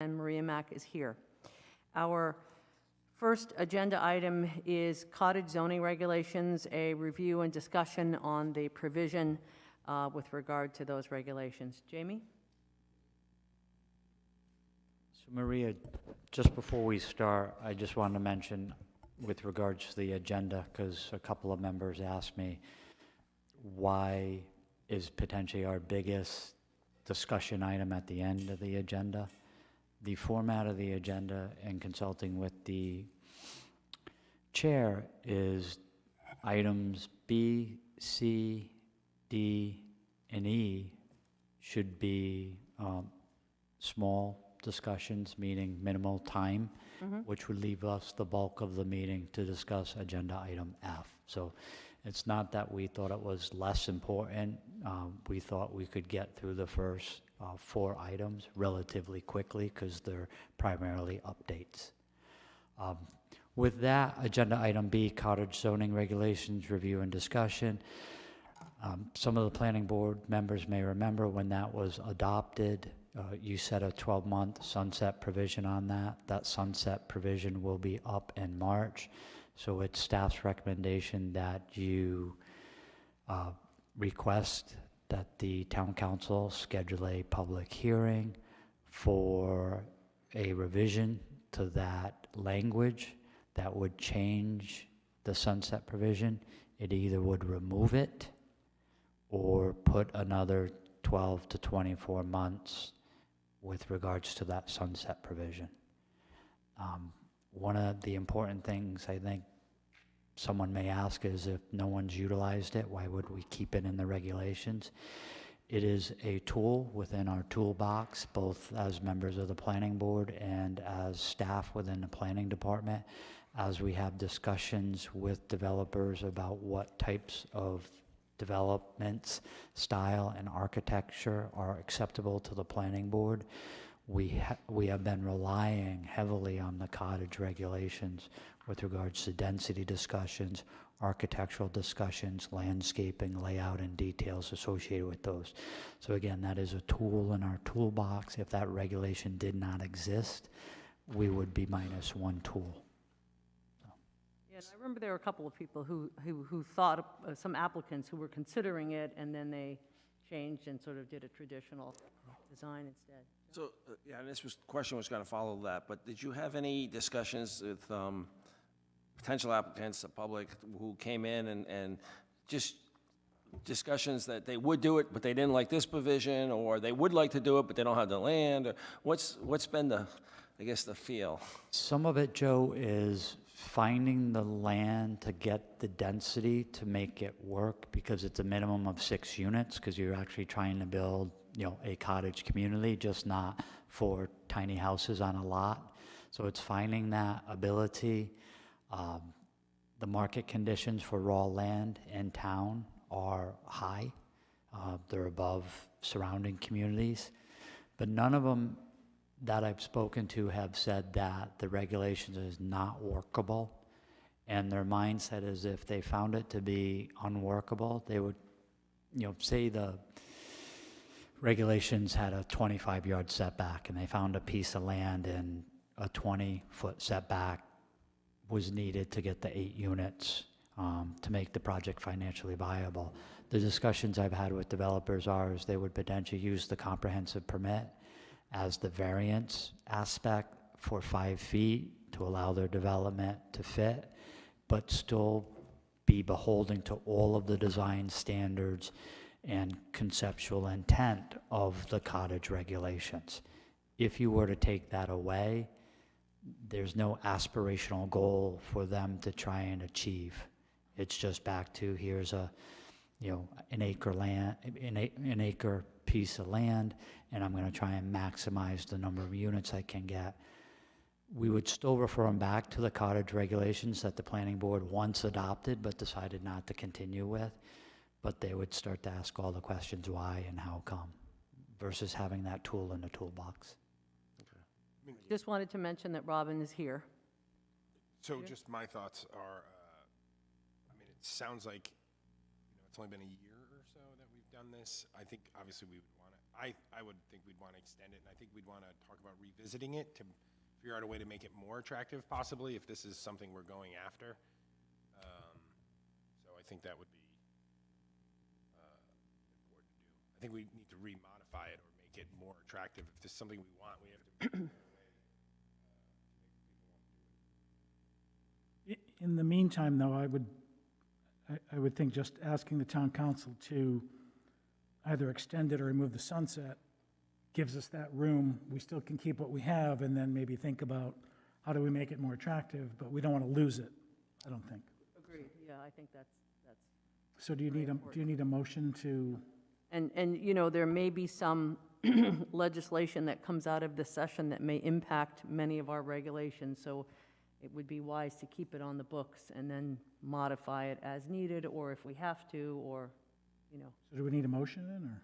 and Maria Mack is here. Our first agenda item is cottage zoning regulations, a review and discussion on the provision with regard to those regulations. Jamie? So Maria, just before we start, I just wanted to mention with regards to the agenda, because a couple of members asked me why is potentially our biggest discussion item at the end of the agenda. The format of the agenda and consulting with the chair is items B, C, D, and E should be small discussions, meaning minimal time, which would leave us the bulk of the meeting to discuss agenda item F. So it's not that we thought it was less important. We thought we could get through the first 4 items relatively quickly because they're primarily updates. With that, agenda item B, cottage zoning regulations, review and discussion. Some of the planning board members may remember when that was adopted, you set a 12-month sunset provision on that. That sunset provision will be up in March. So it's staff's recommendation that you request that the town council schedule a public hearing for a revision to that language that would change the sunset provision. It either would remove it or put another 12 to 24 months with regards to that sunset provision. One of the important things I think someone may ask is, if no one's utilized it, why would we keep it in the regulations? It is a tool within our toolbox, both as members of the planning board and as staff within the planning department, as we have discussions with developers about what types of developments, style, and architecture are acceptable to the planning board. We have been relying heavily on the cottage regulations with regards to density discussions, architectural discussions, landscaping, layout, and details associated with those. So again, that is a tool in our toolbox. If that regulation did not exist, we would be minus one tool. Yeah, I remember there were a couple of people who thought, some applicants who were considering it, and then they changed and sort of did a traditional design instead. So, yeah, and question was going to follow that, but did you have any discussions with potential applicants, the public, who came in and just discussions that they would do it, but they didn't like this provision, or they would like to do it, but they don't have the land? Or what's been the, I guess, the feel? Some of it, Joe, is finding the land to get the density to make it work, because it's a minimum of 6 units, because you're actually trying to build, a cottage community, just not for tiny houses on a lot. So it's finding that ability. The market conditions for raw land in town are high. They're above surrounding communities, but none of them that I've spoken to have said that the regulations is not workable, and their mindset is if they found it to be unworkable, they would, say the regulations had a 25-yard setback and they found a piece of land and a 20-foot setback was needed to get the 8 units to make the project financially viable. The discussions I've had with developers is they would potentially use the comprehensive permit as the variance aspect for 5 feet to allow their development to fit, but still be beholden to all of the design standards and conceptual intent of the cottage regulations. If you were to take that away, there's no aspirational goal for them to try and achieve. It's just back to, here's a, an acre piece of land, and I'm going to try and maximize the number of units I can get. We would still refer them back to the cottage regulations that the planning board once adopted but decided not to continue with, but they would start to ask all the questions why and how come, versus having that tool in the toolbox. Just wanted to mention that Robin is here. So just my thoughts are, it sounds like, it's only been a year or so that we've done this. I think obviously we would want to, I would think we'd want to extend it, and I think we'd want to talk about revisiting it to figure out a way to make it more attractive, possibly, if this is something we're going after. So I think that would be important to do. I think we need to remodify it or make it more attractive. If this is something we want, we have to make it in a way to make people want to do it. In the meantime, though, I would think just asking the town council to either extend it or remove the sunset gives us that room. We still can keep what we have and then maybe think about how do we make it more attractive, but we don't want to lose it, I don't think. Agreed, yeah, I think that's, So do you need a motion to, and, you know, there may be some legislation that comes out of this session that may impact many of our regulations, so it would be wise to keep it on the books and then modify it as needed, or if we have to, or, you know. so do we need a motion then, or?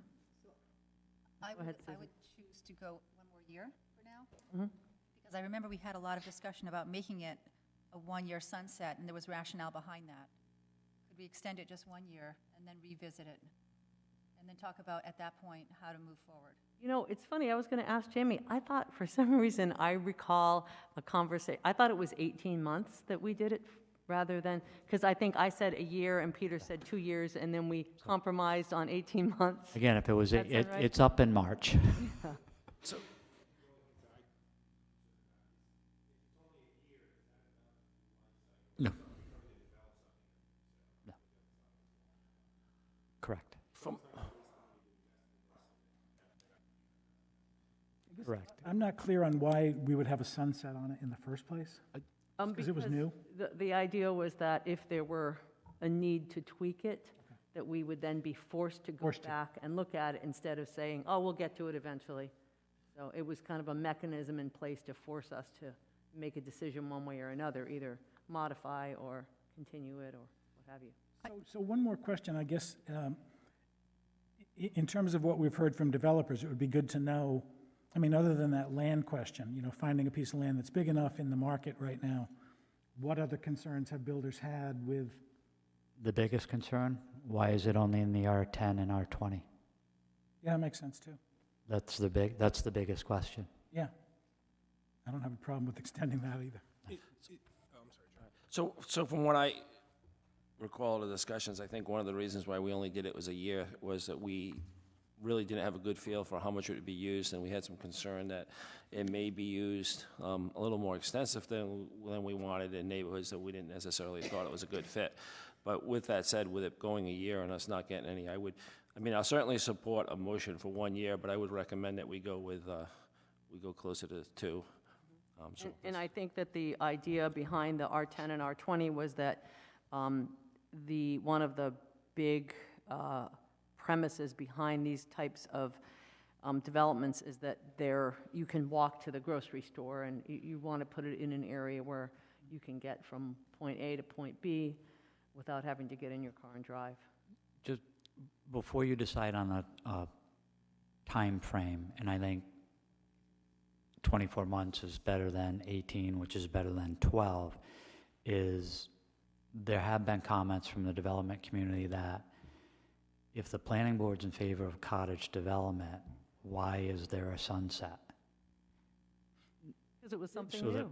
Go ahead, I Susan. would choose to go one more year for now. Mhm. Because I remember we had a lot of discussion about making it a one-year sunset, and there was rationale behind that. Could we extend it just 1 year and then revisit it? And then talk about, at that point, how to move forward? You know, it's funny, I was going to ask Jamie, I thought for some reason, I recall a conversation, I thought it was 18 months that we did it, rather than, because I think I said a year and Peter said 2 years, and then we compromised on 18 months. Again, if it was, That sound right? it's up in March. So, No. No. Correct. from, Correct. I'm not clear on why we would have a sunset on it in the first place. Because it was new? The idea was that if there were a need to tweak it, that we would then be forced to go Forced to. back and look at it instead of saying, oh, we'll get to it eventually. So it was kind of a mechanism in place to force us to make a decision one way or another, either modify or continue it or what have you. So one more question, I guess. In terms of what we've heard from developers, it would be good to know, I mean, other than that land question, you know, finding a piece of land that's big enough in the market right now, what other concerns have builders had with, The biggest concern, why is it only in the R10 and R20? yeah, that makes sense too. That's the biggest question. Yeah. I don't have a problem with extending that either. Oh, I'm sorry, John. so from what I recall the discussions, I think one of the reasons why we only did it was a year was that we really didn't have a good feel for how much it would be used, and we had some concern that it may be used a little more extensive than we wanted in neighborhoods that we didn't necessarily thought it was a good fit. But with that said, with it going a year and us not getting any, I'll certainly support a motion for 1 year, but I would recommend that we go with, we go closer to 2. And I think that the idea behind the R10 and R20 was that one of the big premises behind these types of developments is that you can walk to the grocery store, and you want to put it in an area where you can get from point A to point B without having to get in your car and drive. Just before you decide on a time frame, and I think 24 months is better than 18, which is better than 12, is there have been comments from the development community that if the planning board's in favor of cottage development, why is there a sunset? Because it was something So new.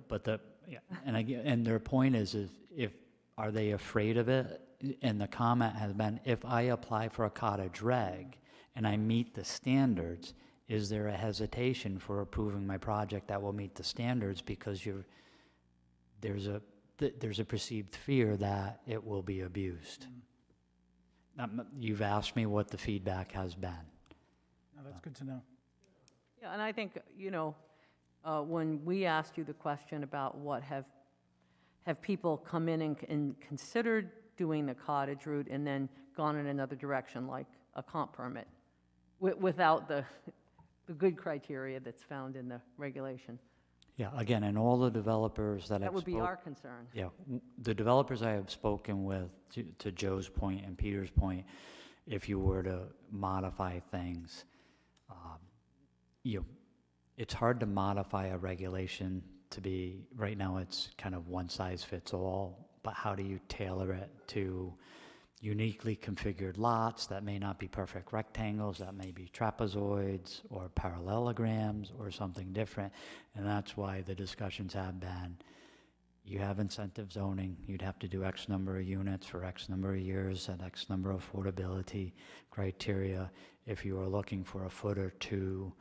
and their point is if are they afraid of it? And the comment has been, if I apply for a cottage reg and I meet the standards, is there a hesitation for approving my project that will meet the standards because there's a perceived fear that it will be abused? You've asked me what the feedback has been. No, that's good to know. Yeah, and I think, when we asked you the question about what have people come in and considered doing the cottage route and then gone in another direction, like a comp permit, without the good criteria that's found in the regulation. Yeah, again, and all the developers that That I've would be spoke- our concern. Yeah, the developers I have spoken with, to Joe's point and Peter's point, if you were to modify things, it's hard to modify a regulation to be, right now it's kind of one size fits all, but how do you tailor it to, uniquely configured lots that may not be perfect rectangles, that may be trapezoids or parallelograms or something different. And that's why the discussions have been, you have incentive zoning, you'd have to do X number of units for X number of years and X number of affordability criteria. If you are looking for a foot or two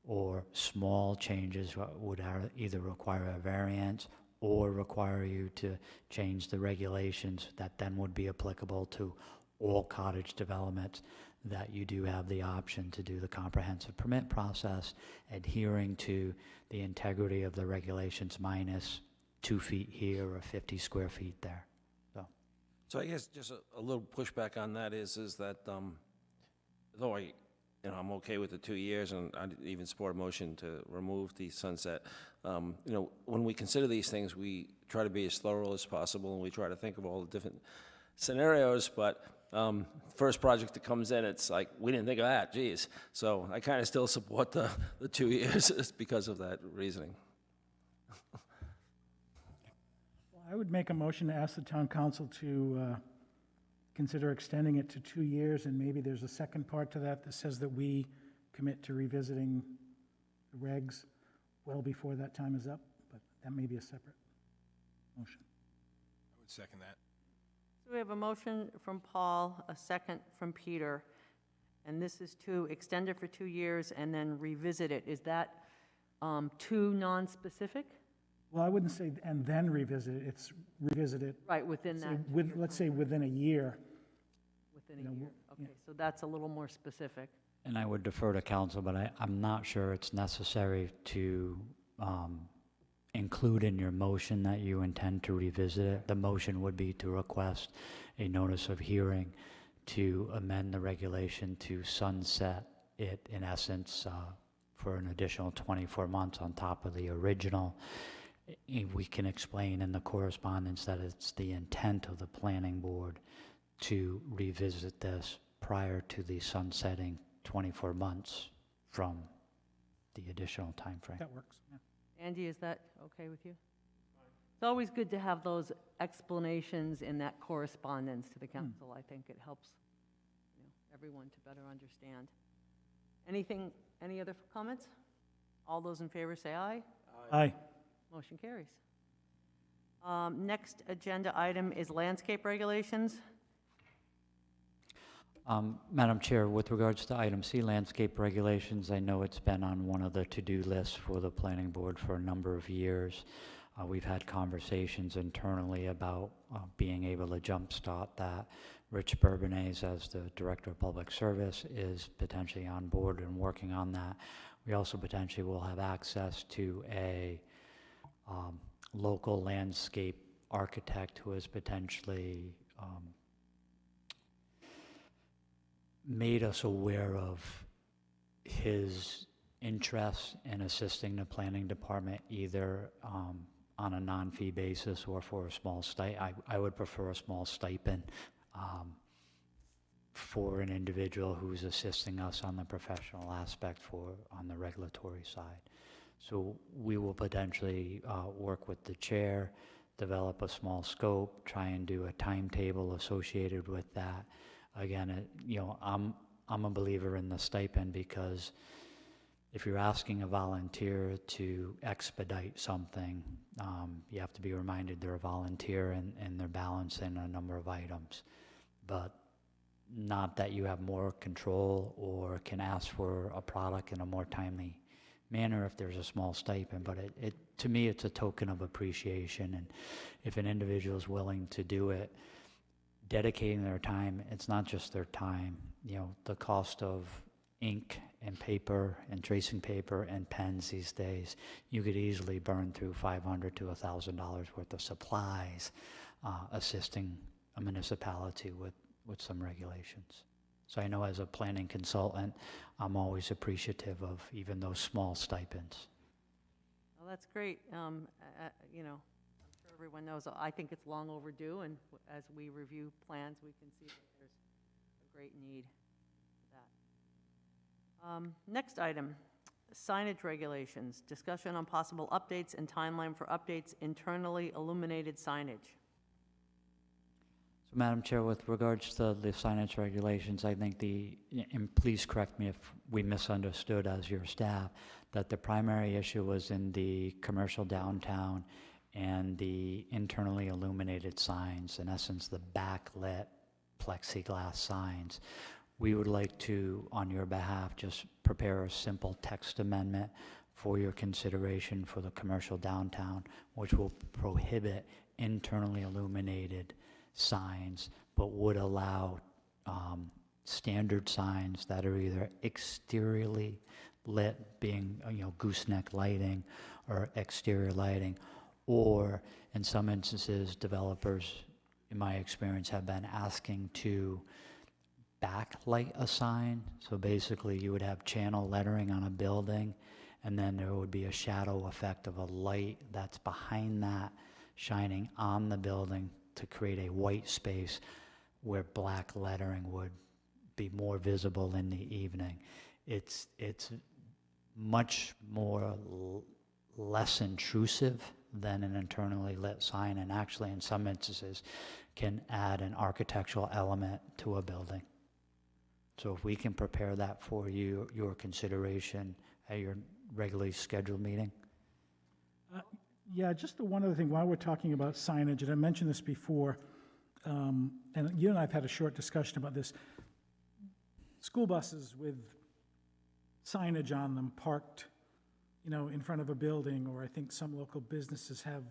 or small changes, would either require a variance or require you to change the regulations that then would be applicable to all cottage developments, that you do have the option to do the comprehensive permit process, adhering to the integrity of the regulations minus 2 feet here or 50 square feet there. So I guess just a little pushback on that is that, though I'm okay with the 2 years, and I'd even support a motion to remove the sunset, when we consider these things, we try to be as thorough as possible, and we try to think of all the different scenarios, but first project that comes in, it's like, we didn't think of that, geez. So I kind of still support the 2 years because of that reasoning. I would make a motion to ask the town council to consider extending it to 2 years, and maybe there's a second part to that that says that we commit to revisiting the regs well before that time is up, but that may be a separate motion. I would second that. So we have a motion from Paul, a second from Peter, and this is to extend it for 2 years and then revisit it. Is that too non-specific? Well, I wouldn't say and then revisit it, it's revisit it, Right, within say, that, with, let's say within a year. within you a know, year. yeah. Okay, so that's a little more specific. And I would defer to council, but I'm not sure it's necessary to include in your motion that you intend to revisit it. The motion would be to request a notice of hearing to amend the regulation to sunset it, in essence, for an additional 24 months on top of the original. We can explain in the correspondence that it's the intent of the planning board to revisit this prior to the sunsetting 24 months from the additional time frame. That works, yeah. Andy, is that okay with you? It's always good to have those explanations in that correspondence to the council. I think it helps, everyone to better understand. Any other comments? All those in favor say aye. Aye. Motion carries. Next agenda item is landscape regulations. Madam Chair, with regards to item C, landscape regulations, I know it's been on one of the to-do lists for the planning board for a number of years. We've had conversations internally about being able to jumpstart that. Rich Bourbonnais, as the Director of Public Service, is potentially on board and working on that. We also potentially will have access to a local landscape architect who has potentially made us aware of his interest in assisting the planning department either on a non-fee basis or for a small stipend. I would prefer a small stipend for an individual who's assisting us on the professional aspect on the regulatory side. So we will potentially work with the chair, develop a small scope, try and do a timetable associated with that. Again, I'm a believer in the stipend because if you're asking a volunteer to expedite something, you have to be reminded they're a volunteer and they're balancing a number of items. But not that you have more control or can ask for a product in a more timely manner if there's a small stipend, but to me, it's a token of appreciation. And if an individual is willing to do it, dedicating their time, it's not just their time. The cost of ink and paper and tracing paper and pens these days, you could easily burn through $500 to $1,000 worth of supplies assisting a municipality with some regulations. So I know as a planning consultant, I'm always appreciative of even those small stipends. Well, that's great. I'm sure everyone knows, I think it's long overdue, and as we review plans, we can see that there's a great need for that. Next item, signage regulations. Discussion on possible updates and timeline for updates internally illuminated signage. So, Madam Chair, with regards to the signage regulations, I think and please correct me if we misunderstood as your staff, that the primary issue was in the commercial downtown and the internally illuminated signs, in essence, the backlit plexiglass signs. We would like to, on your behalf, just prepare a simple text amendment for your consideration for the commercial downtown, which will prohibit internally illuminated signs, but would allow standard signs that are either exteriorly lit, being, gooseneck lighting or exterior lighting, or in some instances, developers, in my experience, have been asking to backlight a sign. So basically, you would have channel lettering on a building, and then there would be a shadow effect of a light that's behind that, shining on the building to create a white space where black lettering would be more visible in the evening. It's much more less intrusive than an internally lit sign, and actually in some instances can add an architectural element to a building. So if we can prepare that for you, your consideration at your regularly scheduled meeting. Yeah, just the one other thing, while we're talking about signage, and I mentioned this before, and you and I have had a short discussion about this. School buses with signage on them parked, in front of a building, or I think some local businesses have,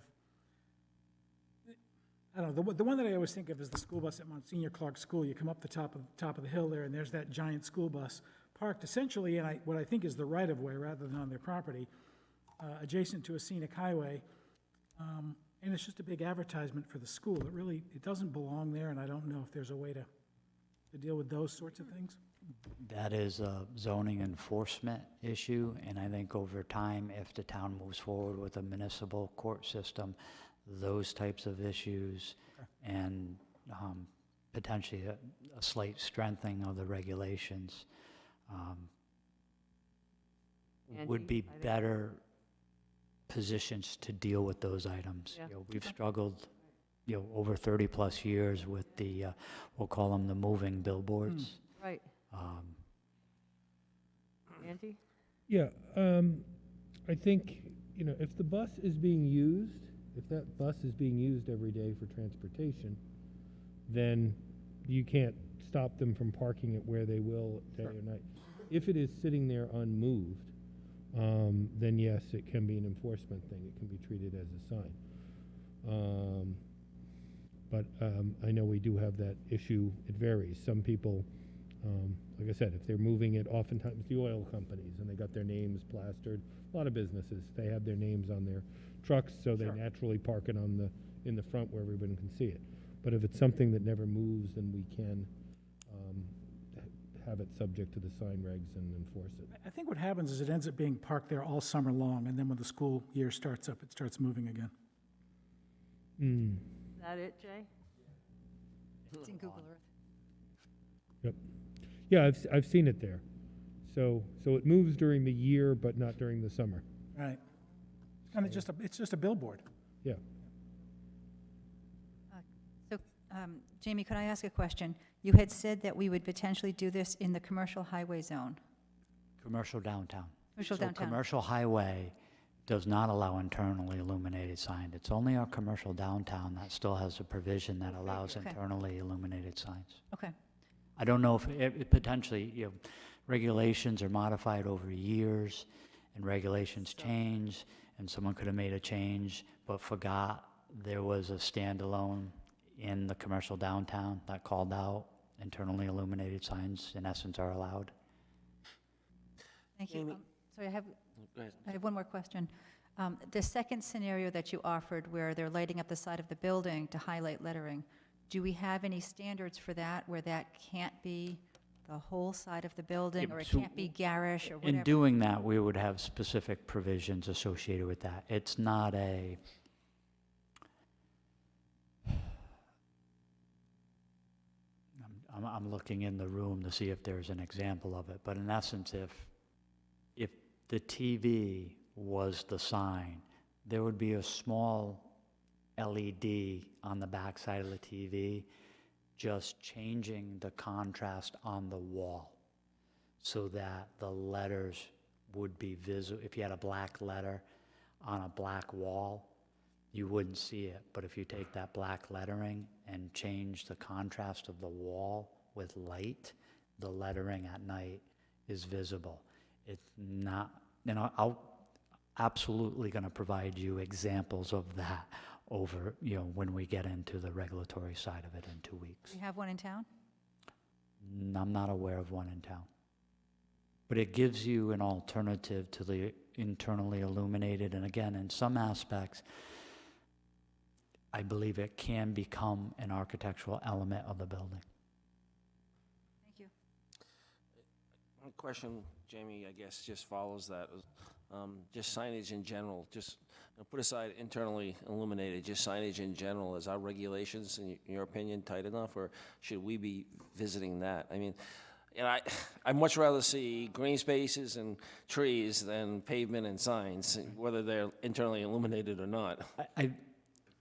I don't know, the one that I always think of is the school bus at Monsignor Clark School. You come up the top of the hill there, and there's that giant school bus parked essentially in what I think is the right-of-way rather than on their property, adjacent to a scenic highway, and it's just a big advertisement for the school. It doesn't belong there, and I don't know if there's a way to deal with those sorts of things. That is a zoning enforcement issue, and I think over time, if the town moves forward with a municipal court system, those types of issues and potentially a slight strengthening of the regulations would Andy, be I think- better positions to deal with those items. Yeah. We've struggled, over 30-plus years with the, we'll call them the moving billboards. Right. Andy? Yeah, I think, if the bus is being used, if that bus is being used every day for transportation, then you can't stop them from parking it where they will day or night. If it is sitting there unmoved, then yes, it can be an enforcement thing. It can be treated as a sign. But I know we do have that issue. It varies. Some people, like I said, if they're moving it, oftentimes the oil companies, and they got their names plastered. A lot of businesses, they have their names on their trucks, so they naturally park it in the front where everyone can see it. But if it's something that never moves, then we can have it subject to the sign regs and enforce it. I think what happens is it ends up being parked there all summer long, and then when the school year starts up, it starts moving again. Is that it, Jay? It's in Google Earth. Yep. Yeah, I've seen it there. So it moves during the year, but not during the summer. Right. It's just a billboard. Yeah. So, Jamie, could I ask a question? You had said that we would potentially do this in the commercial highway zone. Commercial downtown. Commercial So downtown. commercial highway does not allow internally illuminated signs. It's only our commercial downtown that still has a provision that allows okay. internally illuminated signs. Okay. I don't know if it potentially, regulations are modified over years, and regulations change, and someone could have made a change, but forgot there was a standalone in the commercial downtown that called out internally illuminated signs, in essence, are allowed. Thank you. Amy? Sorry, Go ahead. I have one more question. The second scenario that you offered, where they're lighting up the side of the building to highlight lettering, do we have any standards for that, where that can't be the whole side of the building, Yeah, or it so can't be garish, or In whatever? doing that, we would have specific provisions associated with that. It's not a, I'm looking in the room to see if there's an example of it, but in essence, if the TV was the sign, there would be a small LED on the back side of the TV, just changing the contrast on the wall so that the letters would be visible. If you had a black letter on a black wall, you wouldn't see it. But if you take that black lettering and change the contrast of the wall with light, the lettering at night is visible. It's not, I'll absolutely going to provide you examples of that over, when we get into the regulatory side of it in 2 weeks. Do you have one in town? I'm not aware of one in town. But it gives you an alternative to the internally illuminated, and again, in some aspects, I believe it can become an architectural element of the building. Thank you. One question, Jamie, I guess just follows that. Just signage in general, just put aside internally illuminated, just signage in general. Is our regulations, in your opinion, tight enough, or should we be visiting that? I mean, I'd much rather see green spaces and trees than pavement and signs, whether they're internally illuminated or not.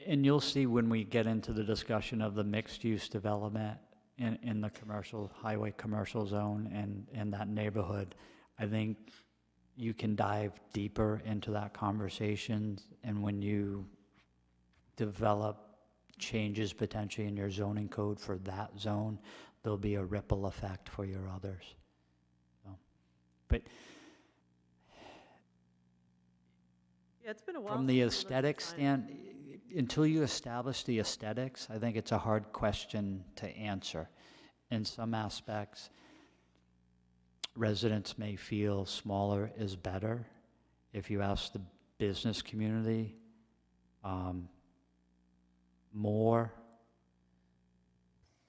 And you'll see when we get into the discussion of the mixed-use development in the highway commercial zone and in that neighborhood, I think you can dive deeper into that conversation, and when you develop changes potentially in your zoning code for that zone, there'll be a ripple effect for your others. So, but Yeah, it's been a while. from the aesthetic until you establish the aesthetics, I think it's a hard question to answer. In some aspects, residents may feel smaller is better. If you ask the business community, more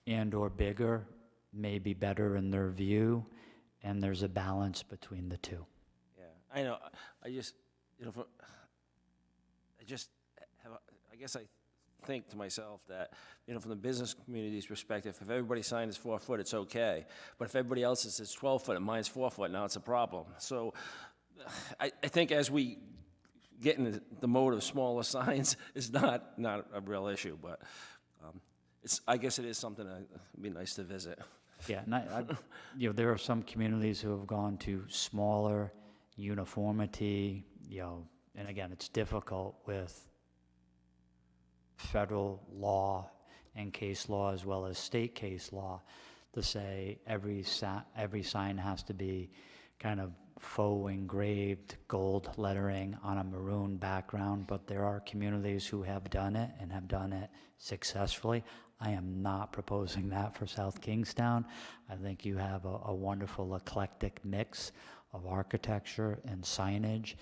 and or bigger may be better in their view, and there's a balance between the two. Yeah, I know. I just, I guess I think to myself that, from the business community's perspective, if everybody's sign is 4 foot, it's okay. But if everybody else's is 12 foot and mine's 4 foot, now it's a problem. So I think as we get in the mode of smaller signs, it's not a real issue, but I guess it is something that would be nice to visit. Yeah, and there are some communities who have gone to smaller uniformity, and again, it's difficult with federal law and case law as well as state case law to say every sign has to be kind of faux engraved gold lettering on a maroon background, but there are communities who have done it and have done it successfully. I am not proposing that for South Kingstown. I think you have a wonderful eclectic mix of architecture and signage,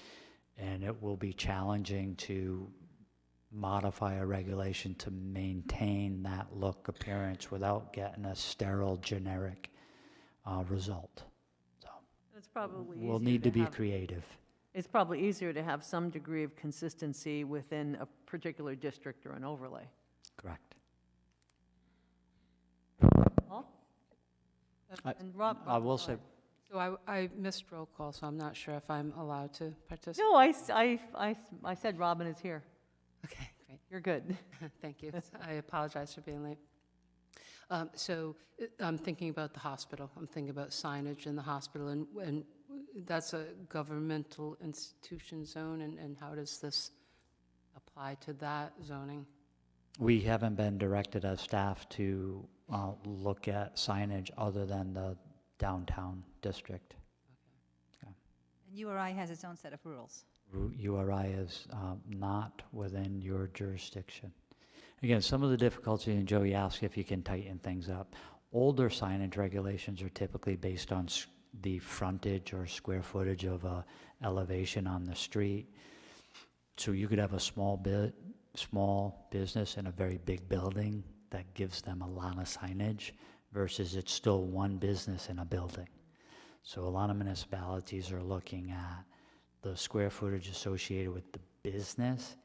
and it will be challenging to modify a regulation to maintain that look appearance without getting a sterile generic result. So It's probably we'll easier need to be have- creative. It's probably easier to have some degree of consistency within a particular district or an overlay. Correct. Paul? I- And Rob? I will say, So I missed roll call, so I'm not sure if I'm allowed to participate. No, I said Robin is here. Okay, great. You're good. Thank you. I apologize for being late. So I'm thinking about the hospital. I'm thinking about signage in the hospital, and that's a governmental institution zone, and how does this apply to that zoning? we haven't been directed as staff to look at signage other than the downtown district. And URI has its own set of rules. URI is not within your jurisdiction. Again, some of the difficulty, and Joey asked if you can tighten things up. Older signage regulations are typically based on the frontage or square footage of a elevation on the street. So you could have a small business in a very big building that gives them a lot of signage versus it's still one business in a building. So a lot of municipalities are looking at the square footage associated with the business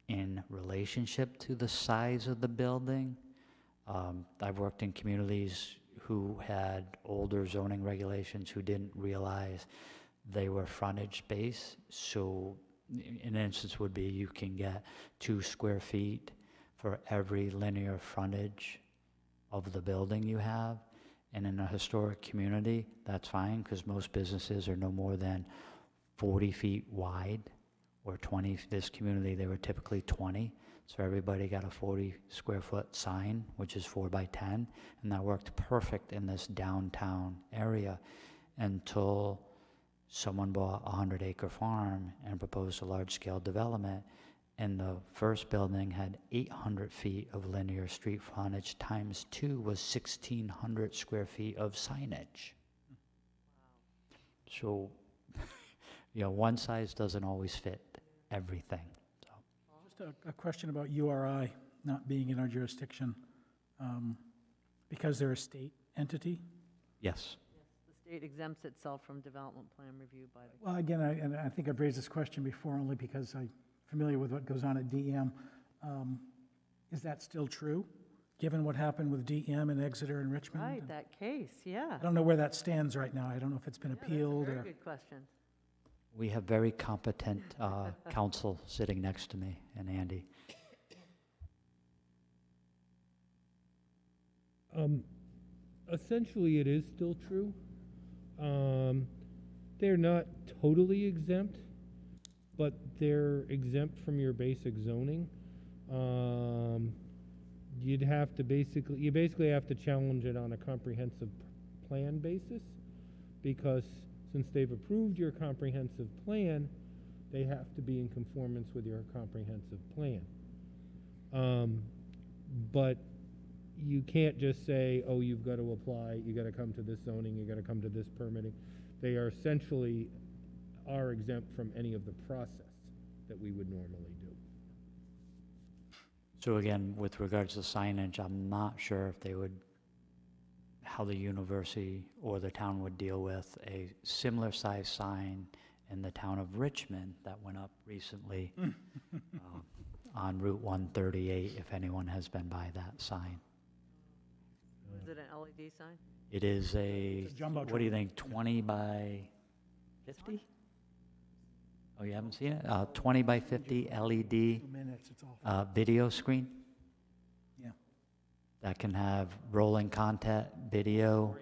in relationship to the size of the building. I've worked in communities who had older zoning regulations who didn't realize they were frontage-based. So an instance would be you can get 2 square feet for every linear frontage of the building you have. And in a historic community, that's fine, because most businesses are no more than 40 feet wide, or 20, this community, they were typically 20. So everybody got a 40 square foot sign, which is 4 by 10, and that worked perfect in this downtown area until someone bought a 100-acre farm and proposed a large-scale development, and the first building had 800 feet of linear street frontage times 2 was 1,600 square feet of signage. So, one size doesn't always fit everything. So. Just a question about URI not being in our jurisdiction, because they're a state entity. Yes. The state exempts itself from development plan review by the, Well, again, and I think I've raised this question before only because I'm familiar with what goes on at DM. Is that still true, given what happened with DM in Exeter and Richmond? right, that case, yeah. I don't know where that stands right now. I don't know if it's been Yeah, that's a appealed very or. good question. We have very competent counsel sitting next to me, and Andy. Essentially, it is still true. They're not totally exempt, but they're exempt from your basic zoning. You basically have to challenge it on a comprehensive plan basis, because since they've approved your comprehensive plan, they have to be in conformance with your comprehensive plan. But you can't just say, oh, you've got to apply, you got to come to this zoning, you got to come to this permitting. They are essentially exempt from any of the process that we would normally do. So again, with regards to signage, I'm not sure if they would, how the university or the town would deal with a similar size sign in the town of Richmond that went up recently on Route 138, if anyone has been by that sign. Is it an LED sign? It is It's a jumbotron. what do you think, 20 by 50? Oh, you haven't seen it? 20 by 50 LED 2 minutes, it's all. video screen Yeah. that can have rolling content, video.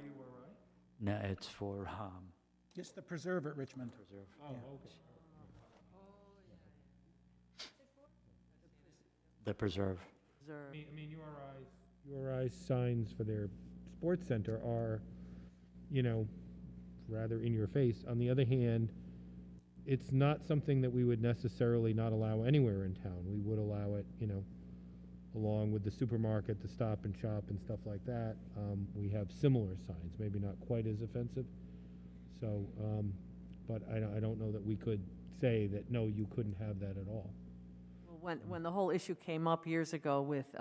No, it's for It's the preserve at Richmond. Yeah. the preserve. Reserve. URI signs for their sports center are, rather in your face. On the other hand, it's not something that we would necessarily not allow anywhere in town. We would allow it, along with the supermarket, the Stop and Shop and stuff like that. We have similar signs, maybe not quite as offensive. So, but I don't know that we could say that, no, you couldn't have that at all. Well, when the whole issue came up years ago with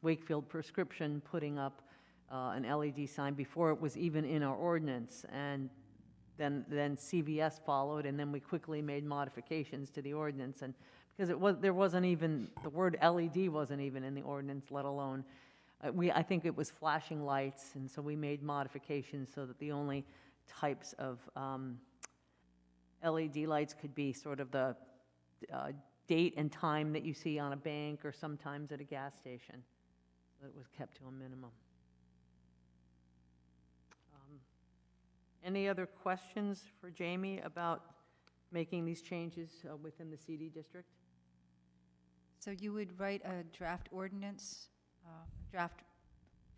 Wakefield Prescription putting up an LED sign before it was even in our ordinance, and then CVS followed, and then we quickly made modifications to the ordinance, and because there wasn't even, the word LED wasn't even in the ordinance, let alone, I think it was flashing lights, and so we made modifications so that the only types of LED lights could be sort of the date and time that you see on a bank or sometimes at a gas station. So it was kept to a minimum. Any other questions for Jamie about making these changes within the CD district? So you would write a draft ordinance, draft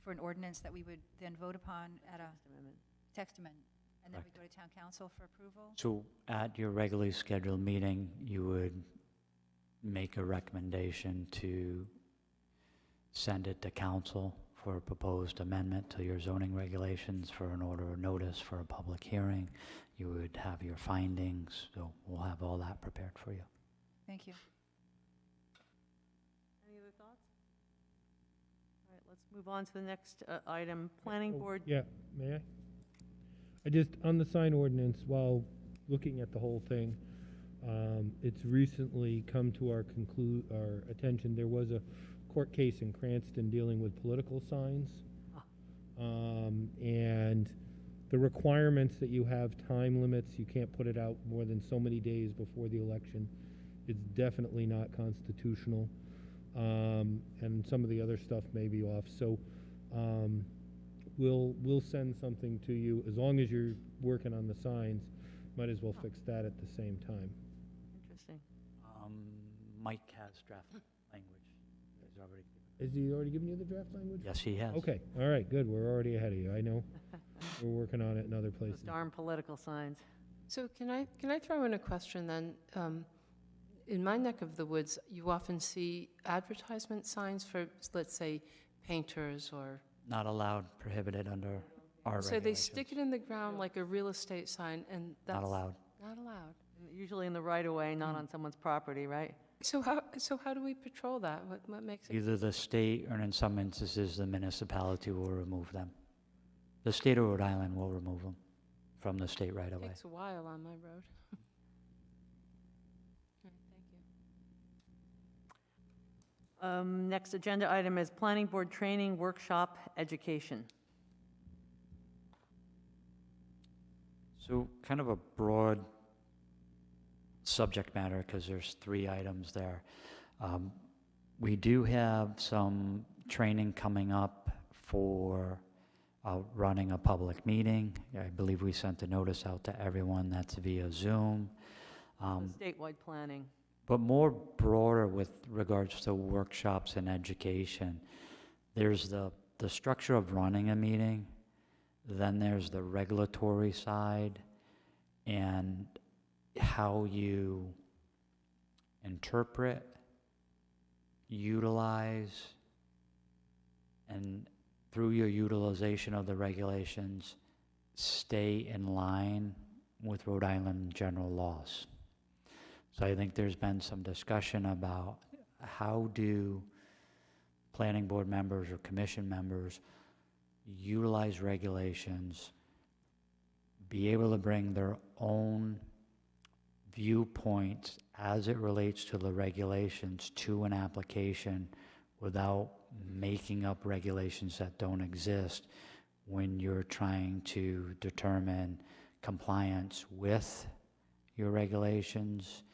for an ordinance that we would then vote upon at a Amendment. text amendment, and then we go to town council for approval? So at your regularly scheduled meeting, you would make a recommendation to send it to council for a proposed amendment to your zoning regulations for an order of notice for a public hearing. You would have your findings, so we'll have all that prepared for you. Thank you. Any other thoughts? All right, let's move on to the next item. Planning Oh, board. Yeah, may I? On the sign ordinance, while looking at the whole thing, it's recently come to our attention, there was a court case in Cranston dealing with political signs. And the requirements that you have time limits, you can't put it out more than so many days before the election. It's definitely not constitutional. And some of the other stuff may be off. So we'll send something to you. As long as you're working on the signs, might as well fix that at the same time. Interesting. Mike has draft language. He's already, Has he already given you the draft language? yes, he has. Okay, all right, good, we're already ahead of you, I know. We're working on it in other Those places. darn political signs. So can I throw in a question then? In my neck of the woods, you often see advertisement signs for, let's say, painters or, Not allowed, prohibited under our so they regulations. stick it in the ground like a real estate sign, and that's... Not allowed. Not allowed. Usually in the right-of-way, not on someone's property, right? So how do we patrol that? What makes it... Either the state or in some instances, the municipality will remove them. The state of Rhode Island will remove them from the state right away. Takes a while on my road. All right, thank you. Next agenda item is Planning Board Training Workshop Education. So kind of a broad subject matter, because there's 3 items there. We do have some training coming up for running a public meeting. I believe we sent a notice out to everyone. That's via Zoom. Statewide planning. But more broader with regards to workshops and education, there's the structure of running a meeting, then there's the regulatory side, and how you interpret, utilize, and through your utilization of the regulations, stay in line with Rhode Island general laws. So I think there's been some discussion about how do planning board members or commission members utilize regulations, be able to bring their own viewpoints as it relates to the regulations to an application without making up regulations that don't exist when you're trying to determine compliance with your regulations.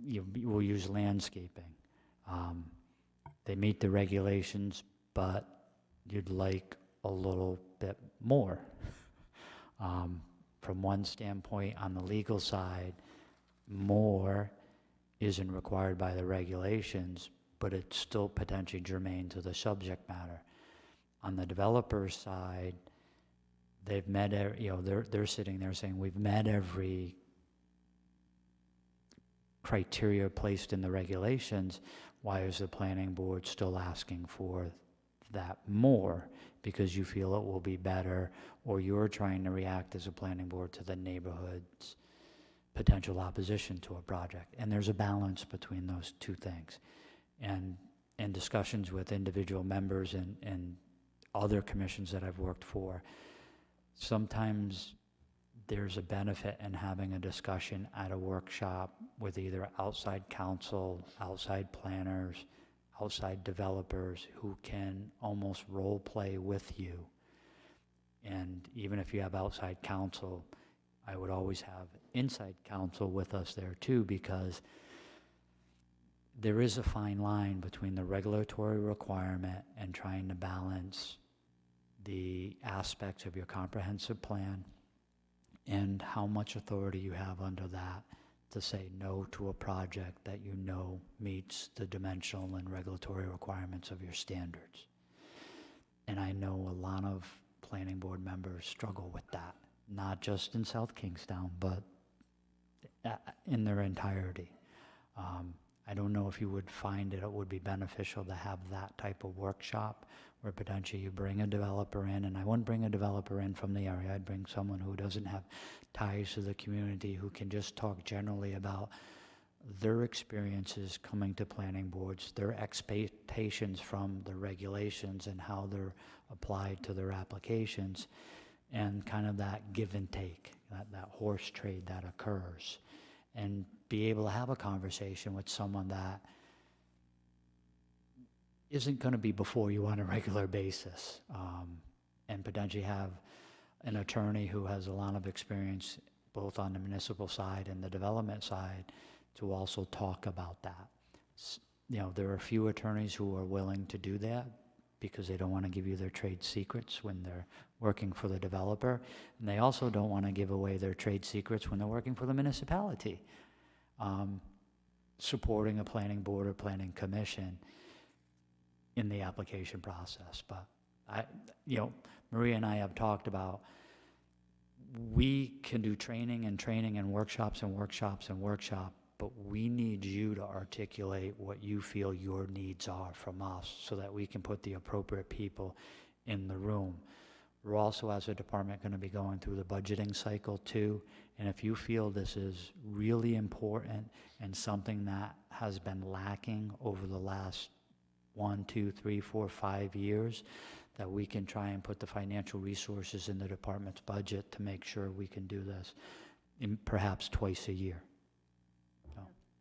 We'll use landscaping. They meet the regulations, but you'd like a little bit more. From one standpoint, on the legal side, more isn't required by the regulations, but it's still potentially germane to the subject matter. On the developer's side, they've met, they're sitting there saying, we've met every criteria placed in the regulations. Why is the planning board still asking for that more? Because you feel it will be better, or you're trying to react as a planning board to the neighborhood's potential opposition to a project. And there's a balance between those 2 things. And in discussions with individual members and other commissions that I've worked for, sometimes there's a benefit in having a discussion at a workshop with either outside counsel, outside planners, outside developers who can almost role play with you. And even if you have outside counsel, I would always have inside counsel with us there too, because there is a fine line between the regulatory requirement and trying to balance the aspects of your comprehensive plan and how much authority you have under that to say no to a project that you know meets the dimensional and regulatory requirements of your standards. And I know a lot of planning board members struggle with that, not just in South Kingstown, but in their entirety. I don't know if you would find it would be beneficial to have that type of workshop where potentially you bring a developer in, and I wouldn't bring a developer in from the area, I'd bring someone who doesn't have ties to the community, who can just talk generally about their experiences coming to planning boards, their expectations from the regulations and how they're applied to their applications, and kind of that give and take, that horse trade that occurs, and be able to have a conversation with someone that isn't going to be before you on a regular basis, and potentially have an attorney who has a lot of experience both on the municipal side and the development side to also talk about that. There are a few attorneys who are willing to do that, because they don't want to give you their trade secrets when they're working for the developer. And they also don't want to give away their trade secrets when they're working for the municipality, supporting a planning board or planning commission in the application process. But Maria and I have talked about, we can do training and workshops and workshops and workshop, but we need you to articulate what you feel your needs are from us so that we can put the appropriate people in the room. We're also, as a department, going to be going through the budgeting cycle too. And if you feel this is really important and something that has been lacking over the last 1, 2, 3, 4, 5 years, that we can try and put the financial resources in the department's budget to make sure we can do this perhaps twice a year.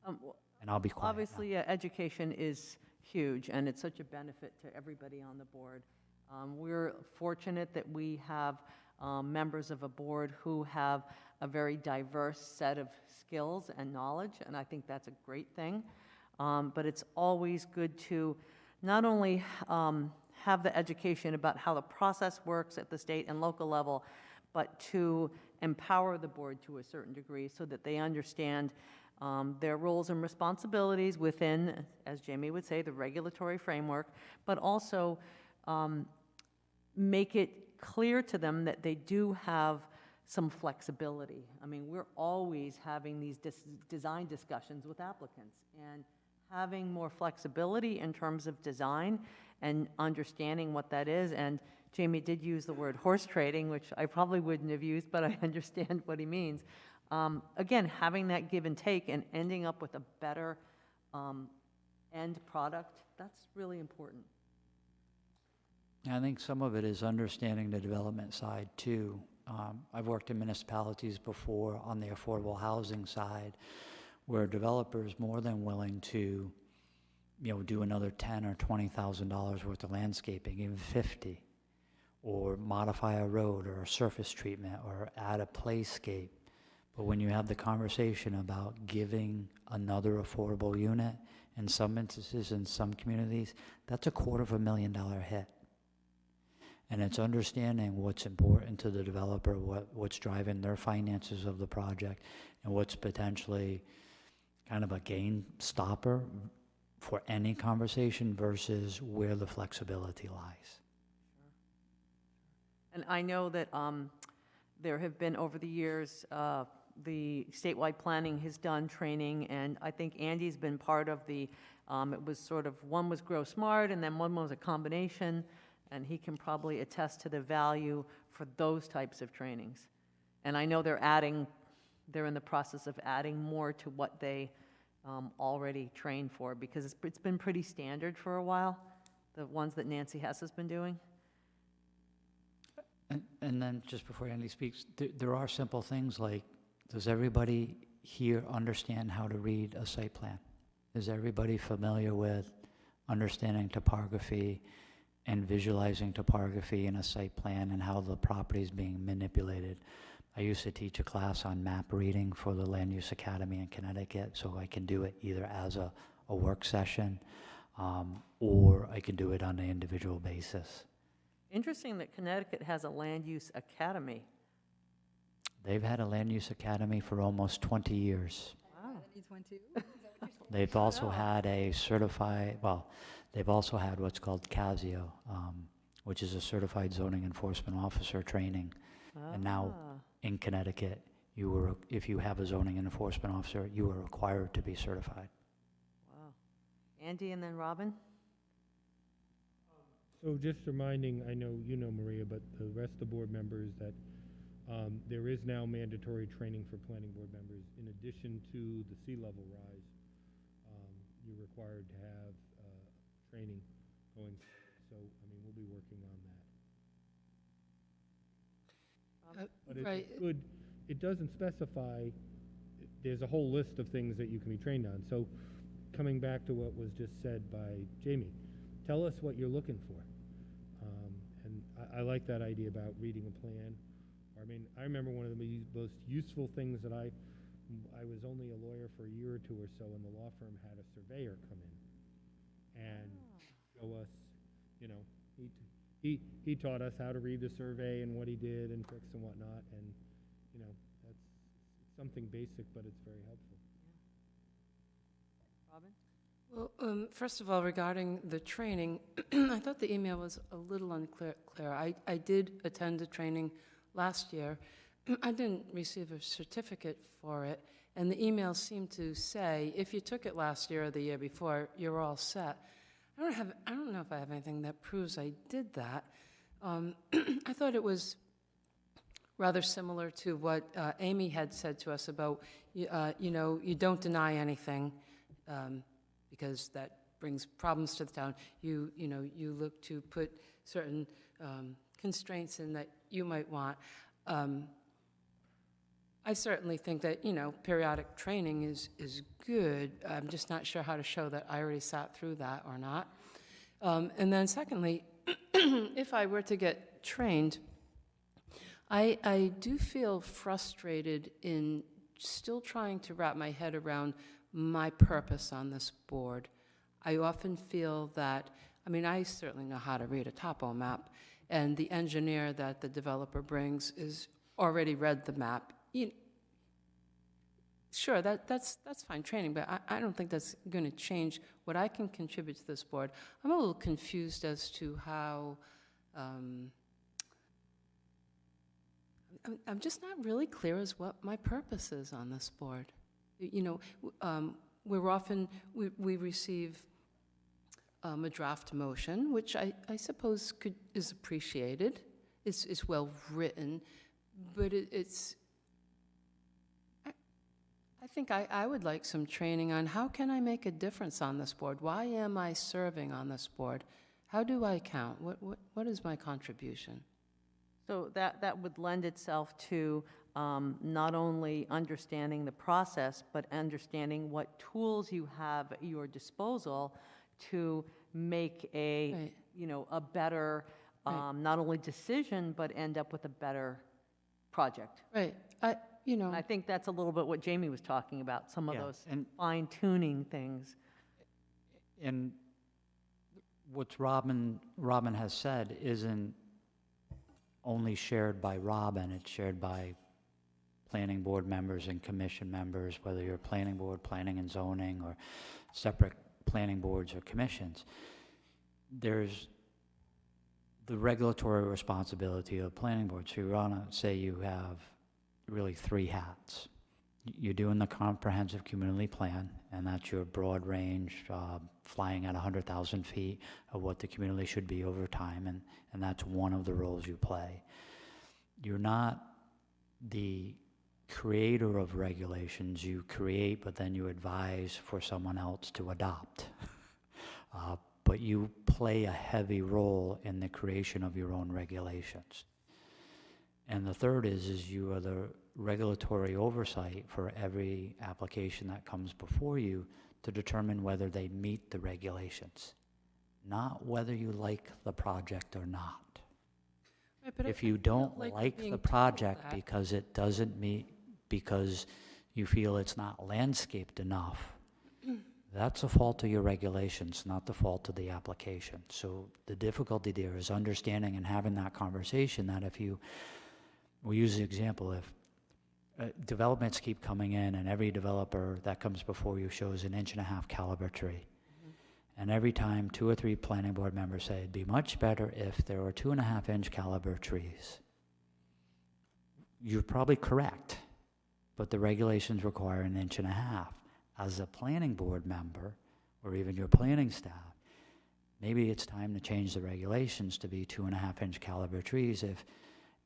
And I'll be quiet now. Obviously, education is huge, and it's such a benefit to everybody on the board. We're fortunate that we have members of a board who have a very diverse set of skills and knowledge, and I think that's a great thing. But it's always good to not only have the education about how the process works at the state and local level, but to empower the board to a certain degree so that they understand their roles and responsibilities within, as Jamie would say, the regulatory framework, but also make it clear to them that they do have some flexibility. I mean, we're always having these design discussions with applicants, and having more flexibility in terms of design and understanding what that is. And Jamie did use the word horse trading, which I probably wouldn't have used, but I understand what he means. Again, having that give and take and ending up with a better end product, that's really important. I think some of it is understanding the development side too. I've worked in municipalities before on the affordable housing side, where a developer is more than willing to, do another $10,000 or $20,000 worth of landscaping, even 50, or modify a road or a surface treatment or add a playscape. But when you have the conversation about giving another affordable unit, in some instances, in some communities, that's a $250,000 hit. And it's understanding what's important to the developer, what's driving their finances of the project, and what's potentially kind of a gain stopper for any conversation versus where the flexibility lies. And I know that there have been, over the years, the statewide planning has done training, and I think Andy's been part of the, it was sort of, one was Grow Smart, and then one was a combination, and he can probably attest to the value for those types of trainings. And I know they're in the process of adding more to what they already trained for, because it's been pretty standard for a while, the ones that Nancy Hess has been doing. And then, just before Andy speaks, there are simple things like, does everybody here understand how to read a site plan? Is everybody familiar with understanding topography and visualizing topography in a site plan and how the property is being manipulated? I used to teach a class on map reading for the Land Use Academy in Connecticut, so I can do it either as a work session or I can do it on an individual basis. Interesting that Connecticut has a land use academy. They've had a land use academy for almost 20 years. Wow. That needs one too. They've also had a certified, they've also had what's called CASIO, which is a certified zoning enforcement officer training. And now in Connecticut, if you have a zoning enforcement officer, you are required to be certified. Wow. Andy and then Robin? So just reminding, I know you know, Maria, but the rest of the board members that there is now mandatory training for planning board members. In addition to the sea level rise, you're required to have training going. So, I mean, we'll be working on that. But Right. it's good, it doesn't specify, there's a whole list of things that you can be trained on. So coming back to what was just said by Jamie, tell us what you're looking for. And I like that idea about reading a plan. I mean, I remember one of the most useful things that I was only a lawyer for a year or two or so, and the law firm had a surveyor come in and show us, he taught us how to read the survey and what he did and fix and whatnot, and, you know, that's something basic, but it's very helpful. Robin? Well, first of all, regarding the training, I thought the email was a little unclear. I did attend a training last year. I didn't receive a certificate for it, and the email seemed to say, if you took it last year or the year before, you're all set. I don't know if I have anything that proves I did that. I thought it was rather similar to what Amy had said to us about, you know, you don't deny anything, because that brings problems to the town. You know, you look to put certain constraints in that you might want. I certainly think that, you know, periodic training is good. I'm just not sure how to show that I already sat through that or not. And then secondly, if I were to get trained, I do feel frustrated in still trying to wrap my head around my purpose on this board. I often feel that, I mean, I certainly know how to read a topo map, and the engineer that the developer brings is already read the map. Sure, that's fine training, but I don't think that's going to change what I can contribute to this board. I'm a little confused as to how, I'm just not really clear as what my purpose is on this board. You know, we're often, we receive a draft motion, which I suppose is appreciated, is well written, but I think I would like some training on how can I make a difference on this board? Why am I serving on this board? How do I count? What is my contribution? So that would lend itself to not only understanding the process, but understanding what tools you have at your disposal to make a, Right. you know, a better, Right. not only decision, but end up with a better project. Right, you know. And I think that's a little bit what Jamie was talking about, some of Yeah, those and- fine-tuning things. And what Robin has said isn't only shared by Robin, it's shared by planning board members and commission members, whether you're planning board, planning and zoning, or separate planning boards or commissions. There's the regulatory responsibility of planning board. So you want to say you have really three hats. You're doing the comprehensive community plan, and that's your broad range, flying at 100,000 feet of what the community should be over time, and that's one of the roles you play. You're not the creator of regulations. You create, but then you advise for someone else to adopt. But you play a heavy role in the creation of your own regulations. And the third is you are the regulatory oversight for every application that comes before you to determine whether they meet the regulations, not whether you like the project or not. Right, but If I you feel don't like being the told project that- because it doesn't meet, because you feel it's not landscaped enough, that's a fault of your regulations, not the fault of the application. So the difficulty there is understanding and having that conversation that if you, we use the example, if developments keep coming in and every developer that comes before you shows an 1.5-inch caliber tree, and every time 2 or 3 planning board members say it'd be much better if there were 2.5-inch caliber trees, you're probably correct, but the regulations require 1.5 inches. As a planning board member, or even your planning staff, maybe it's time to change the regulations to be 2.5-inch caliber trees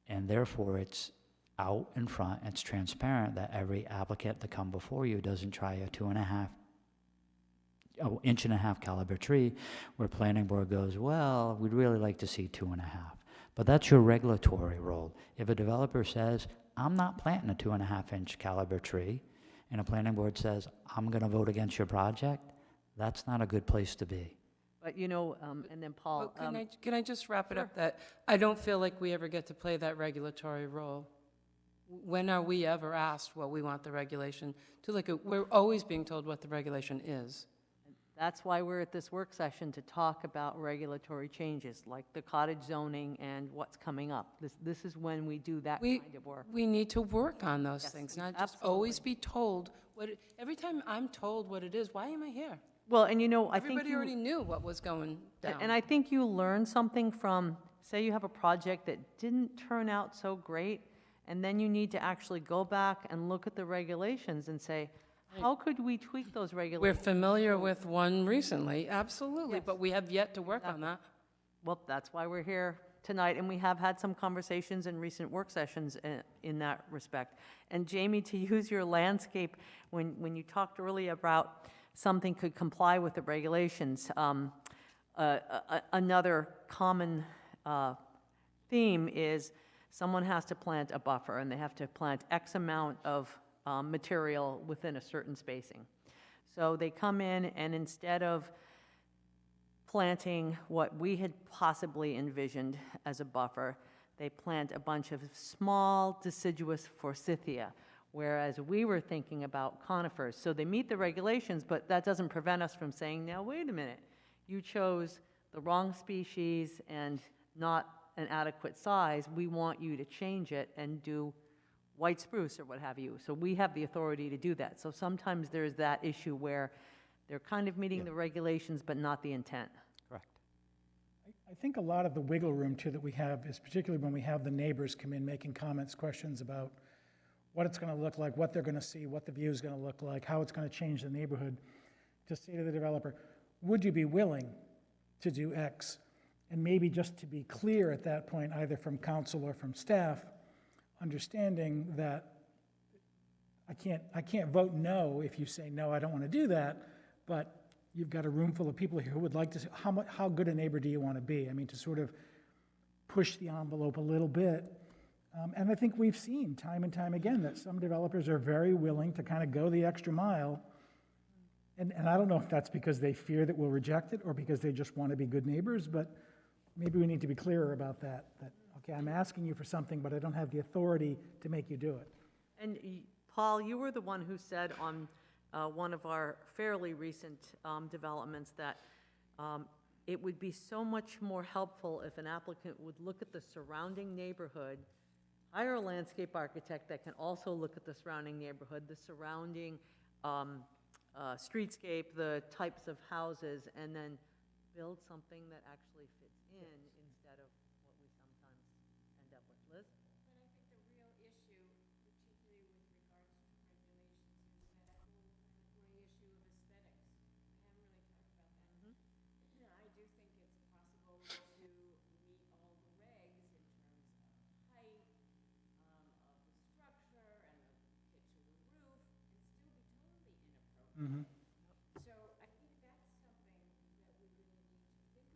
and therefore it's out in front, it's transparent that every applicant that come before you doesn't try a 1.5 caliber tree, where planning board goes, well, we'd really like to see 2.5. But that's your regulatory role. If a developer says, I'm not planting a 2.5-inch caliber tree, and a planning board says, I'm going to vote against your project, that's not a good place to be. But, you know, and then Paul, Well, can I just wrap it up that I don't feel like we ever get to play that regulatory role? When are we ever asked what we want the regulation to look at? We're always being told what the regulation is. That's why we're at this work session, to talk about regulatory changes, like the cottage zoning and what's coming up. This is when we do that We, kind of work. we need to work on those Yes, things, not just always be told what, every time I'm told what it is, why am I here? Well, and I think Everybody you... already knew what was going down. And I think you learn something from, say you have a project that didn't turn out so great, and then you need to actually go back and look at the regulations and say, how could we tweak those We're regulations? familiar with one recently, absolutely, Yes. but we have yet to work on that. Well, that's why we're here tonight, and we have had some conversations in recent work sessions in that respect. And Jamie, to use your landscape, when you talked earlier about something could comply with the regulations, another common theme is someone has to plant a buffer, and they have to plant X amount of material within a certain spacing. So they come in, and instead of planting what we had possibly envisioned as a buffer, they plant a bunch of small deciduous forsythia, whereas we were thinking about conifers. So they meet the regulations, but that doesn't prevent us from saying, now, wait a minute, you chose the wrong species and not an adequate size. We want you to change it and do white spruce or what have you. So we have the authority to do that. So sometimes there's that issue where they're kind of meeting the regulations, but not the intent. Correct. I think a lot of the wiggle room too that we have is particularly when we have the neighbors come in making comments, questions about what it's going to look like, what they're going to see, what the view is going to look like, how it's going to change the neighborhood, to say to the developer, would you be willing to do X? And maybe just to be clear at that point, either from council or from staff, understanding that I can't vote no if you say, no, I don't want to do that, but you've got a room full of people here who would like to see, how good a neighbor do you want to be? I mean, to sort of push the envelope a little bit. And I think we've seen time and time again that some developers are very willing to kind of go the extra mile. And I don't know if that's because they fear that we'll reject it or because they just want to be good neighbors, but maybe we need to be clearer about that, okay, I'm asking you for something, but I don't have the authority to make you do it. And Paul, you were the one who said on one of our fairly recent developments that it would be so much more helpful if an applicant would look at the surrounding neighborhood, hire a landscape architect that can also look at the surrounding neighborhood, the surrounding streetscape, the types of houses, and then build something that actually fits in instead of what we sometimes end up with. Liz? But I think the real issue, particularly with regards to regulations, is that whole gray issue of aesthetics. We haven't really talked about that. I do think it's possible to meet all the regs in terms of height, of the structure, and the pitch of the roof, and still be totally inappropriate. So I think that's something that we really need to think about.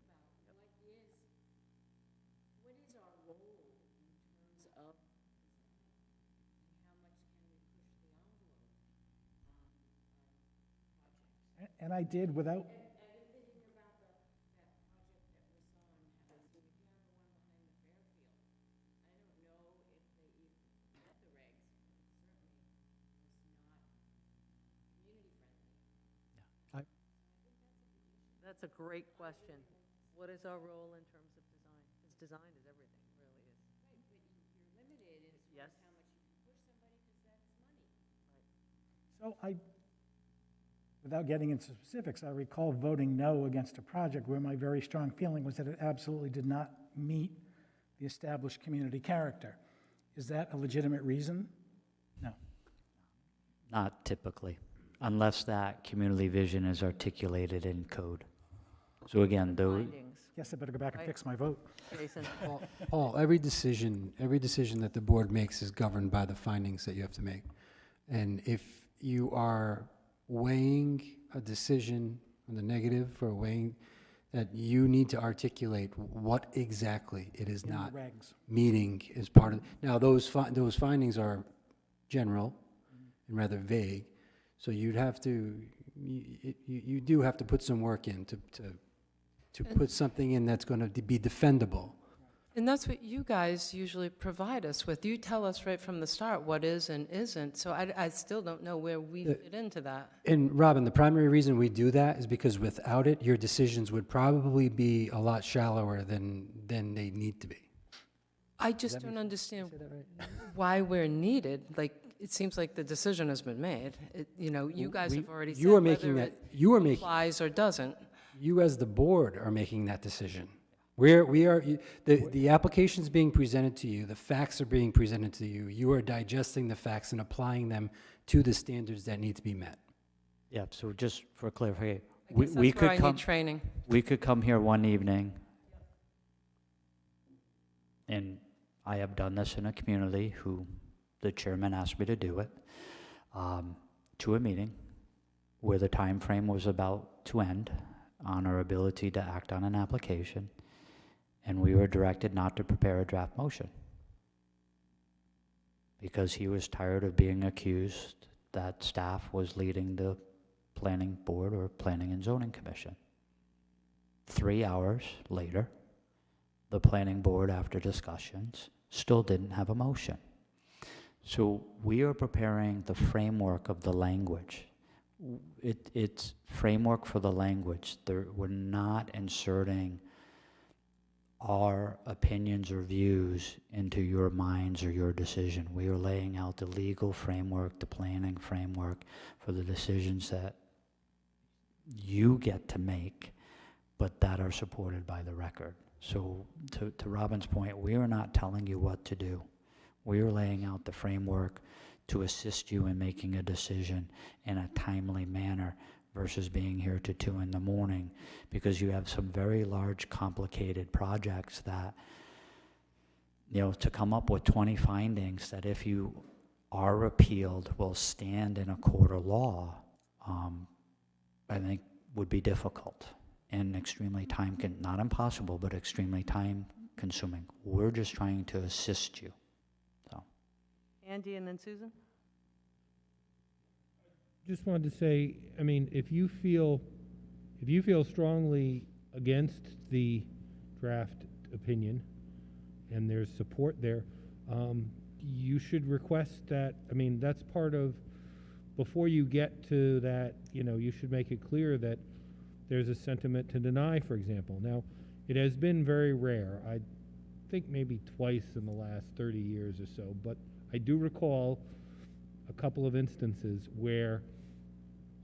What is our role in terms of design? And how much can we push the envelope on projects? And I did without, And in thinking about that project that was on, we have the one behind the Fairfield. I don't know if they even met the regs, but it certainly was not community friendly. That's a great question. What is our role in terms of design? Because design is everything, really is. Right, but you're limited as far Yes. as how much you can push somebody, because that's money. so without getting into specifics, I recall voting no against a project where my very strong feeling was that it absolutely did not meet the established community character. Is that a legitimate reason? No. Not typically, unless that community vision is articulated in code. So again, those, Findings. Guess I better go back and Right. fix my vote. Jason? Paul, every decision that the board makes is governed by the findings that you have to make. And if you are weighing a decision on the negative or weighing, that you need to articulate what exactly it is In the not regs. meeting as part of, now, those findings are general and rather vague, so you'd have to, you do have to put some work in to put something in that's going to be defendable And that's what you guys usually provide us with. You tell us right from the start what is and isn't, so I still don't know where we fit into that. And Robin, the primary reason we do that is because without it, your decisions would probably be a lot shallower than they need to be. I just don't understand why we're needed. Like, it seems like the decision has been made. You guys have already said You are making whether that, it you are making, applies or doesn't. you as the board are making that decision. The application's being presented to you, the facts are being presented to you, you are digesting the facts and applying them to the standards that need to be met. Yeah, so just for clarification, I we guess we that's where could I come, need training. we could come here one evening, and I have done this in a community who the chairman asked me to do it, to a meeting where the time frame was about to end on our ability to act on an application, and we were directed not to prepare a draft motion because he was tired of being accused that staff was leading the planning board or planning and zoning commission. 3 hours later, the planning board, after discussions, still didn't have a motion. So we are preparing the framework of the language. It's framework for the language. We're not inserting our opinions or views into your minds or your decision. We are laying out the legal framework, the planning framework for the decisions that you get to make, but that are supported by the record. So to Robin's point, we are not telling you what to do. We are laying out the framework to assist you in making a decision in a timely manner versus being here to 2 a.m. because you have some very large, complicated projects that, to come up with 20 findings that if you are appealed will stand in a court of law, I think would be difficult and extremely not impossible, but extremely time consuming. We're just trying to assist you. Andy and then Susan? Just wanted to say, I mean, if you feel strongly against the draft opinion and there's support there, you should request that. I mean, that's part of, before you get to that, you should make it clear that there's a sentiment to deny, for example. Now, it has been very rare. I think maybe twice in the last 30 years or so, but I do recall a couple of instances where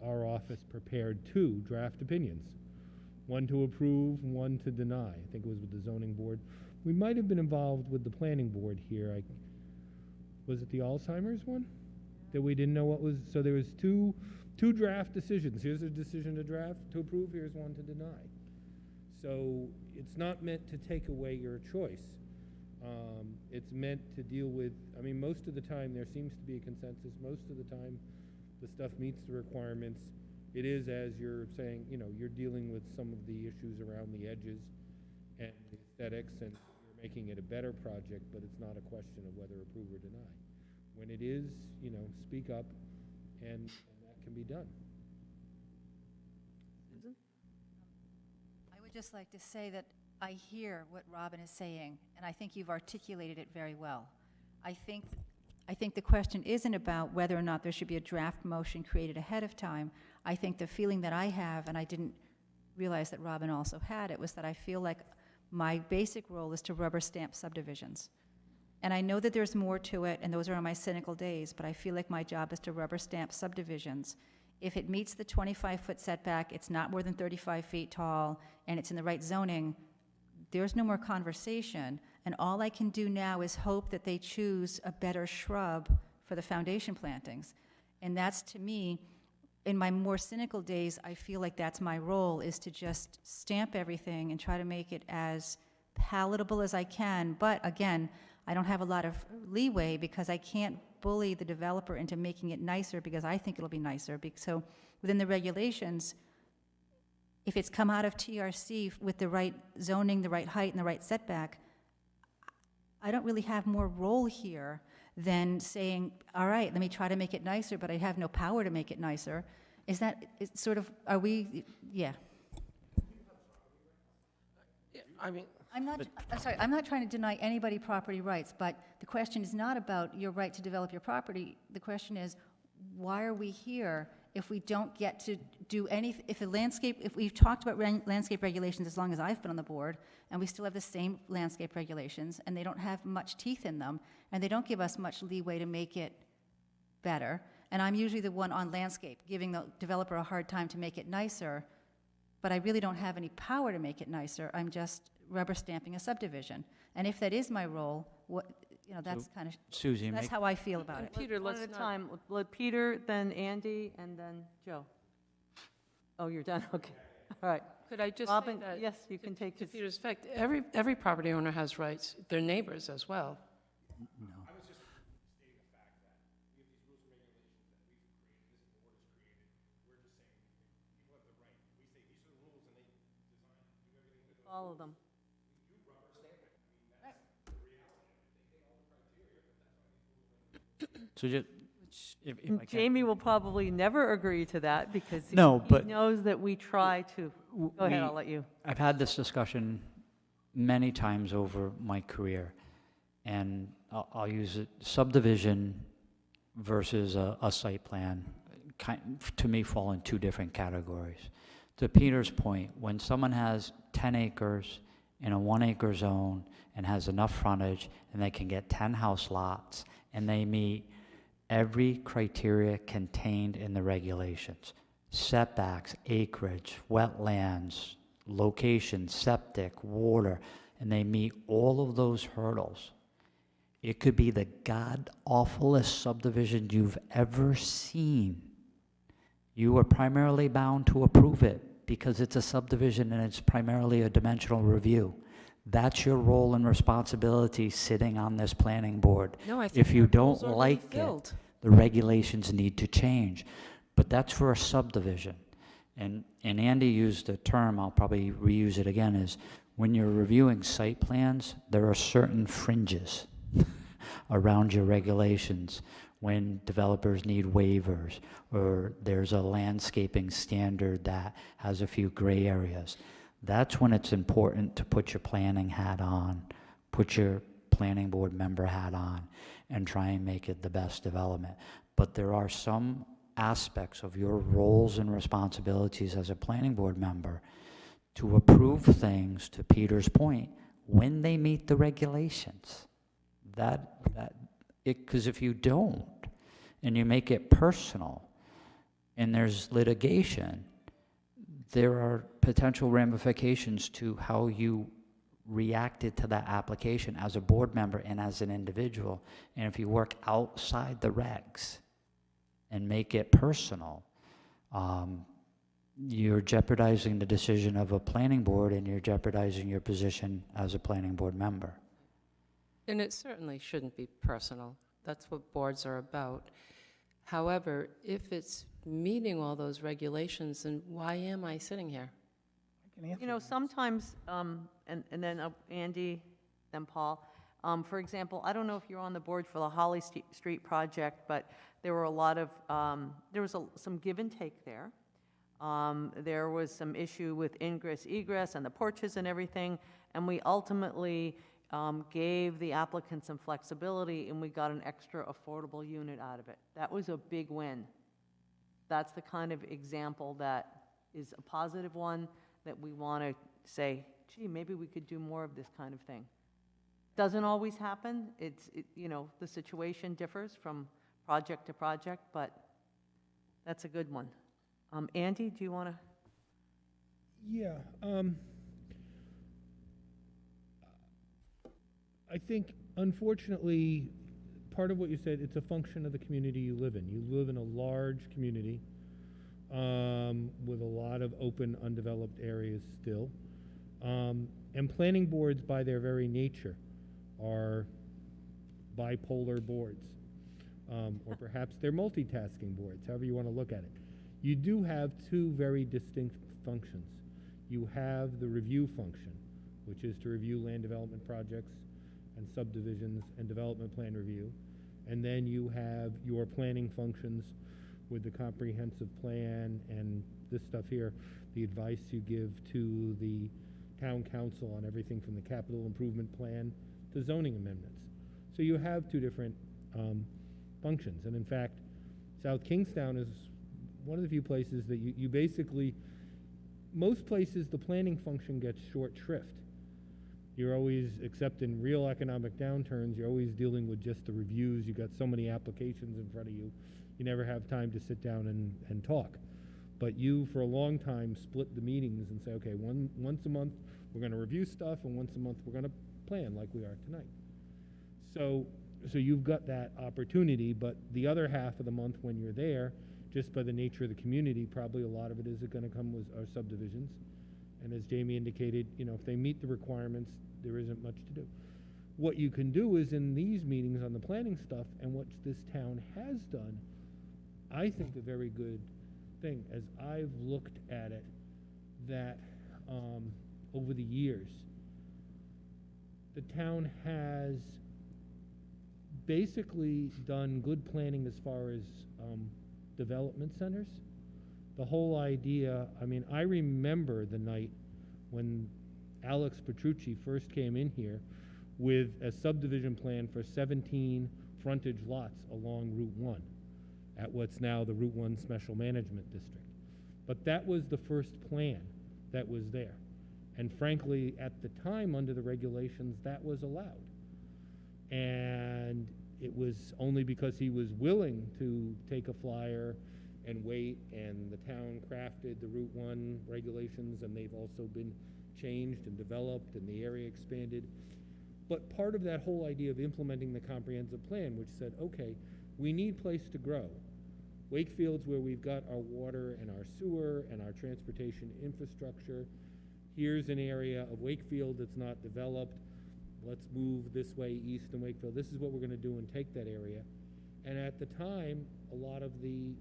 our office prepared 2 draft opinions, one to approve, one to deny. I think it was with the zoning board. We might have been involved with the planning board here. Was it the Alzheimer's one that we didn't know what was? So there was two draft decisions. Here's a decision to draft, to approve, here's one to deny. So it's not meant to take away your choice. It's meant to deal with, most of the time there seems to be a consensus. Most of the time the stuff meets the requirements. It is, as you're saying, you're dealing with some of the issues around the edges and the aesthetics, and you're making it a better project, but it's not a question of whether approve or deny. When it is, speak up, and that can be done. Susan? I would just like to say that I hear what Robin is saying, and I think you've articulated it very well. I think the question isn't about whether or not there should be a draft motion created ahead of time. I think the feeling that I have, and I didn't realize that Robin also had it, was that I feel like my basic role is to rubber stamp subdivisions. And I know that there's more to it, and those are on my cynical days, but I feel like my job is to rubber stamp subdivisions. If it meets the 25-foot setback, it's not more than 35 feet tall, and it's in the right zoning, there's no more conversation. And all I can do now is hope that they choose a better shrub for the foundation plantings. And that's, to me, in my more cynical days, I feel like that's my role, is to just stamp everything and try to make it as palatable as I can. But again, I don't have a lot of leeway because I can't bully the developer into making it nicer because I think it'll be nicer. So within the regulations, if it's come out of TRC with the right zoning, the right height, and the right setback, I don't really have more role here than saying, all right, let me try to make it nicer, but I have no power to make it nicer. Is that, it's sort of, are we, yeah. Yeah, I'm sorry, I'm not trying to deny anybody property rights, but the question is not about your right to develop your property. The question is, why are we here if we don't get to do any, if we've talked about landscape regulations as long as I've been on the board, and we still have the same landscape regulations, and they don't have much teeth in them, and they don't give us much leeway to make it better, and I'm usually the one on landscape, giving the developer a hard time to make it nicer, but I really don't have any power to make it nicer. I'm just rubber stamping a subdivision. And if that is my role, that's kind of, Susie, that's how I feel about it. Peter, One let's at a not, time. Let Peter, then Andy, and then Joe. Oh, you're done? Okay. All right. could I just say Robin, that? yes, you can take To his. Peter's effect, every property owner has rights, their neighbors as well. Follow them. So just, if I can. Jamie will probably never agree to that because No, he but- knows that we try to. Go ahead, we- I'll let you. I've had this discussion many times over my career, and I'll use it, subdivision versus a site plan, to me, fall in two different categories. To Peter's point, when someone has 10 acres in a 1-acre zone and has enough frontage, and they can get 10 house lots, and they meet every criteria contained in the regulations, setbacks, acreage, wetlands, location, septic, water, and they meet all of those hurdles, it could be the god-awfulest subdivision you've ever seen. You are primarily bound to approve it because it's a subdivision and it's primarily a dimensional review. That's your role and responsibility sitting on this planning board. No, I think If you that role's don't already like it, filled. the regulations need to change. But that's for a subdivision. And Andy used the term, I'll probably reuse it again, is when you're reviewing site plans, there are certain fringes around your regulations when developers need waivers, or there's a landscaping standard that has a few gray areas. That's when it's important to put your planning hat on, put your planning board member hat on, and try and make it the best development. But there are some aspects of your roles and responsibilities as a planning board member to approve things, to Peter's point, when they meet the regulations. Because if you don't, and you make it personal, and there's litigation, there are potential ramifications to how you reacted to that application as a board member and as an individual. And if you work outside the regs and make it personal, you're jeopardizing the decision of a planning board, and you're jeopardizing your position as a planning board member. And it certainly shouldn't be personal. That's what boards are about. However, if it's meeting all those regulations, then why am I sitting here? You know, sometimes, and then Andy, then Paul, for example, I don't know if you're on the board for the Holly Street project, but there were a lot of, there was some give and take there. There was some issue with ingress, egress, and the porches and everything, and we ultimately gave the applicant some flexibility, and we got an extra affordable unit out of it. That was a big win. That's the kind of example that is a positive one that we want to say, gee, maybe we could do more of this kind of thing. Doesn't always happen. You know, the situation differs from project to project, but that's a good one. Andy, do you want to? Yeah, I think, unfortunately, part of what you said, it's a function of the community you live in. You live in a large community with a lot of open, undeveloped areas still. And planning boards, by their very nature, are bipolar boards. Or perhaps they're multitasking boards, however you want to look at it. You do have two very distinct functions. You have the review function, which is to review land development projects and subdivisions and development plan review. And then you have your planning functions with the comprehensive plan and this stuff here, the advice you give to the town council on everything from the capital improvement plan to zoning amendments. So you have two different functions. And in fact, South Kingstown is one of the few places that you basically, most places, the planning function gets short shrift. You're always, except in real economic downturns, you're always dealing with just the reviews. You got so many applications in front of you, you never have time to sit down and talk. But you, for a long time, split the meetings and say, okay, once a month, we're gonna review stuff, and once a month, we're gonna plan like we are tonight. So you've got that opportunity, but the other half of the month when you're there, just by the nature of the community, probably a lot of it is gonna come with our subdivisions. And as Jamie indicated, you know, if they meet the requirements, there isn't much to do. What you can do is in these meetings on the planning stuff, and what this town has done, I think a very good thing, as I've looked at it, that over the years, the town has basically done good planning as far as development centers. The whole idea, I mean, I remember the night when Alex Petrucci first came in here with a subdivision plan for 17 frontage lots along Route 1 at what's now the Route 1 Special Management District. But that was the first plan that was there. And frankly, at the time, under the regulations, that was allowed. And it was only because he was willing to take a flyer and wait, and the town crafted the Route 1 regulations, and they've also been changed and developed, and the area expanded. But part of that whole idea of implementing the comprehensive plan, which said, okay, we need place to grow. Wakefield's where we've got our water and our sewer and our transportation infrastructure. Here's an area of Wakefield that's not developed. Let's move this way east in Wakefield. This is what we're going to do and take that area. And at the time, a lot of the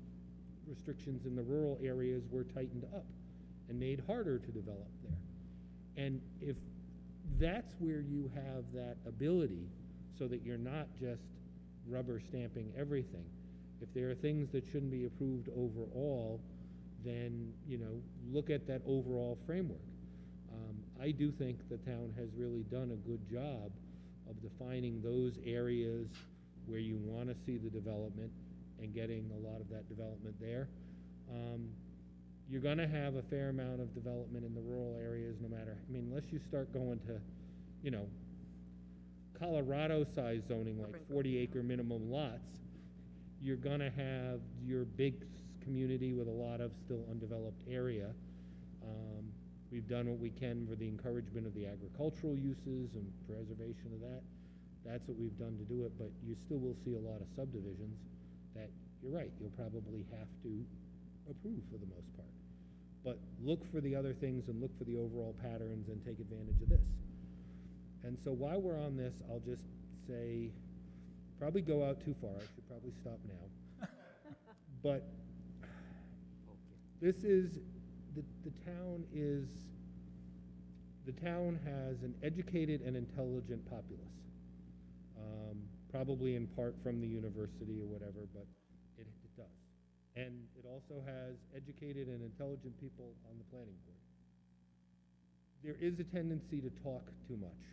restrictions in the rural areas were tightened up and made harder to develop there. And if that's where you have that ability, so that you're not just rubber stamping everything, if there are things that shouldn't be approved overall, then, you know, look at that overall framework. I do think the town has really done a good job of defining those areas where you want to see the development and getting a lot of that development there. You're going to have a fair amount of development in the rural areas, no matter, I mean, unless you start going to, you know, Colorado-sized zoning, like 40-acre minimum lots, you're going to have your big community with a lot of still undeveloped area. We've done what we can for the encouragement of the agricultural uses and preservation of that. That's what we've done to do it, but you still will see a lot of subdivisions that, you're right, you'll probably have to approve for the most part. But look for the other things and look for the overall patterns and take advantage of this. And so while we're on this, I'll just say, probably go out too far. I should probably stop now. But this is, the town has an educated and intelligent populace. Probably in part from the university or whatever, but it does. And it also has educated and intelligent people on the planning board. There is a tendency to talk too much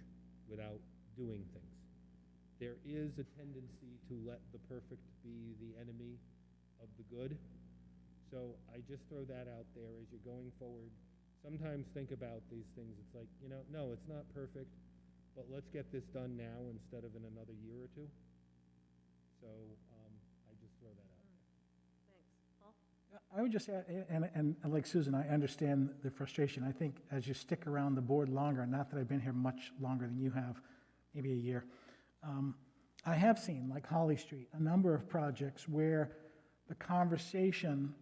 without doing things. There is a tendency to let the perfect be the enemy of the good. So I just throw that out there as you're going forward. Sometimes think about these things. It's like, you know, no, it's not perfect, but let's get this done now instead of in another year or two. So I just throw that out there. Thanks. Paul? I would just add, and like Susan, I understand the frustration. I think as you stick around the board longer, not that I've been here much longer than you have, maybe a year, I have seen, like Holly Street, a number of projects where the conversation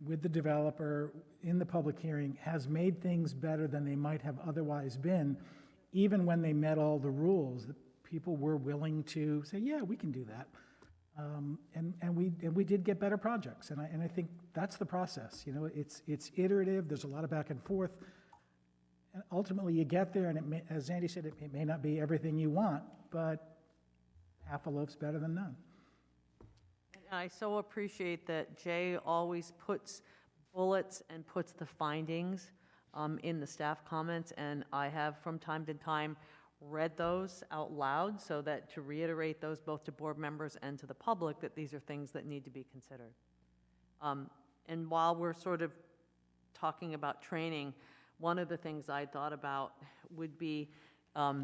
with the developer in the public hearing has made things better than they might have otherwise been, even when they met all the rules. That people were willing to say, yeah, we can do that. And we did get better projects, and I think that's the process. You know, it's iterative. There's a lot of back and forth, and ultimately you get there. And it may, as Andy said, it may not be everything you want, but half a loaf's better than none. And I so appreciate that Jay always puts bullets and puts the findings in the staff comments, and I have from time to time read those out loud so that to reiterate those both to board members and to the public that these are things that need to be considered. And while we're sort of talking about training, one of the things I thought about would be,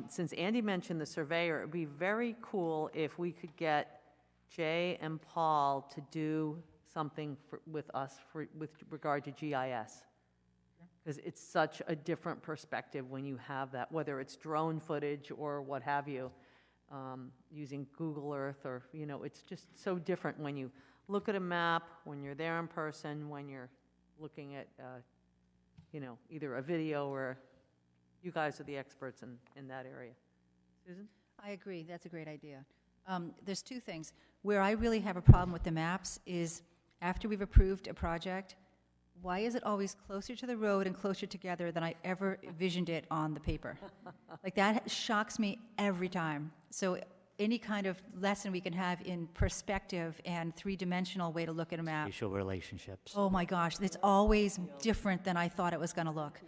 since Andy mentioned the surveyor, it would be very cool if we could get Jay and Paul to do something with us with regard to GIS. Because it's such a different perspective when you have that, whether it's drone footage or what have you, using Google Earth or, it's just so different when you look at a map, when you're there in person, when you're looking at, either a video or, you guys are the experts in that area. Susan? I agree, that's a great idea. There's two things. Where I really have a problem with the maps is after we've approved a project, why is it always closer to the road and closer together than I ever envisioned it on the paper? Like, that shocks me every time. So any kind of lesson we can have in perspective and three-dimensional way to look at a map. Spatial relationships. Oh my gosh, it's always different than I thought it was going to look.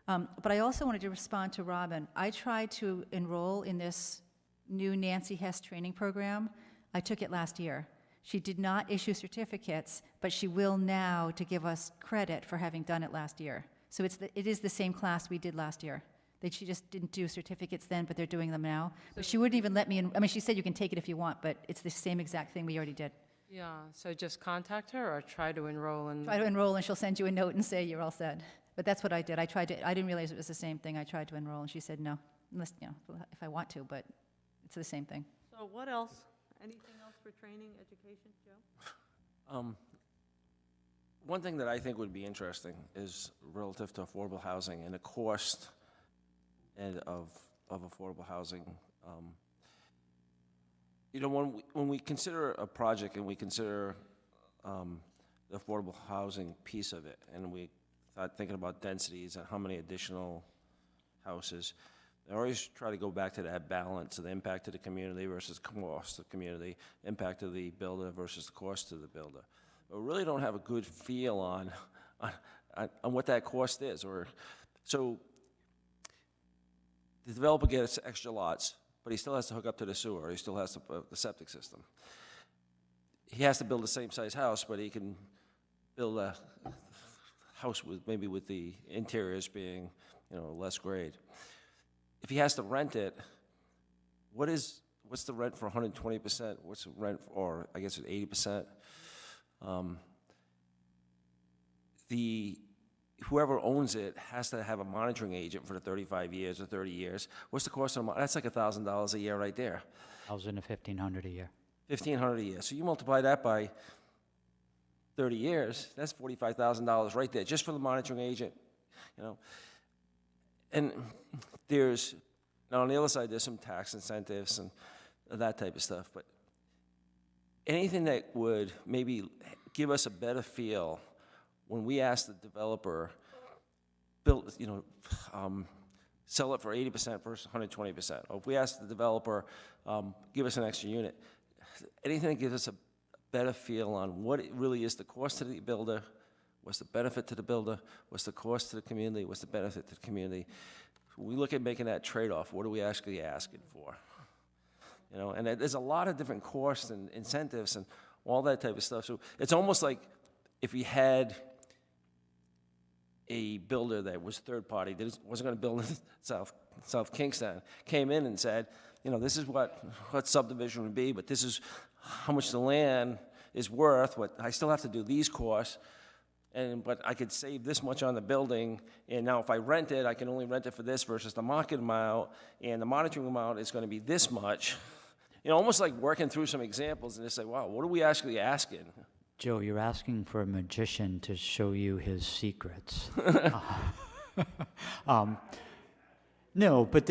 But I also wanted to respond to Robin. I tried to enroll in this new Nancy Hess training program. I took it last year. She did not issue certificates, but she will now to give us credit for having done it last year. So it is the same class we did last year. She just didn't do certificates then, but they're doing them now. But she wouldn't even let me, she said you can take it if you want, but it's the same exact thing we already did. Yeah, so just contact her or try to enroll in? Try to enroll and she'll send you a note and say you're all set. But that's what I did. I didn't realize it was the same thing. I tried to enroll and she said no, unless, if I want to, but it's the same thing. So what else? Anything else for training, education, Joe? One thing that I think would be interesting is relative to affordable housing and the cost of affordable housing. When we consider a project and we consider the affordable housing piece of it, and we start thinking about densities and how many additional houses, I always try to go back to that balance of the impact to the community versus cost to the community, impact to the builder versus the cost to the builder. But we really don't have a good feel on what that cost is. So the developer gets extra lots, but he still has to hook up to the sewer, he still has to put the septic system. He has to build the same size house, but he can build a house with the interiors being, less grade. If he has to rent it, what's the rent for 120%? What's the rent for, I guess, 80%? Whoever owns it has to have a monitoring agent for the 35 years or 30 years. What's the cost of that's like $1,000 a year right there. $1,000 to $1,500 a year. $1,500 a year. So you multiply that by 30 years, that's $45,000 right there, just for the monitoring agent, And now on the other side, there's some tax incentives and that type of stuff, but anything that would maybe give us a better feel when we ask the developer, sell it for 80% versus 120%. Or if we ask the developer, give us an extra unit, anything that gives us a better feel on what it really is the cost to the builder, what's the benefit to the builder, what's the cost to the community, what's the benefit to the community. When we look at making that trade-off, what are we actually asking for? And there's a lot of different costs and incentives and all that type of stuff. So it's almost like if we had a builder that was third party, that wasn't going to build in South Kingston, came in and said, this is what subdivision would be, but this is how much the land is worth, what I still have to do these costs, but I could save this much on the building, and now if I rent it, I can only rent it for this versus the market amount, and the monitoring amount is going to be this much. Almost like working through some examples and just say, wow, what are we actually asking? Joe, you're asking for a magician to show you his secrets. No, but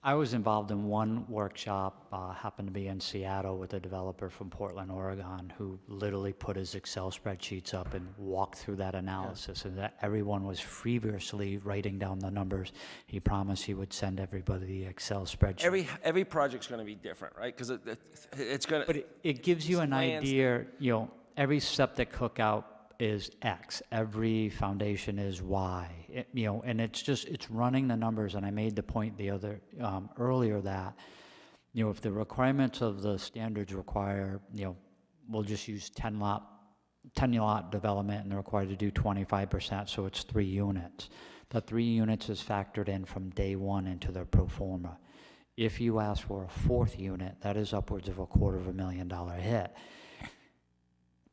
I was involved in one workshop, happened to be in Seattle with a developer from Portland, Oregon, who literally put his Excel spreadsheets up and walked through that analysis, and that everyone was feverishly writing down the numbers. He promised he would send everybody the Excel spreadsheet. Every project's going to be different, right? Because it's going to. But it gives you an idea. Every septic hookup is X, every foundation is Y. You know, and it's running the numbers, and I made the point earlier that, you know, if the requirements of the standards require, you know, we'll just use 10 lot development, and they're required to do 25%, so it's 3 units. The 3 units is factored in from day one into their pro forma. If you ask for a 4th unit, that is upwards of $250,000 hit.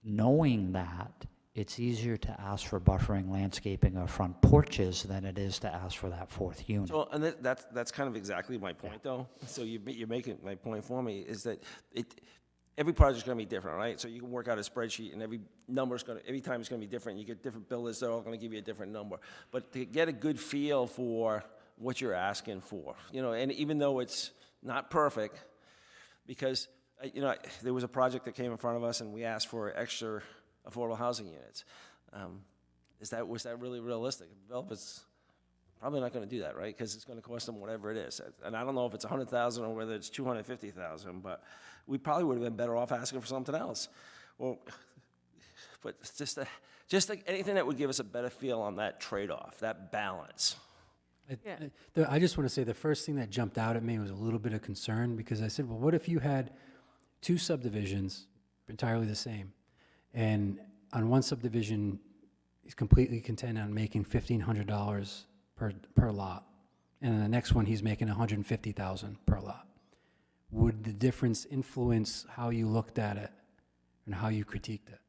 Knowing that, it's easier to ask for buffering, landscaping, or front porches than it is to ask for that 4th unit. So, and that's kind of exactly my point, though. So you're making my point for me, is that every project's gonna be different, right? So you can work out a spreadsheet, and every time it's gonna be different. You get different builders, they're all gonna give you a different number. But to get a good feel for what you're asking for, you know, and even though it's not perfect, because, you know, there was a project that came in front of us, and we asked for extra affordable housing units. Was that really realistic? Developers probably not gonna do that, right? Because it's gonna cost them whatever it is. And I don't know if it's $100,000 or whether it's $250,000, but we probably would have been better off asking for something else. Well, but it's just like anything that would give us a better feel on that trade-off, that balance. I just want to say the first thing that jumped out at me was a little bit of concern, because I said, well, what if you had 2 subdivisions entirely the same, and on one subdivision he's completely content on making $1,500 per lot, and in the next one he's making $150,000 per lot? Would the difference influence how you looked at it and how you critiqued it?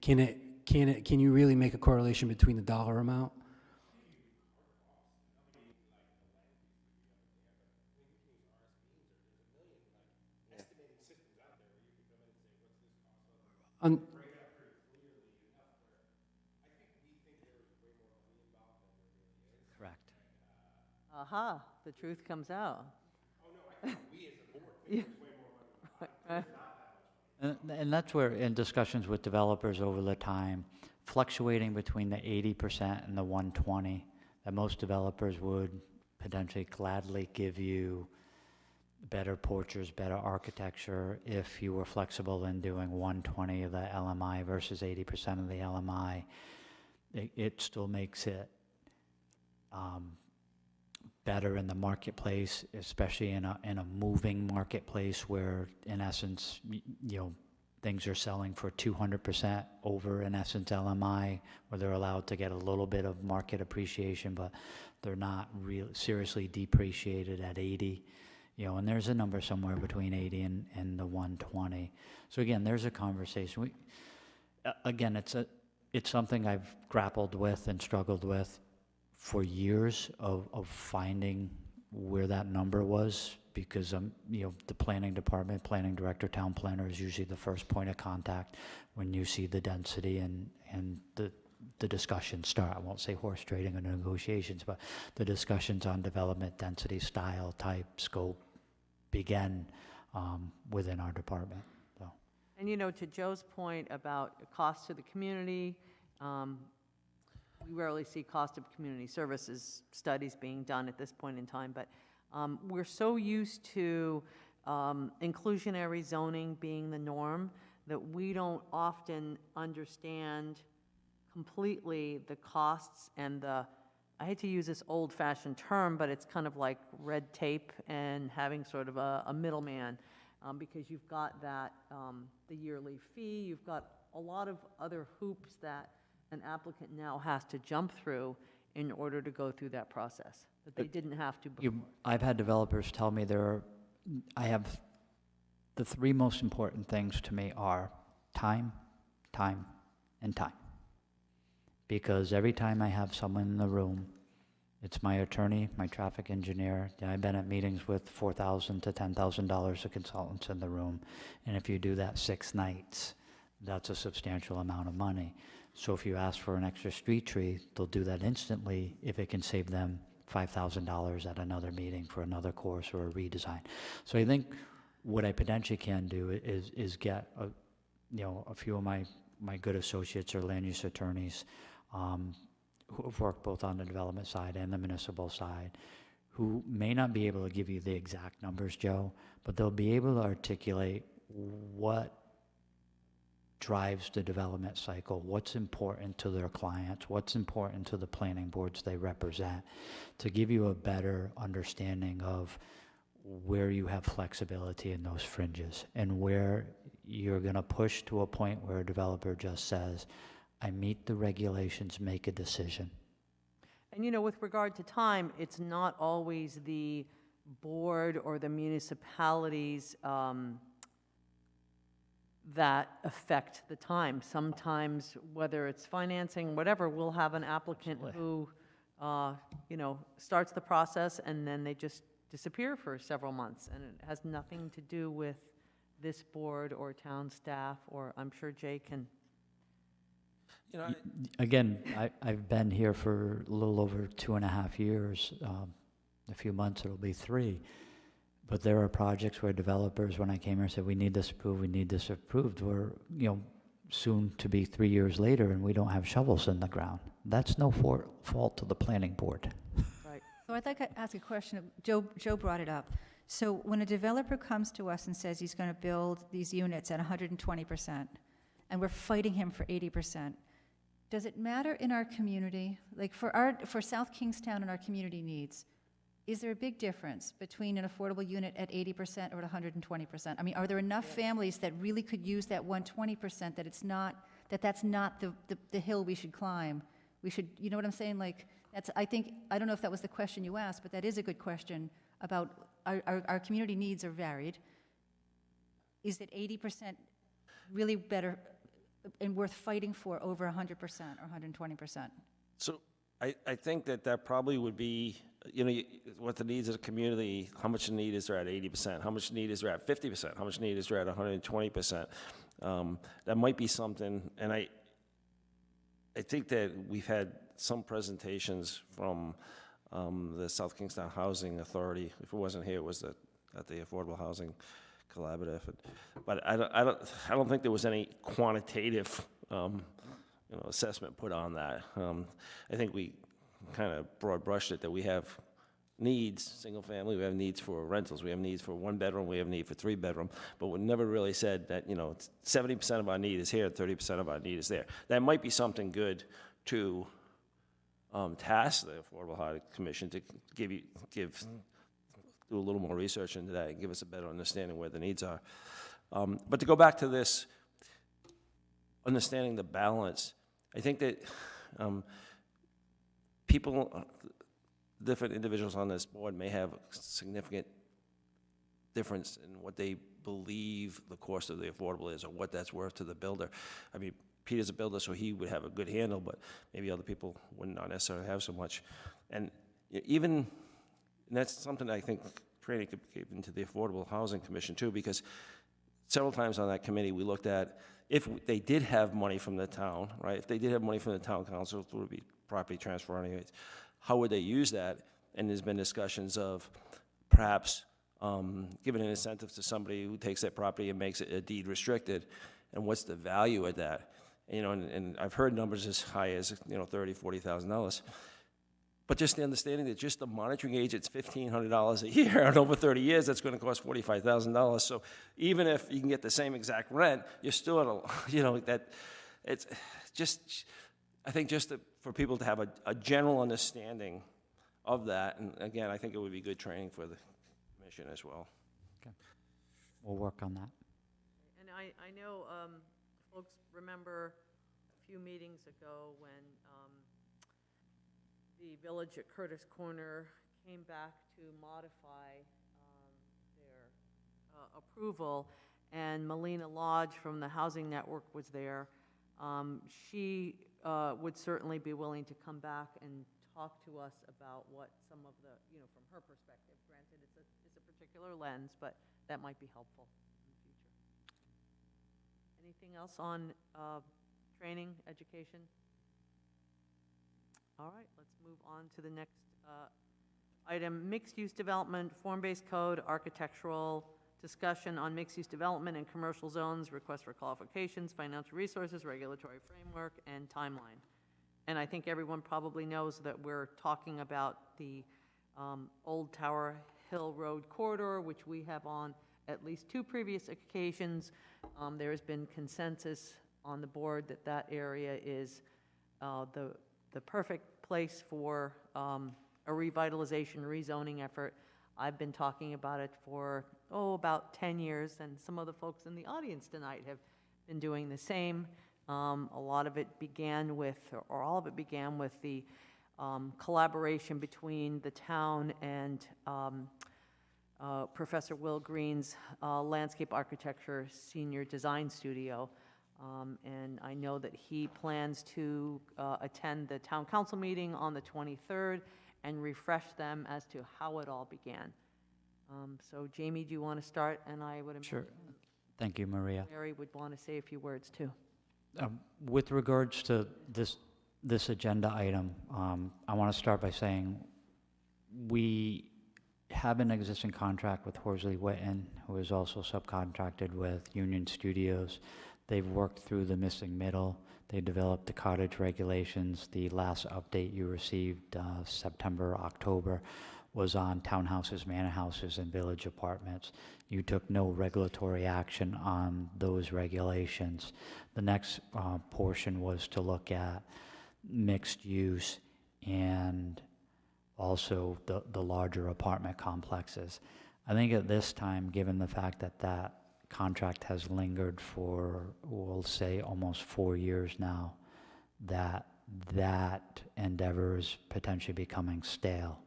Can you really make a correlation between the dollar amount? Correct. Aha, the truth comes out. And that's where, in discussions with developers over the time, fluctuating between the 80% and the 120, that most developers would potentially gladly give you better porches, better architecture, if you were flexible in doing 120 of the LMI versus 80% of the LMI. It still makes it better in the marketplace, especially in a moving marketplace where, in essence, you know, things are selling for 200% over, in essence, LMI, where they're allowed to get a little bit of market appreciation, but they're not really seriously depreciated at 80. You know, and there's a number somewhere between 80 and the 120. So again, there's a conversation. Again, it's something I've grappled with and struggled with for years of finding where that number was, because you know, the planning department, planning director, town planner is usually the first point of contact when you see the density and the discussions start. I won't say horse trading or negotiations, but the discussions on development, density, style, type, scope begin within our department. So. And, you know, to Joe's point about cost to the community, we rarely see cost of community services studies being done at this point in time, but we're so used to inclusionary zoning being the norm that we don't often understand completely the costs and I hate to use this old-fashioned term, but it's kind of like red tape and having sort of a middleman, because you've got that, the yearly fee, you've got a lot of other hoops that an applicant now has to jump through in order to go through that process, that they didn't have to before. I've had developers tell me I have the 3 most important things to me are time, time, and time. Because every time I have someone in the room, it's my attorney, my traffic engineer. I've been at meetings with $4,000 to $10,000 of consultants in the room. And if you do that 6 nights, that's a substantial amount of money. So if you ask for an extra street tree, they'll do that instantly if it can save them $5,000 at another meeting for another course or a redesign. So I think what I potentially can do is get a few of my good associates or land use attorneys who have worked both on the development side and the municipal side, who may not be able to give you the exact numbers, Joe, but they'll be able to articulate what drives the development cycle, what's important to their clients, what's important to the planning boards they represent, to give you a better understanding of where you have flexibility in those fringes and where you're going to push to a point where a developer just says, I meet the regulations, make a decision. And, you know, with regard to time, it's not always the board or the municipalities that affect the time. Sometimes, whether it's financing, whatever, we'll have an applicant who, you know, starts the process and then they just disappear for several months. And it has nothing to do with this board or town staff, or I'm sure Jay can. You know, Again, I've been here for a little over 2.5 years. A few months, it'll be 3. But there are projects where developers, when I came here, said, we need this approved, we need this approved. We're, you know, soon to be 3 years later, and we don't have shovels in the ground. That's no fault to the planning board. Right. So I'd like to ask a question. Joe brought it up. So when a developer comes to us and says he's going to build these units at 120%, and we're fighting him for 80%, does it matter in our community? Like for South Kingstown and our community needs, is there a big difference between an affordable unit at 80% or at 120%? I mean, are there enough families that really could use that 120% that it's not, that's not the hill we should climb? We should, you know what I'm saying? Like, that's, I don't know if that was the question you asked, but that is a good question about our community needs are varied. Is it 80% really better and worth fighting for over 100% or 120%? so I think that probably would be, you know, what the needs of the community, how much need is there at 80%, how much need is there at 50%, how much need is there at 120%. That might be something, and I think that we've had some presentations from the South Kingstown Housing Authority. If it wasn't here, it was at the Affordable Housing Collaborative. But I don't think there was any quantitative assessment put on that. I think we kind of broad brushed it, that we have needs, single family, we have needs for rentals, we have needs for 1 bedroom, we have need for 3 bedroom, but we never really said that, you know, 70% of our need is here, 30% of our need is there. That might be something good to task the Affordable Housing Commission to do a little more research into that and give us a better understanding where the needs are. But to go back to this, understanding the balance, I think that people, different individuals on this board may have significant difference in what they believe the cost of the affordable is or what that's worth to the builder. I mean, Peter's a builder, so he would have a good handle, but maybe other people would not necessarily have so much. And that's something I think training could give into the Affordable Housing Commission too, because several times on that committee we looked at if they did have money from the town, right? If they did have money from the town council, it would be property transfer anyways. How would they use that? And there's been discussions of perhaps giving an incentive to somebody who takes that property and makes it a deed restricted, and what's the value of that? You know, and I've heard numbers as high as, you know, $30,000, $40,000. But just the understanding that just the monitoring agent's $1,500 a year, and over 30 years, that's going to cost $45,000. So even if you can get the same exact rent, you're still at a, you know, that it's just, I think just for people to have a general understanding of that. And again, I think it would be good training for the commission as well. Okay. We'll work on that. And I know folks remember a few meetings ago when the village at Curtis Corner came back to modify their approval, and Melina Lodge from the Housing Network was there. She would certainly be willing to come back and talk to us about what some of the, you know, from her perspective. Granted, it's a particular lens, but that might be helpful in the future. Anything else on training, education? All right, let's move on to the next item, mixed-use development, form-based code, architectural discussion on mixed-use development and commercial zones, request for qualifications, financial resources, regulatory framework, and timeline. And I think everyone probably knows that we're talking about the Old Tower Hill Road corridor, which we have on at least 2 previous occasions. There has been consensus on the board that that area is the perfect place for a revitalization, rezoning effort. I've been talking about it for, about 10 years, and some of the folks in the audience tonight have been doing the same. A lot of it began with, or all of it began with the collaboration between the town and Professor Will Green's Landscape Architecture Senior Design Studio. And I know that he plans to attend the town council meeting on the 23rd and refresh them as to how it all began. So Jamie, do you want to start? And I would Sure. imagine Thank you, Maria. Larry would want to say a few words too. With regards to this agenda item, I want to start by saying we have an existing contract with Horsley Witten, who is also subcontracted with Union Studios. They've worked through the missing middle. They developed the cottage regulations. The last update you received, September, October, was on townhouses, manor houses, and village apartments. You took no regulatory action on those regulations. The next portion was to look at mixed use and also the larger apartment complexes. I think at this time, given the fact that that contract has lingered for, we'll say, almost 4 years now, that endeavor is potentially becoming stale.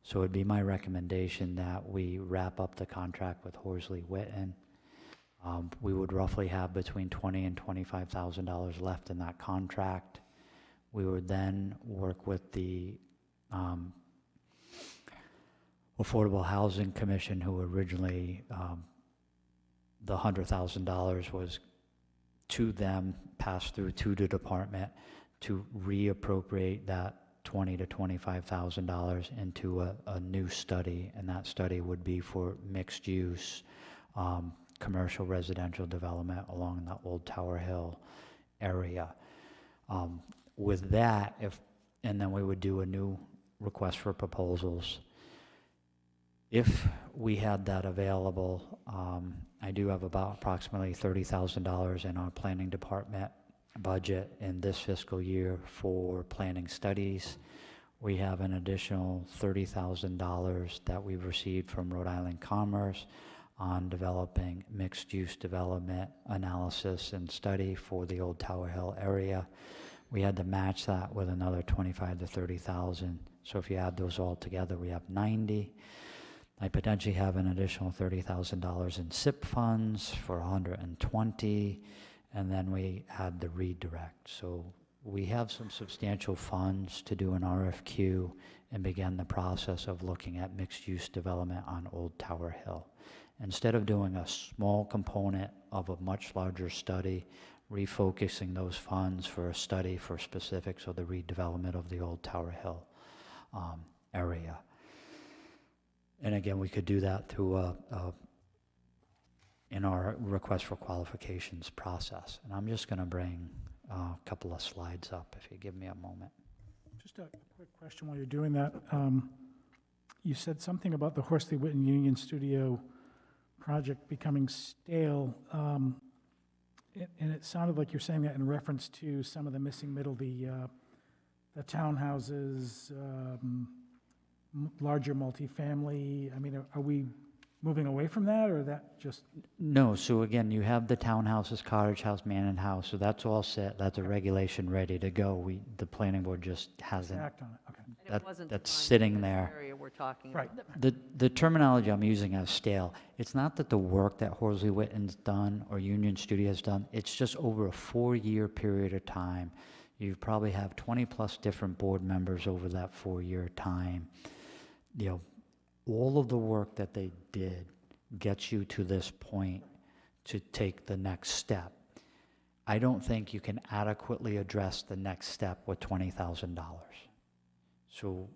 So it'd be my recommendation that we wrap up the contract with Horsley Witten. We would roughly have between $20,000 and $25,000 left in that contract. We would then work with the Affordable Housing Commission, who originally, the $100,000 was to them, passed through to the department to reappropriate that $20,000 to $25,000 into a new study, and that study would be for mixed use, commercial residential development along the Old Tower Hill area. With that, and then we would do a new request for proposals. If we had that available, I do have about approximately $30,000 in our planning department budget in this fiscal year for planning studies. We have an additional $30,000 that we've received from Rhode Island Commerce on developing mixed-use development analysis and study for the Old Tower Hill area. We had to match that with another $25,000 to $30,000. So if you add those all together, we have $90,000. I potentially have an additional $30,000 in SIP funds for $120,000, and then we had the redirect. So we have some substantial funds to do an RFQ and begin the process of looking at mixed-use development on Old Tower Hill. Instead of doing a small component of a much larger study, refocusing those funds for a study for specifics of the redevelopment of the Old Tower Hill area. And again, we could do that through in our request for qualifications process. And I'm just going to bring a couple of slides up, if you give me a moment. Just a quick question while you're doing that. You said something about the Horsley Witten Union Studio project becoming stale, and it sounded like you're saying that in reference to some of the missing middle, the townhouses, larger multifamily. I mean, are we moving away from that, or that just? No, so again, you have the townhouses, cottage house, manor house, so that's all set. That's a regulation ready to go. The planning board just hasn't. Act on it, okay. And it wasn't That's defined sitting in this there. area we're talking Right. about. The terminology I'm using as stale, it's not that the work that Horsley Witten's done or Union Studios done, it's just over a 4-year period of time. You probably have 20-plus different board members over that 4-year time. You know, all of the work that they did gets you to this point to take the next step. I don't think you can adequately address the next step with $20,000. So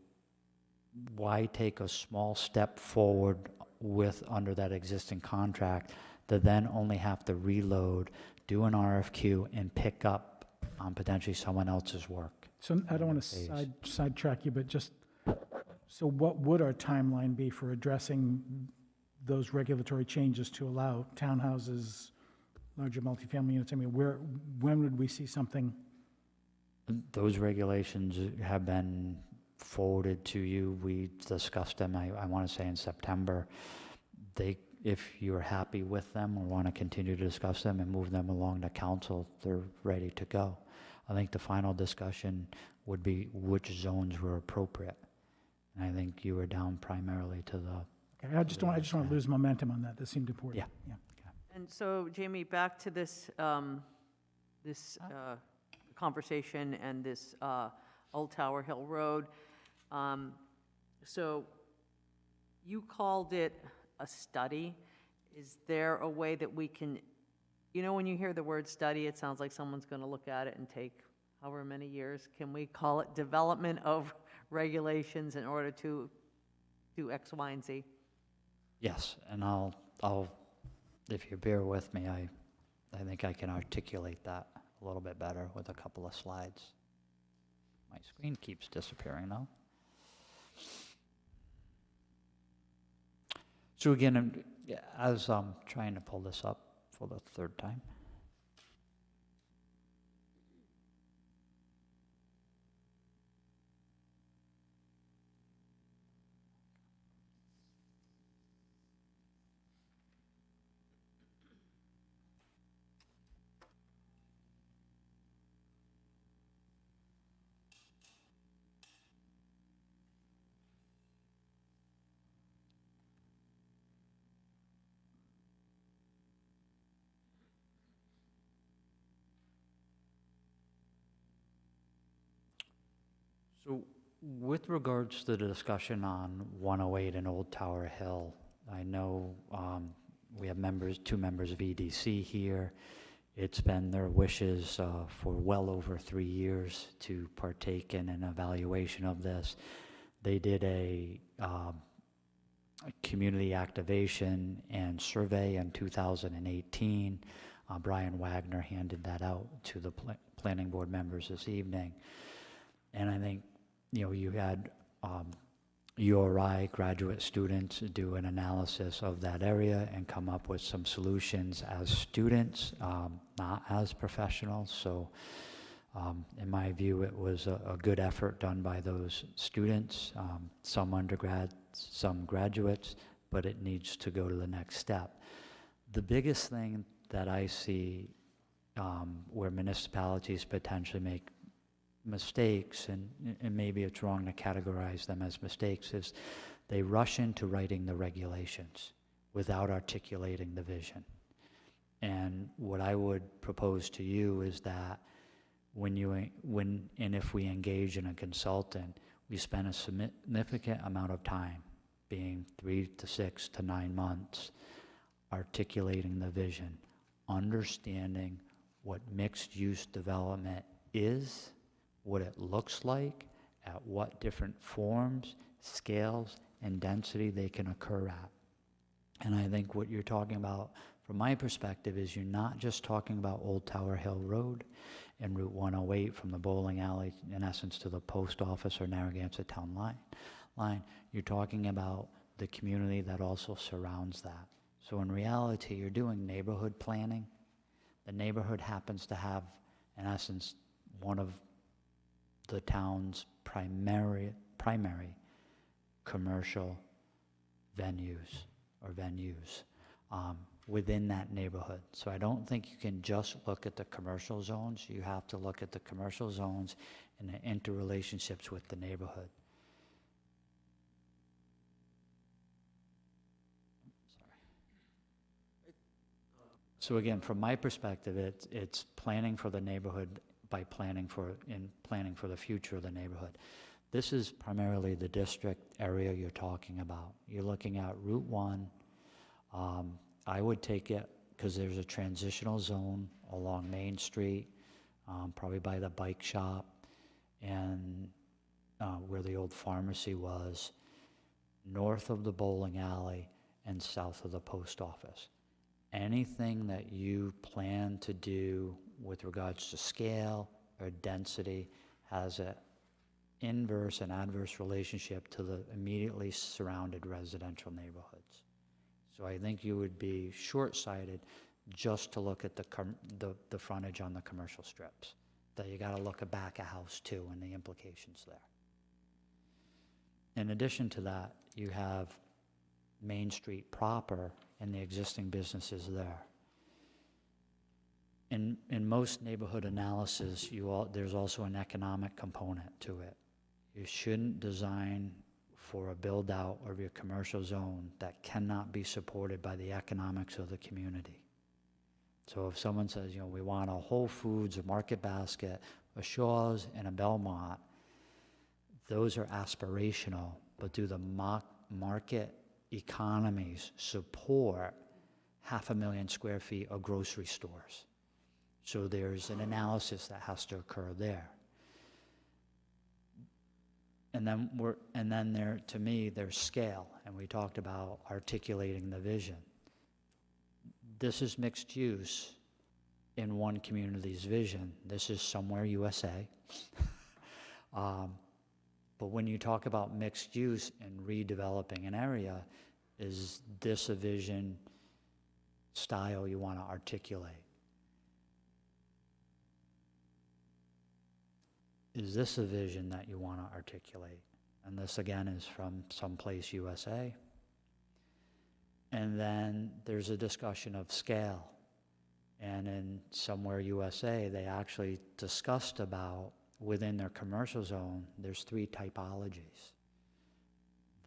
why take a small step forward under that existing contract to then only have to reload, do an RFQ, and pick up on potentially someone else's work? So I don't want to sidetrack you, but just, so what would our timeline be for addressing those regulatory changes to allow townhouses, larger multifamily units? I mean, when would we see something? Those regulations have been forwarded to you. We discussed them, I want to say in September. If you're happy with them or want to continue to discuss them and move them along to council, they're ready to go. I think the final discussion would be which zones were appropriate. And I think you were down primarily to the, Okay, I just don't want to lose momentum on that. This seemed important. Yeah. And so, Jamie, back to this, conversation and this Old Tower Hill Road. So you called it a study. Is there a way that we can, when you hear the word study, it sounds like someone's going to look at it and take however many years. Can we call it development of regulations in order to do X, Y, and Z? yes, and I'll, if you bear with me, I think I can articulate that a little bit better with a couple of slides. My screen keeps disappearing though. So again, as I'm trying to pull this up for the third time. So with regards to the discussion on 108 and Old Tower Hill, I know we have two members of EDC here. It's been their wishes for well over 3 years to partake in an evaluation of this. They did a community activation and survey in 2018. Brian Wagner handed that out to the planning board members this evening. And I think, you had URI graduate students do an analysis of that area and come up with some solutions as students, not as professionals. So in my view, it was a good effort done by those students, some undergrads, some graduates, but it needs to go to the next step. The biggest thing that I see where municipalities potentially make mistakes, and maybe it's wrong to categorize them as mistakes, is they rush into writing the regulations without articulating the vision. And what I would propose to you is that if we engage in a consultant, we spend a significant amount of time, being 3 to 6 to 9 months, articulating the vision, understanding what mixed-use development is, what it looks like, at what different forms, scales, and density they can occur at. And I think what you're talking about, from my perspective, is you're not just talking about Old Tower Hill Road and Route 108 from the bowling alley, in essence, to the post office or Narragansett Town line. You're talking about the community that also surrounds that. So in reality, you're doing neighborhood planning. The neighborhood happens to have, in essence, one of the town's primary commercial venues within that neighborhood. So I don't think you can just look at the commercial zones. You have to look at the commercial zones and the interrelationships with the neighborhood. So again, from my perspective, it's planning for the neighborhood by planning for the future of the neighborhood. This is primarily the district area you're talking about. You're looking at Route 1. I would take it, because there's a transitional zone along Main Street, probably by the bike shop, and where the old pharmacy was, north of the bowling alley, and south of the post office. Anything that you plan to do with regards to scale or density has an inverse and adverse relationship to the immediately surrounded residential neighborhoods. So I think you would be short-sighted just to look at the frontage on the commercial strips. That you gotta look at back a house too and the implications there. In addition to that, you have Main Street proper and the existing businesses there. In most neighborhood analysis, there's also an economic component to it. You shouldn't design for a build-out of your commercial zone that cannot be supported by the economics of the community. So if someone says, we want a Whole Foods, a Market Basket, a Shaw's, and a Belmont, those are aspirational, but do the market economies support 500,000 square feet of grocery stores? So there's an analysis that has to occur there. And then there, to me, there's scale, and we talked about articulating the vision. This is mixed use in one community's vision. This is somewhere USA. But when you talk about mixed use and redeveloping an area, is this a vision style you want to articulate? Is this a vision that you want to articulate? And this again is from Someplace USA. And then there's a discussion of scale. And in Somewhere USA, they actually discussed about within their commercial zone, there's 3 typologies.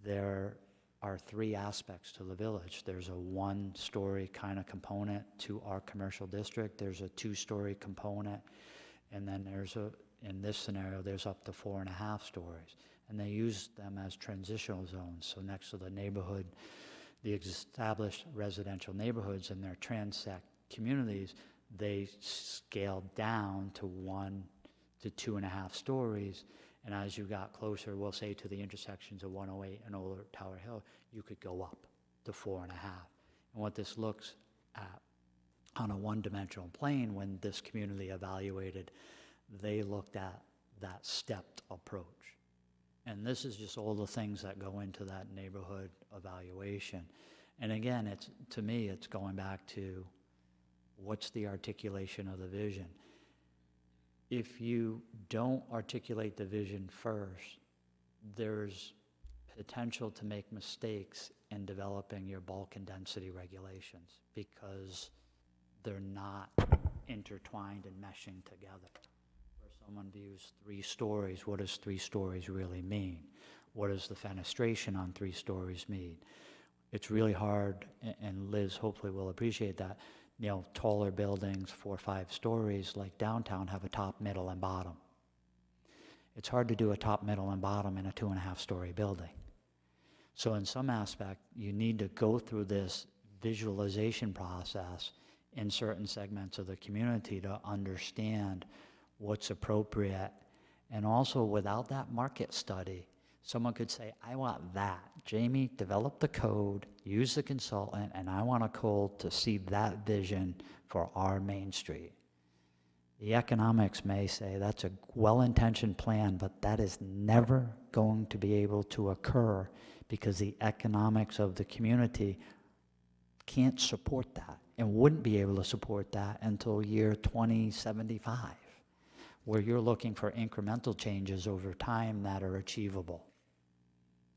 There are 3 aspects to the village. There's a 1-story kind of component to our commercial district. There's a 2-story component. And then in this scenario, there's up to 4.5 stories. And they use them as transitional zones. So next to the neighborhood, the established residential neighborhoods and their transect communities, they scaled down to 1 to 2.5 stories. And as you got closer, we'll say to the intersections of 108 and Old Tower Hill, you could go up to 4.5. And what this looks at on a one-dimensional plane, when this community evaluated, they looked at that stepped approach. And this is just all the things that go into that neighborhood evaluation. And again, to me, it's going back to what's the articulation of the vision. If you don't articulate the vision first, there's potential to make mistakes in developing your bulk and density regulations because they're not intertwined and meshing together. Where someone views 3 stories, what does 3 stories really mean? What does the fenestration on 3 stories mean? It's really hard, and Liz hopefully will appreciate that. Taller buildings, 4 or 5 stories, like downtown, have a top, middle, and bottom. It's hard to do a top, middle, and bottom in a 2.5-story building. So in some aspect, you need to go through this visualization process in certain segments of the community to understand what's appropriate. And also, without that market study, someone could say, I want that. Jamie, develop the code, use the consultant, and I want a code to see that vision for our Main Street. The economics may say that's a well-intentioned plan, but that is never going to be able to occur because the economics of the community can't support that and wouldn't be able to support that until year 2075, where you're looking for incremental changes over time that are achievable.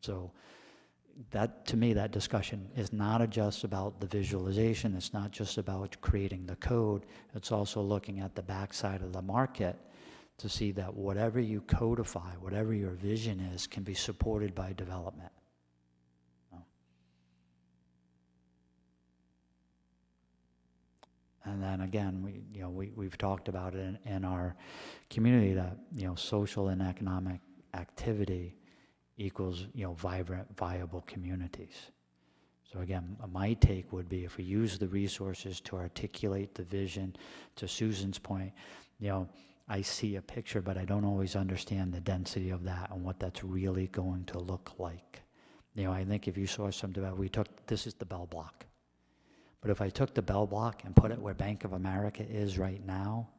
So that, to me, that discussion is not just about the visualization. It's not just about creating the code. It's also looking at the backside of the market to see that whatever you codify, whatever your vision is, can be supported by development. And then again, we've talked about it in our community that social and economic activity equals vibrant, viable communities. So again, my take would be if we use the resources to articulate the vision, to Susan's point, I see a picture, but I don't always understand the density of that and what that's really going to look like. I think if you saw something about, this is the Bell Block. But if I took the Bell Block and put it where Bank of America is right now,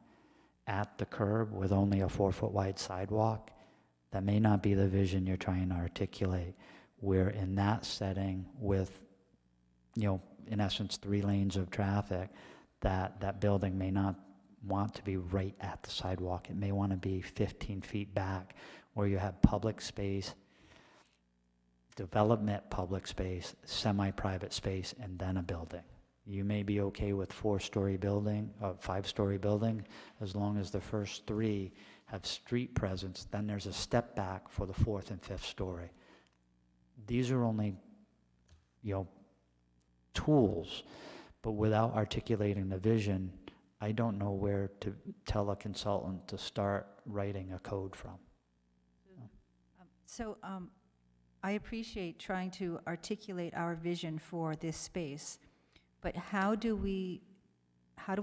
at the curb with only a 4-foot wide sidewalk, that may not be the vision you're trying to articulate. Where in that setting with, in essence, 3 lanes of traffic, that building may not want to be right at the sidewalk. It may want to be 15 feet back, where you have public space, development public space, semi-private space, and then a building. You may be okay with 4-story building, 5-story building, as long as the first 3 have street presence, then there's a step back for the 4th and 5th story. These are only, tools, but without articulating the vision, I don't know where to tell a consultant to start writing a code from. I appreciate trying to articulate our vision for this space, but how do we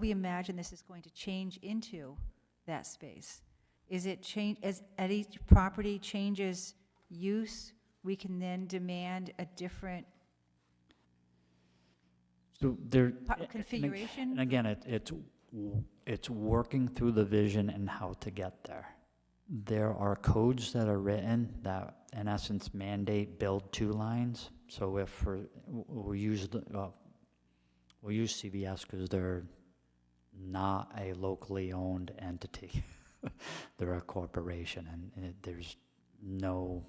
imagine this is going to change into that space? Is it change, as at each property changes use, we can then demand a different So there, configuration? and again, it's working through the vision and how to get there. There are codes that are written that, in essence, mandate build 2 lines. So if we'll use CVS because they're not a locally owned entity. They're a corporation, and there's no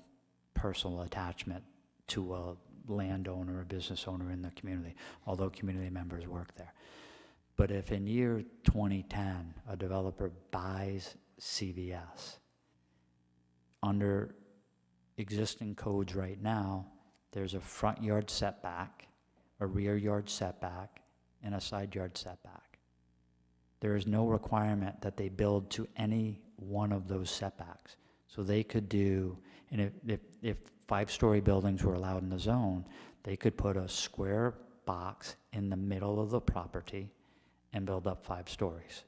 personal attachment to a landowner or business owner in the community, although community members work there. But if in year 2010, a developer buys CVS, under existing codes right now, there's a front yard setback, a rear yard setback, and a side yard setback. There is no requirement that they build to any one of those setbacks. So they could do, and if 5-story buildings were allowed in the zone, they could put a square box in the middle of the property and build up 5 stories.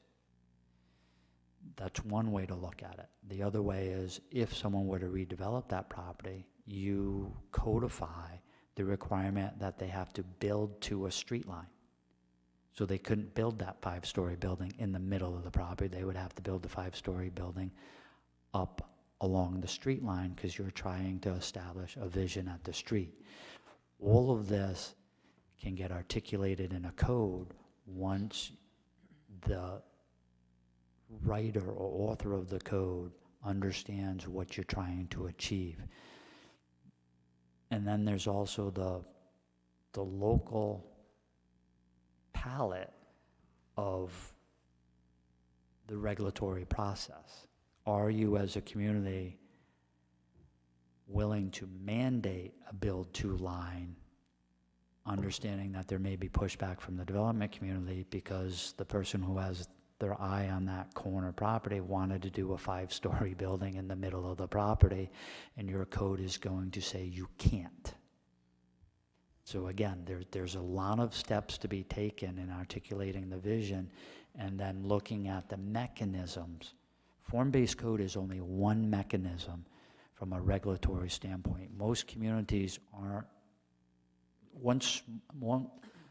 That's one way to look at it. The other way is, if someone were to redevelop that property, you codify the requirement that they have to build to a street line. So they couldn't build that 5-story building in the middle of the property. They would have to build the 5-story building up along the street line, because you're trying to establish a vision at the street. All of this can get articulated in a code once the writer or author of the code understands what you're trying to achieve. And then there's also the local palette of the regulatory process. Are you, as a community, willing to mandate a build 2 line, understanding that there may be pushback from the development community because the person who has their eye on that corner property wanted to do a 5-story building in the middle of the property, and your code is going to say you can't. So again, there's a lot of steps to be taken in articulating the vision, and then looking at the mechanisms. Form-based code is only one mechanism from a regulatory standpoint. Most communities aren't, one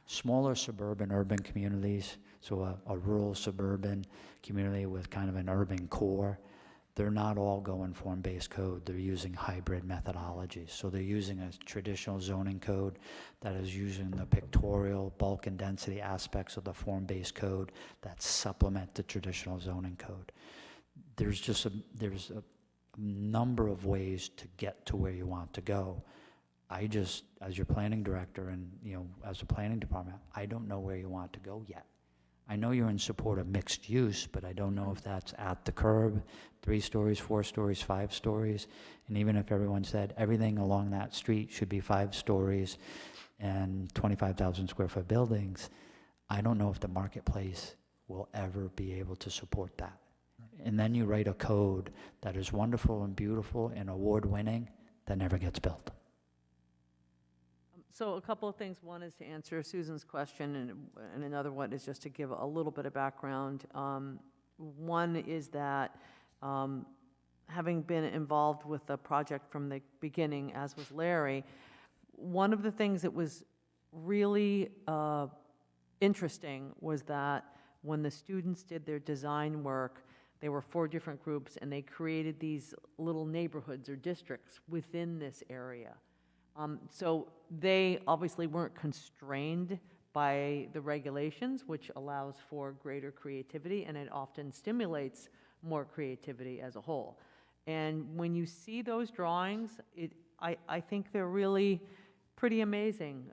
smaller suburban urban communities, so a rural suburban community with kind of an urban core, they're not all going form-based code. They're using hybrid methodologies. So they're using a traditional zoning code that is using the pictorial, bulk and density aspects of the form-based code that supplement the traditional zoning code. There's a number of ways to get to where you want to go. I just, as your planning director and, as a planning department, I don't know where you want to go yet. I know you're in support of mixed use, but I don't know if that's at the curb, 3 stories, 4 stories, 5 stories. And even if everyone said everything along that street should be 5 stories and 25,000 square foot buildings, I don't know if the marketplace will ever be able to support that. And then you write a code that is wonderful and beautiful and award-winning that never gets built. So a couple of things. One is to answer Susan's question, and another one is just to give a little bit of background. One is that having been involved with the project from the beginning, as was Larry, one of the things that was really interesting was that when the students did their design work, there were 4 different groups, and they created these little neighborhoods or districts within this area. So they obviously weren't constrained by the regulations, which allows for greater creativity, and it often stimulates more creativity as a whole. And when you see those drawings, I think they're really pretty amazing,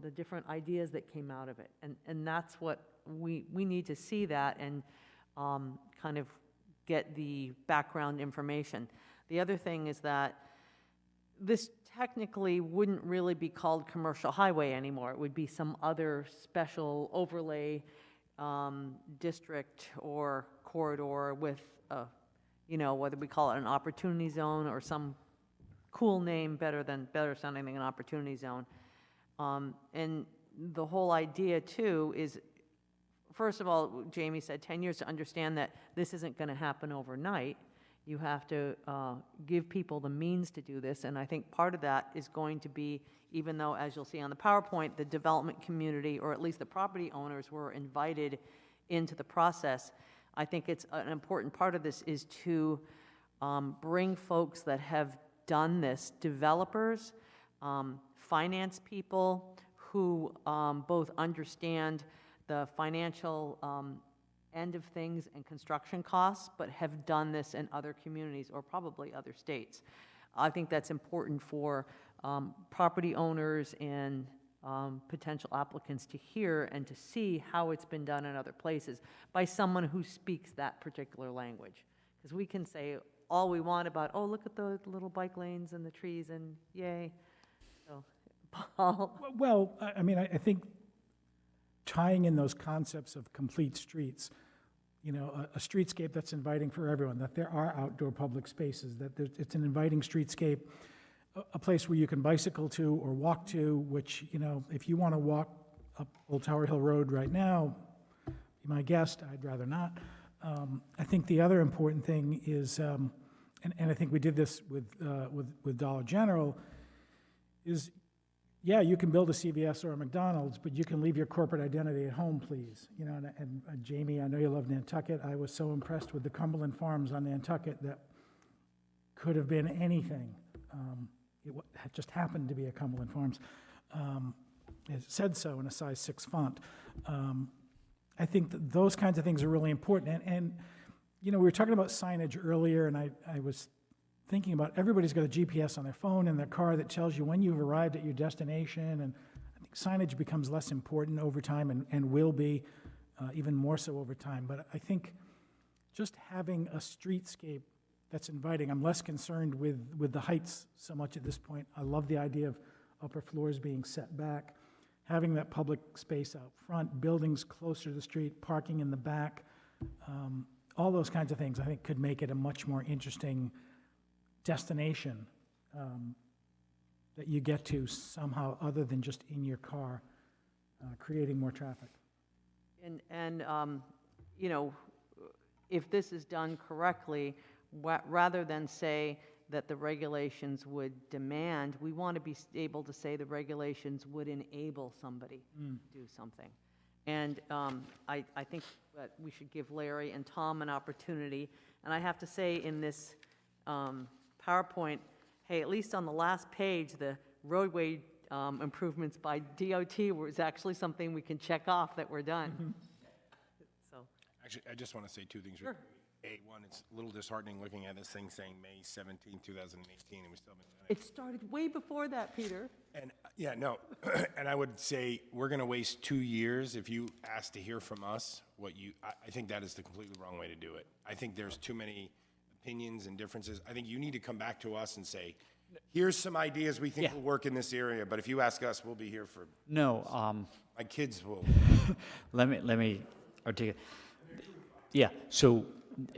the different ideas that came out of it. And that's what we need to see that and kind of get the background information. The other thing is that this technically wouldn't really be called commercial highway anymore. It would be some other special overlay district or corridor with, whether we call it an opportunity zone or some cool name better sounding than an opportunity zone. And the whole idea too is, first of all, Jamie said 10 years to understand that this isn't going to happen overnight. You have to give people the means to do this, and I think part of that is going to be, even though, as you'll see on the PowerPoint, the development community, or at least the property owners, were invited into the process, I think it's an important part of this is to bring folks that have done this, developers, finance people who both understand the financial end of things and construction costs, but have done this in other communities or probably other states. I think that's important for property owners and potential applicants to hear and to see how it's been done in other places by someone who speaks that particular language. Because we can say all we want about, oh, look at the little bike lanes and the trees and yay. So, Paul? Well, I mean, I think tying in those concepts of complete streets, a streetscape that's inviting for everyone, that there are outdoor public spaces, that it's an inviting streetscape, a place where you can bicycle to or walk to, which, if you want to walk up Old Tower Hill Road right now, be my guest, I'd rather not. I think the other important thing is, and I think we did this with Dollar General, is, yeah, you can build a CVS or a McDonald's, but you can leave your corporate identity at home, please. And Jamie, I know you love Nantucket. I was so impressed with the Cumberland Farms on Nantucket that could have been anything. It just happened to be a Cumberland Farms. It said so in a size 6 font. I think that those kinds of things are really important. And we were talking about signage earlier, and I was thinking about everybody's got a GPS on their phone and their car that tells you when you've arrived at your destination, and I think signage becomes less important over time and will be even more so over time. But I think just having a streetscape that's inviting, I'm less concerned with the heights so much at this point. I love the idea of upper floors being set back, having that public space out front, buildings closer to the street, parking in the back, all those kinds of things I think could make it a much more interesting destination that you get to somehow other than just in your car, creating more traffic. And if this is done correctly, rather than say that the regulations would demand, we want to be able to say the regulations would enable somebody to do something. And I think that we should give Larry and Tom an opportunity. And I have to say in this PowerPoint, hey, at least on the last page, the roadway improvements by DOT was actually something we can check off that we're done. So, Actually, I just want to say two things. Sure. One, it's a little disheartening looking at this thing saying May 17, 2018, and we still haven't done it. it started way before that, Peter. And, yeah, no, and I would say we're going to waste 2 years if you ask to hear from us I think that is the completely wrong way to do it. I think there's too many opinions and differences. I think you need to come back to us and say, here's some ideas we think Yeah. will work in this area, but if you ask us, we'll be here for, No, my kids will. let me articulate. Yeah, so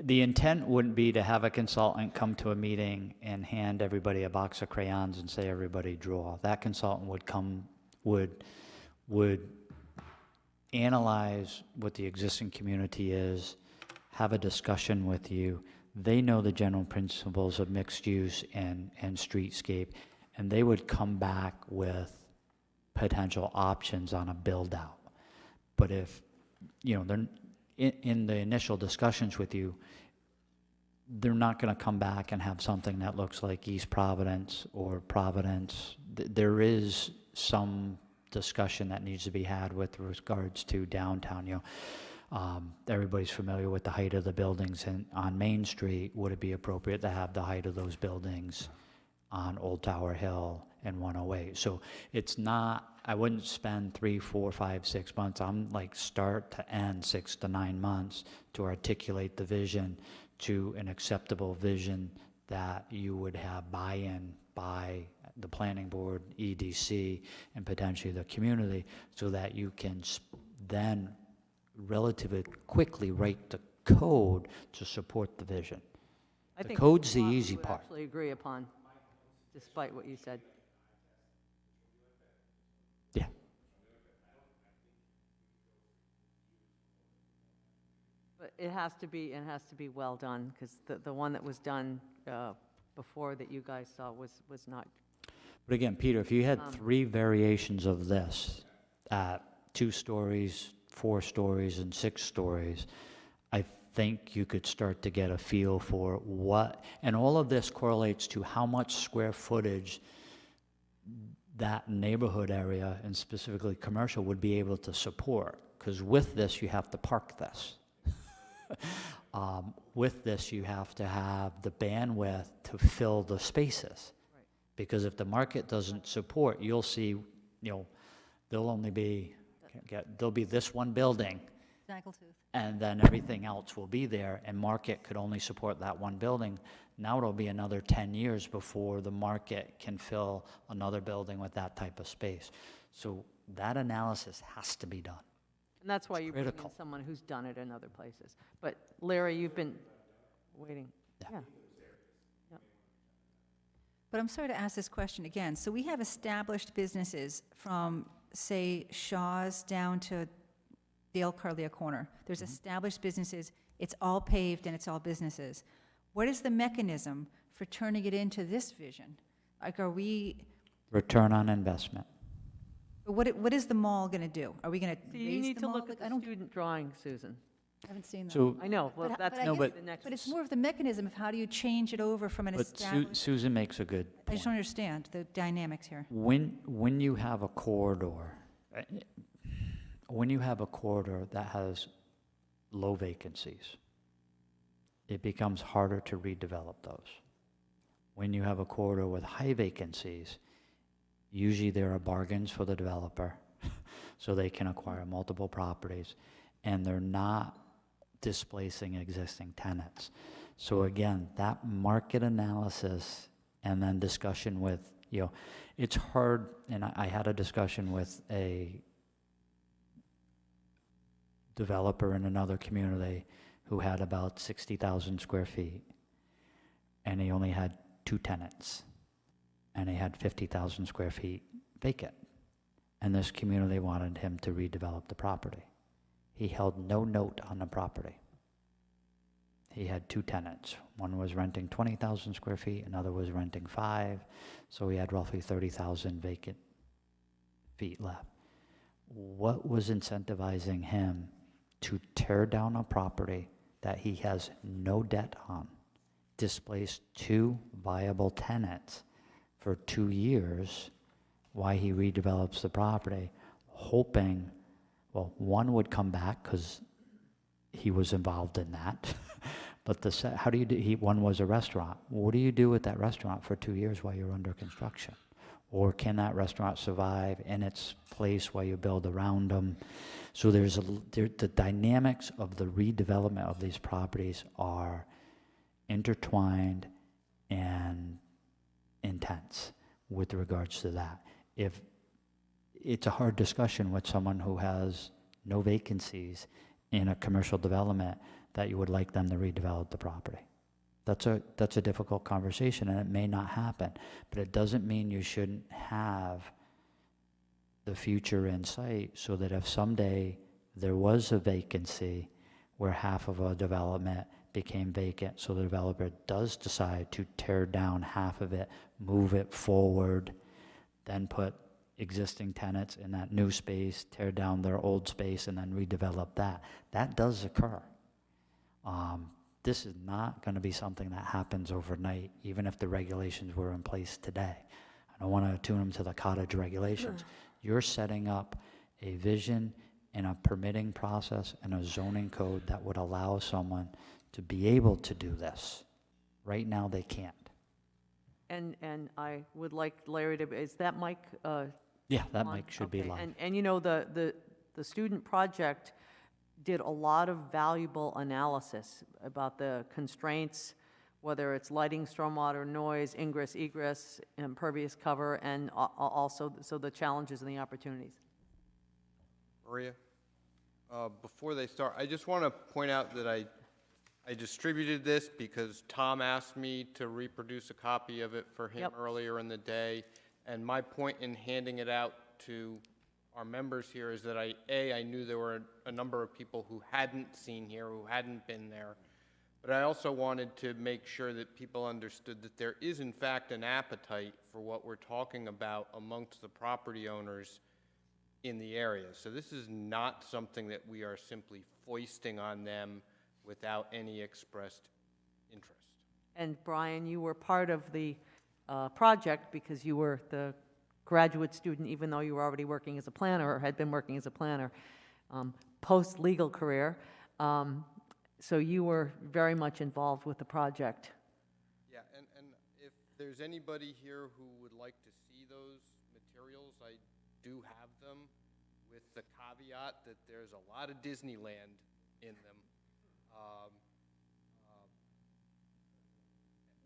the intent wouldn't be to have a consultant come to a meeting and hand everybody a box of crayons and say, everybody draw. That consultant would analyze what the existing community is, have a discussion with you. They know the general principles of mixed use and streetscape, and they would come back with potential options on a build-out. But if, they're in the initial discussions with you, they're not going to come back and have something that looks like East Providence or Providence. There is some discussion that needs to be had with regards to downtown, everybody's familiar with the height of the buildings on Main Street. Would it be appropriate to have the height of those buildings on Old Tower Hill and 108? So it's not, I wouldn't spend 3, 4, 5, 6 months. I'm like start to end 6 to 9 months to articulate the vision to an acceptable vision that you would have buy-in by the planning board, EDC, and potentially the community, so that you can then relatively quickly write the code to support the vision. I The think code's the lot we easy would part. actually agree upon, despite what you said. Yeah. But it has to be well done, because the one that was done before that you guys saw was not. But again, Peter, if you had 3 variations of this at 2 stories, 4 stories, and 6 stories, I think you could start to get a feel for what, and all of this correlates to how much square footage that neighborhood area, and specifically commercial, would be able to support. Because with this, you have to park this. With this, you have to have the bandwidth to fill the spaces. Because if the market doesn't support, you'll see, there'll only be, there'll be this one building, Snaggletooth. and then everything else will be there, and market could only support that one building. Now it'll be another 10 years before the market can fill another building with that type of space. So that analysis has to be done. And that's why you bring in critical. someone who's done it in other places. But Larry, you've been waiting. Yeah. But I'm sorry to ask this question again. So we have established businesses from, say, Shaw's down to Dale Carlia Corner. There's established businesses, it's all paved and it's all businesses. What is the mechanism for turning it into this vision? Like, are we, Return on investment. what is the mall going to do? Are we going to So you raise need the to mall? look at Like, I the don't, student drawing, Susan. I haven't seen that. So, I know, well, But- that's but I No, guess- the next. But it's more of the mechanism of how do you change it over from an but established, Susan makes a good I just point. don't understand the dynamics here. When you have a corridor, that has low vacancies, it becomes harder to redevelop those. When you have a corridor with high vacancies, usually there are bargains for the developer, so they can acquire multiple properties, and they're not displacing existing tenants. So again, that market analysis and then discussion with, it's hard, and I had a discussion with a developer in another community who had about 60,000 square feet, and he only had 2 tenants, and he had 50,000 square feet vacant. And this community wanted him to redevelop the property. He held no note on the property. He had 2 tenants. One was renting 20,000 square feet, another was renting 5, so he had roughly 30,000 vacant feet left. What was incentivizing him to tear down a property that he has no debt on, displace 2 viable tenants for 2 years, why he redevelops the property, hoping, well, one would come back because he was involved in that. But how do you do, one was a restaurant. What do you do with that restaurant for 2 years while you're under construction? Or can that restaurant survive in its place while you build around them? So the dynamics of the redevelopment of these properties are intertwined and intense with regards to that. If it's a hard discussion with someone who has no vacancies in a commercial development that you would like them to redevelop the property. That's a difficult conversation, and it may not happen, but it doesn't mean you shouldn't have the future in sight, so that if someday there was a vacancy where half of a development became vacant, so the developer does decide to tear down half of it, move it forward, then put existing tenants in that new space, tear down their old space, and then redevelop that. That does occur. This is not going to be something that happens overnight, even if the regulations were in place today. I don't want to tune them to the cottage regulations. You're setting up a vision and a permitting process and a zoning code that would allow someone to be able to do this. Right now, they can't. And I would like Larry to, is that mic? Yeah, that on? mic should be Okay, live. And you know, the student project did a lot of valuable analysis about the constraints, whether it's lighting, stormwater, noise, ingress, egress, impervious cover, and also, so the challenges and the opportunities. Maria, before they start, I just want to point out that I distributed this because Tom asked me to reproduce a copy of it for him Yep. earlier in the day. And my point in handing it out to our members here is that I knew there were a number of people who hadn't seen here, who hadn't been there. But I also wanted to make sure that people understood that there is in fact an appetite for what we're talking about amongst the property owners in the area. So this is not something that we are simply foisting on them without any expressed interest. And Brian, you were part of the project because you were the graduate student, even though you were already working as a planner or had been working as a planner, post-legal career. So you were very much involved with the project. Yeah, and if there's anybody here who would like to see those materials, I do have them with the caveat that there's a lot of Disneyland in them.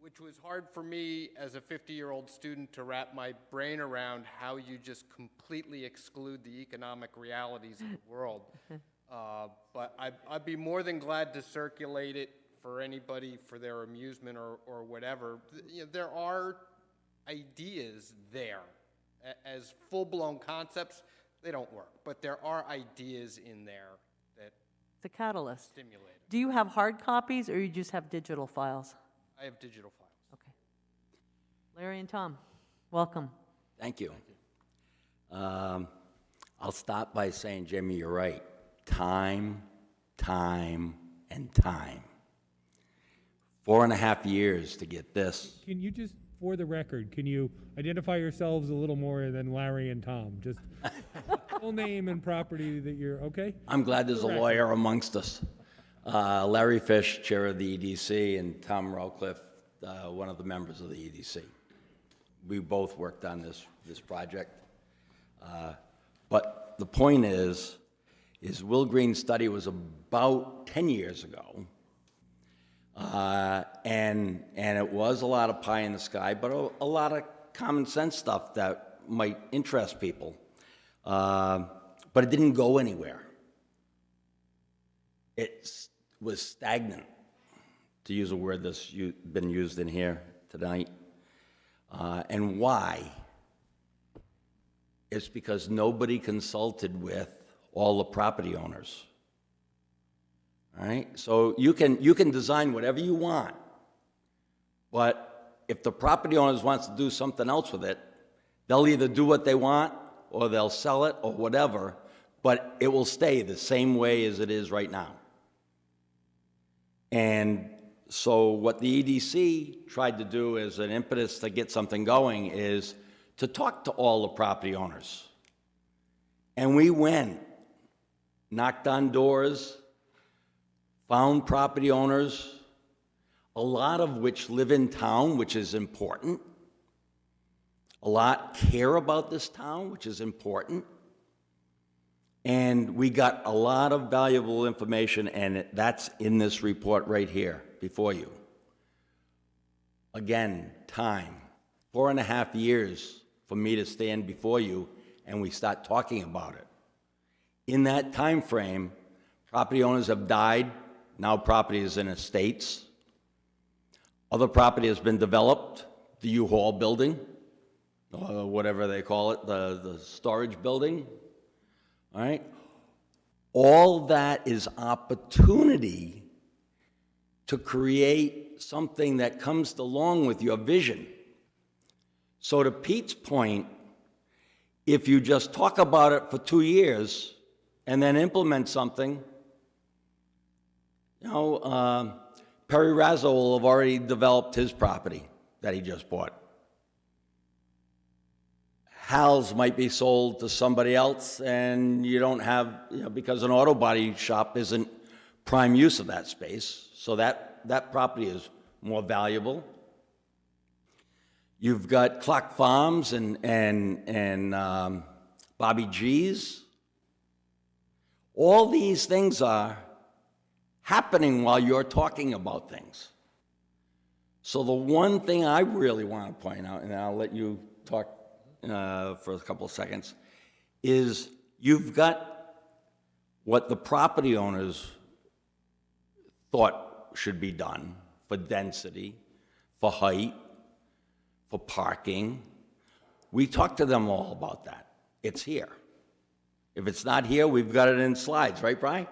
Which was hard for me as a 50-year-old student to wrap my brain around how you just completely exclude the economic realities of the world. But I'd be more than glad to circulate it for anybody for their amusement or whatever. You know, there are ideas there. As full-blown concepts, they don't work. But there are ideas in there that It's a catalyst. stimulate. Do you have hard copies or you just have digital files? I have digital files. Okay. Larry and Tom, welcome. Thank you. I'll start by saying, Jamie, you're right. Time, and time. 4.5 years to get this. Can you just, for the record, can you identify yourselves a little more than Larry and Tom? Just full name and property that you're, okay? I'm glad there's a lawyer amongst us. Larry Fish, chair of the EDC, and Tom Rowcliffe, one of the members of the EDC. We both worked on this project. But the point is Will Green's study was about 10 years ago. And it was a lot of pie in the sky, but a lot of common sense stuff that might interest people. But it didn't go anywhere. It was stagnant, to use a word that's been used in here tonight. And why? It's because nobody consulted with all the property owners. All right? So you can design whatever you want, but if the property owners wants to do something else with it, they'll either do what they want or they'll sell it or whatever, but it will stay the same way as it is right now. And so what the EDC tried to do as an impetus to get something going is to talk to all the property owners. And we went, knocked on doors, found property owners, a lot of which live in town, which is important. A lot care about this town, which is important. And we got a lot of valuable information, and that's in this report right here before you. Again, time. 4.5 years for me to stand before you, and we start talking about it. In that time frame, property owners have died. Now property is in estates. Other property has been developed, the U-Haul building, whatever they call it, the storage building. All right? All that is opportunity to create something that comes along with your vision. So to Pete's point, if you just talk about it for 2 years and then implement something, you know, Perry Razzo will have already developed his property that he just bought. Hal's might be sold to somebody else, and you don't have, because an auto body shop isn't prime use of that space, so that property is more valuable. You've got Clock Farms and Bobby G's. All these things are happening while you're talking about things. So the one thing I really want to point out, and I'll let you talk for a couple of seconds, is you've got what the property owners thought should be done for density, for height, for parking. We talked to them all about that. It's here. If it's not here, we've got it in slides, right, Brian?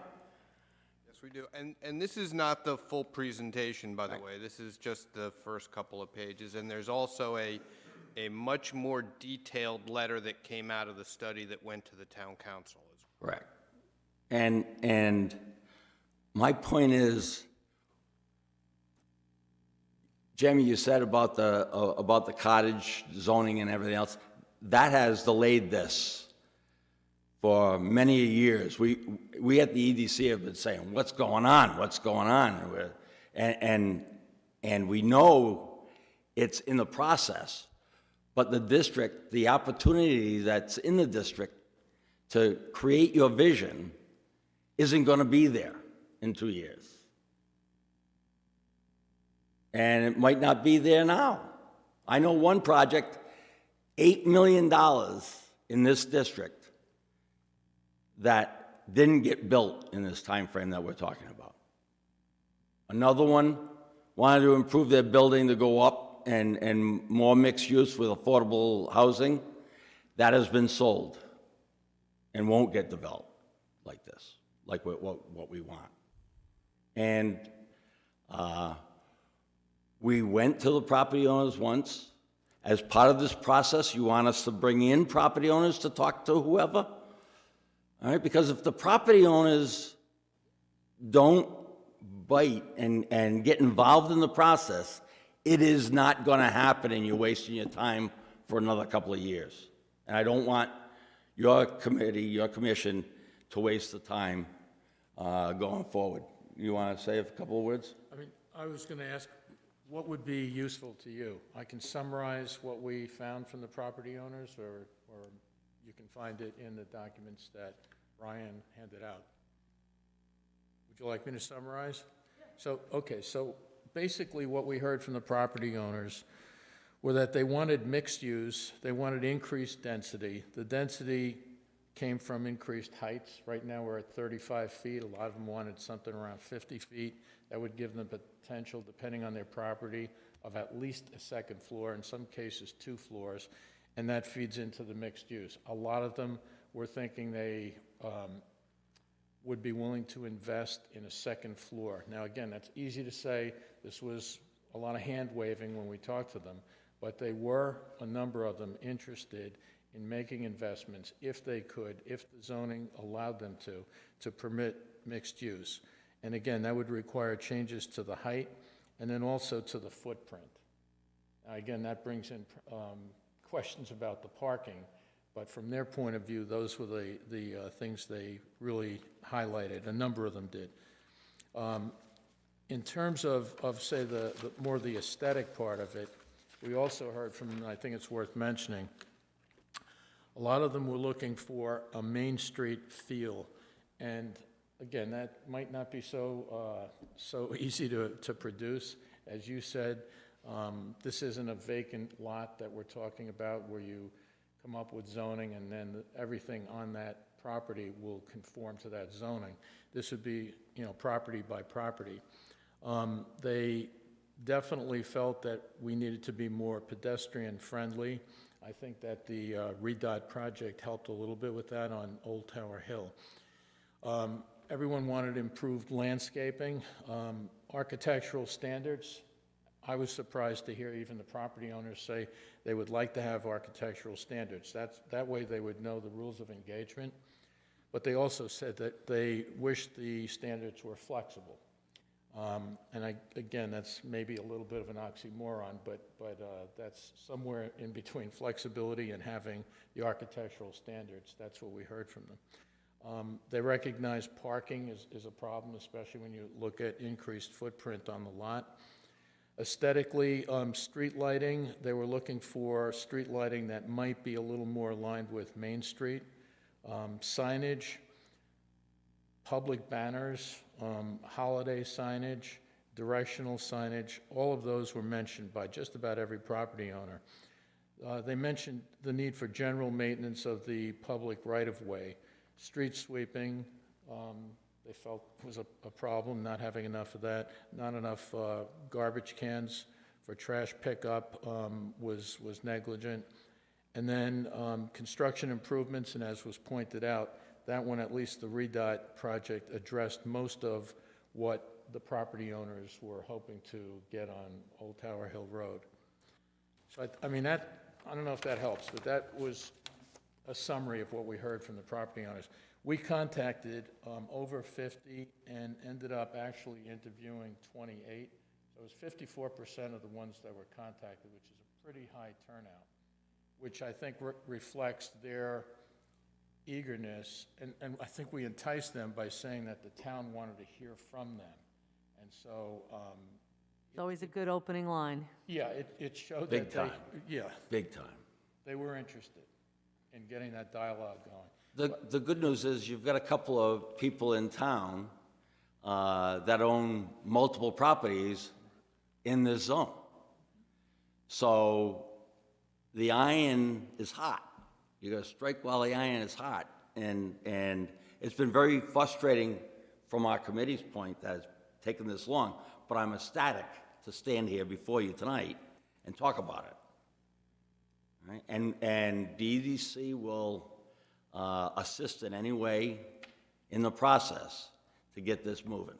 Yes, we do. And this is not the full presentation, by the way. This is just the first couple of pages. And there's also a much more detailed letter that came out of the study that went to the town council. Correct. And my point is, Jamie, you said about the cottage zoning and everything else, that has delayed this for many years. We at the EDC have been saying, what's going on? What's going on? And we know it's in the process, but the district, the opportunity that's in the district to create your vision isn't going to be there in 2 years. And it might not be there now. I know one project, $8 million in this district, that didn't get built in this time frame that we're talking about. Another one wanted to improve their building to go up and more mixed use with affordable housing. That has been sold and won't get developed like this, like what we want. And we went to the property owners once. As part of this process, you want us to bring in property owners to talk to whoever? All right, because if the property owners don't bite and get involved in the process, it is not going to happen, and you're wasting your time for another couple of years. And I don't want your committee, your commission, to waste the time going forward. You want to say a couple of words? I mean, I was going to ask, what would be useful to you? I can summarize what we found from the property owners, or you can find it in the documents that Ryan handed out. Would you like me to summarize? So basically what we heard from the property owners were that they wanted mixed use, they wanted increased density. The density came from increased heights. Right now we're at 35 feet. A lot of them wanted something around 50 feet. That would give them the potential, depending on their property, of at least a second floor, in some cases 2 floors, and that feeds into the mixed use. A lot of them were thinking they would be willing to invest in a second floor. Now again, that's easy to say. This was a lot of hand waving when we talked to them, but they were, a number of them, interested in making investments if they could, if the zoning allowed them to permit mixed use. And again, that would require changes to the height and then also to the footprint. Now again, that brings in questions about the parking, but from their point of view, those were the things they really highlighted. A number of them did. In terms of say, the more the aesthetic part of it, we also heard from, I think it's worth mentioning, a lot of them were looking for a Main Street feel. And again, that might not be so easy to produce. As you said, this isn't a vacant lot that we're talking about where you come up with zoning and then everything on that property will conform to that zoning. This would be, property by property. They definitely felt that we needed to be more pedestrian friendly. I think that the REDOT project helped a little bit with that on Old Tower Hill. Everyone wanted improved landscaping, architectural standards. I was surprised to hear even the property owners say they would like to have architectural standards. That way they would know the rules of engagement. But they also said that they wished the standards were flexible. And again, that's maybe a little bit of an oxymoron, but that's somewhere in between flexibility and having the architectural standards. That's what we heard from them. They recognize parking is a problem, especially when you look at increased footprint on the lot. Aesthetically, street lighting, they were looking for street lighting that might be a little more aligned with Main Street. Signage, public banners, holiday signage, directional signage, all of those were mentioned by just about every property owner. They mentioned the need for general maintenance of the public right-of-way, street sweeping, they felt was a problem, not having enough of that, not enough garbage cans for trash pickup was negligent. And then construction improvements, and as was pointed out, that one, at least the REDOT project, addressed most of what the property owners were hoping to get on Old Tower Hill Road. So, I mean, I don't know if that helps, but that was a summary of what we heard from the property owners. We contacted over 50 and ended up actually interviewing 28. So it was 54% of the ones that were contacted, which is a pretty high turnout, which I think reflects their eagerness, and I think we enticed them by saying that the town wanted to hear from them. And so... It's always a good opening line. yeah, it showed Big that time. yeah, Big time. they were interested in getting that dialogue going. The good news is you've got a couple of people in town that own multiple properties in this zone. So the iron is hot. You got to strike while the iron is hot. And it's been very frustrating from our committee's point that it's taken this long, but I'm ecstatic to stand here before you tonight and talk about it. All right? And DEDC will assist in any way in the process to get this moving.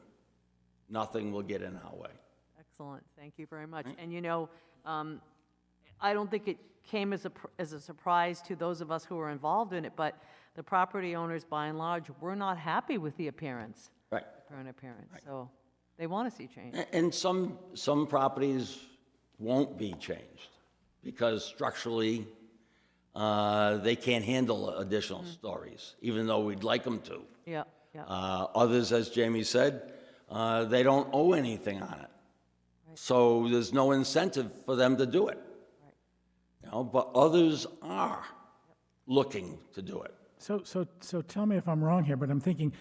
Nothing will get in our way. Excellent, thank you very much. And you know, I don't think it came as a surprise to those of us who were involved in it, but the property owners, by and large, were not happy with the appearance. Right. Current appearance, so they want to see change. And some properties won't be changed because structurally, they can't handle additional stories, even though we'd like them to. Yeah, yeah. Others, as Jamie said, they don't owe anything on it. So there's no incentive for them to do it. You know, but others are looking to do it. So tell me if I'm wrong here, but I'm thinking,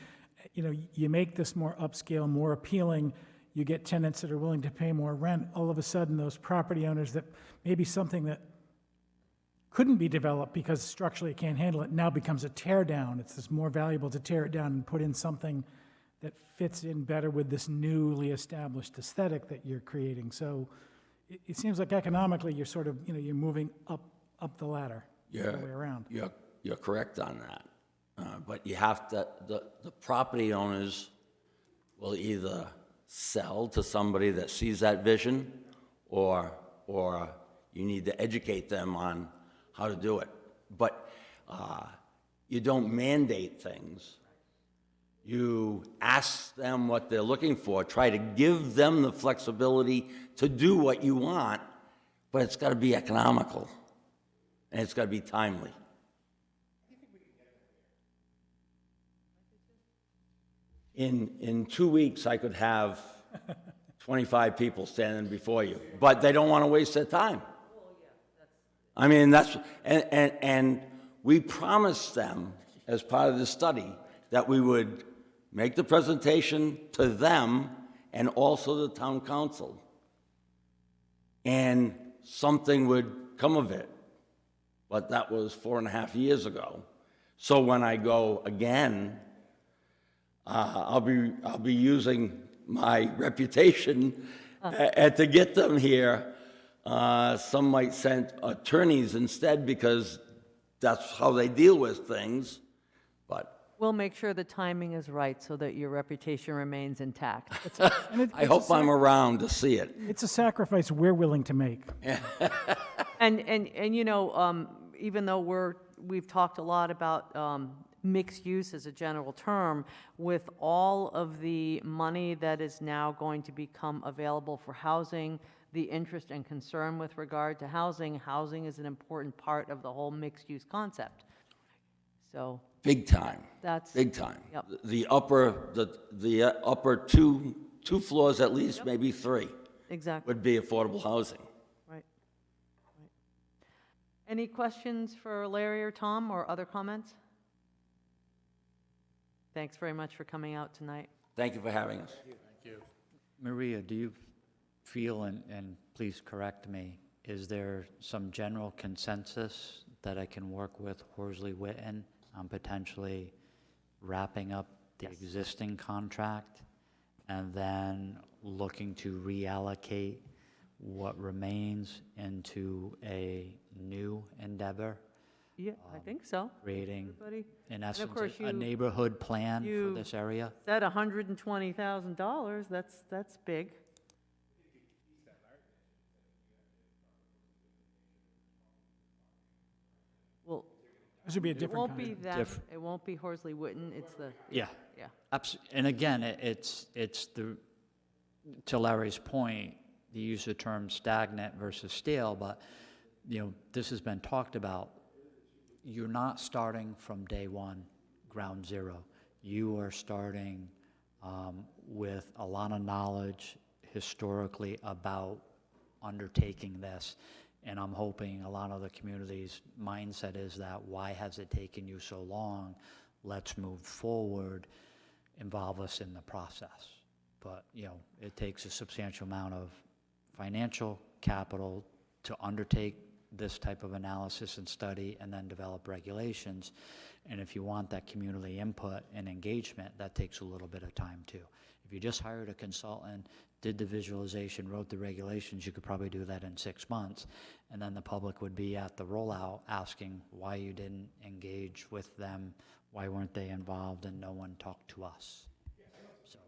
you know, you make this more upscale, more appealing, you get tenants that are willing to pay more rent, all of a sudden those property owners that maybe something that couldn't be developed because structurally it can't handle it now becomes a tear down. It's just more valuable to tear it down and put in something that fits in better with this newly established aesthetic that you're creating. So it seems like economically you're sort of, you know, you're moving up the ladder, the other way around. You're correct on that. But you have to, the property owners will either sell to somebody that sees that vision, or you need to educate them on how to do it. But you don't mandate things. You ask them what they're looking for, try to give them the flexibility to do what you want, but it's got to be economical, and it's got to be timely. In 2 weeks, I could have 25 people standing before you, but they don't want to waste their time. I mean, that's, and we promised them, as part of the study, that we would make the presentation to them and also the town council, and something would come of it. But that was 4.5 years ago. So when I go again, I'll be using my reputation to get them here. Some might send attorneys instead because that's how they deal with things, but We'll make sure the timing is right so that your reputation remains intact. I hope I'm around to see it. It's a sacrifice we're willing to make. And you know, even though we've talked a lot about mixed use as a general term, with all of the money that is now going to become available for housing, the interest and concern with regard to housing, housing is an important part of the whole mixed-use concept. So Big time, that's, big time. Yep. The upper two floors at least, maybe three, exactly, would be affordable housing. right. Any questions for Larry or Tom, or other comments? Thanks very much for coming out tonight. Thank you for having us. Maria, do you feel, and please correct me, is there some general consensus that I can work with Horsley Witten on potentially wrapping up the existing contract and then looking to reallocate what remains into a new endeavor, Yeah, I think so. creating, Everybody, in of essence, course a you- neighborhood plan for you- this area? said $120,000, that's big. Well, This would be a it different won't be contract. that, Different. it won't be Horsley Witten, it's the, Yeah. yeah. And again, it's the, to Larry's point, the use of term stagnant versus stale, but, this has been talked about. You're not starting from day one, ground zero. You are starting with a lot of knowledge historically about undertaking this. And I'm hoping a lot of the community's mindset is that, why has it taken you so long? Let's move forward, involve us in the process. But, it takes a substantial amount of financial capital to undertake this type of analysis and study and then develop regulations. And if you want that community input and engagement, that takes a little bit of time too. If you just hired a consultant, did the visualization, wrote the regulations, you could probably do that in 6 months. And then the public would be at the rollout asking why you didn't engage with them, why weren't they involved, and no one talked to us. So,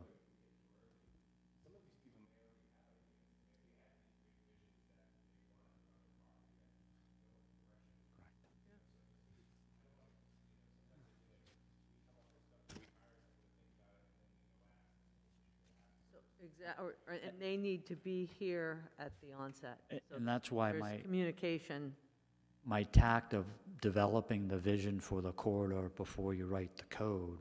And they need to be here at the onset. So and that's why there's communication. my tact of developing the vision for the corridor before you write the code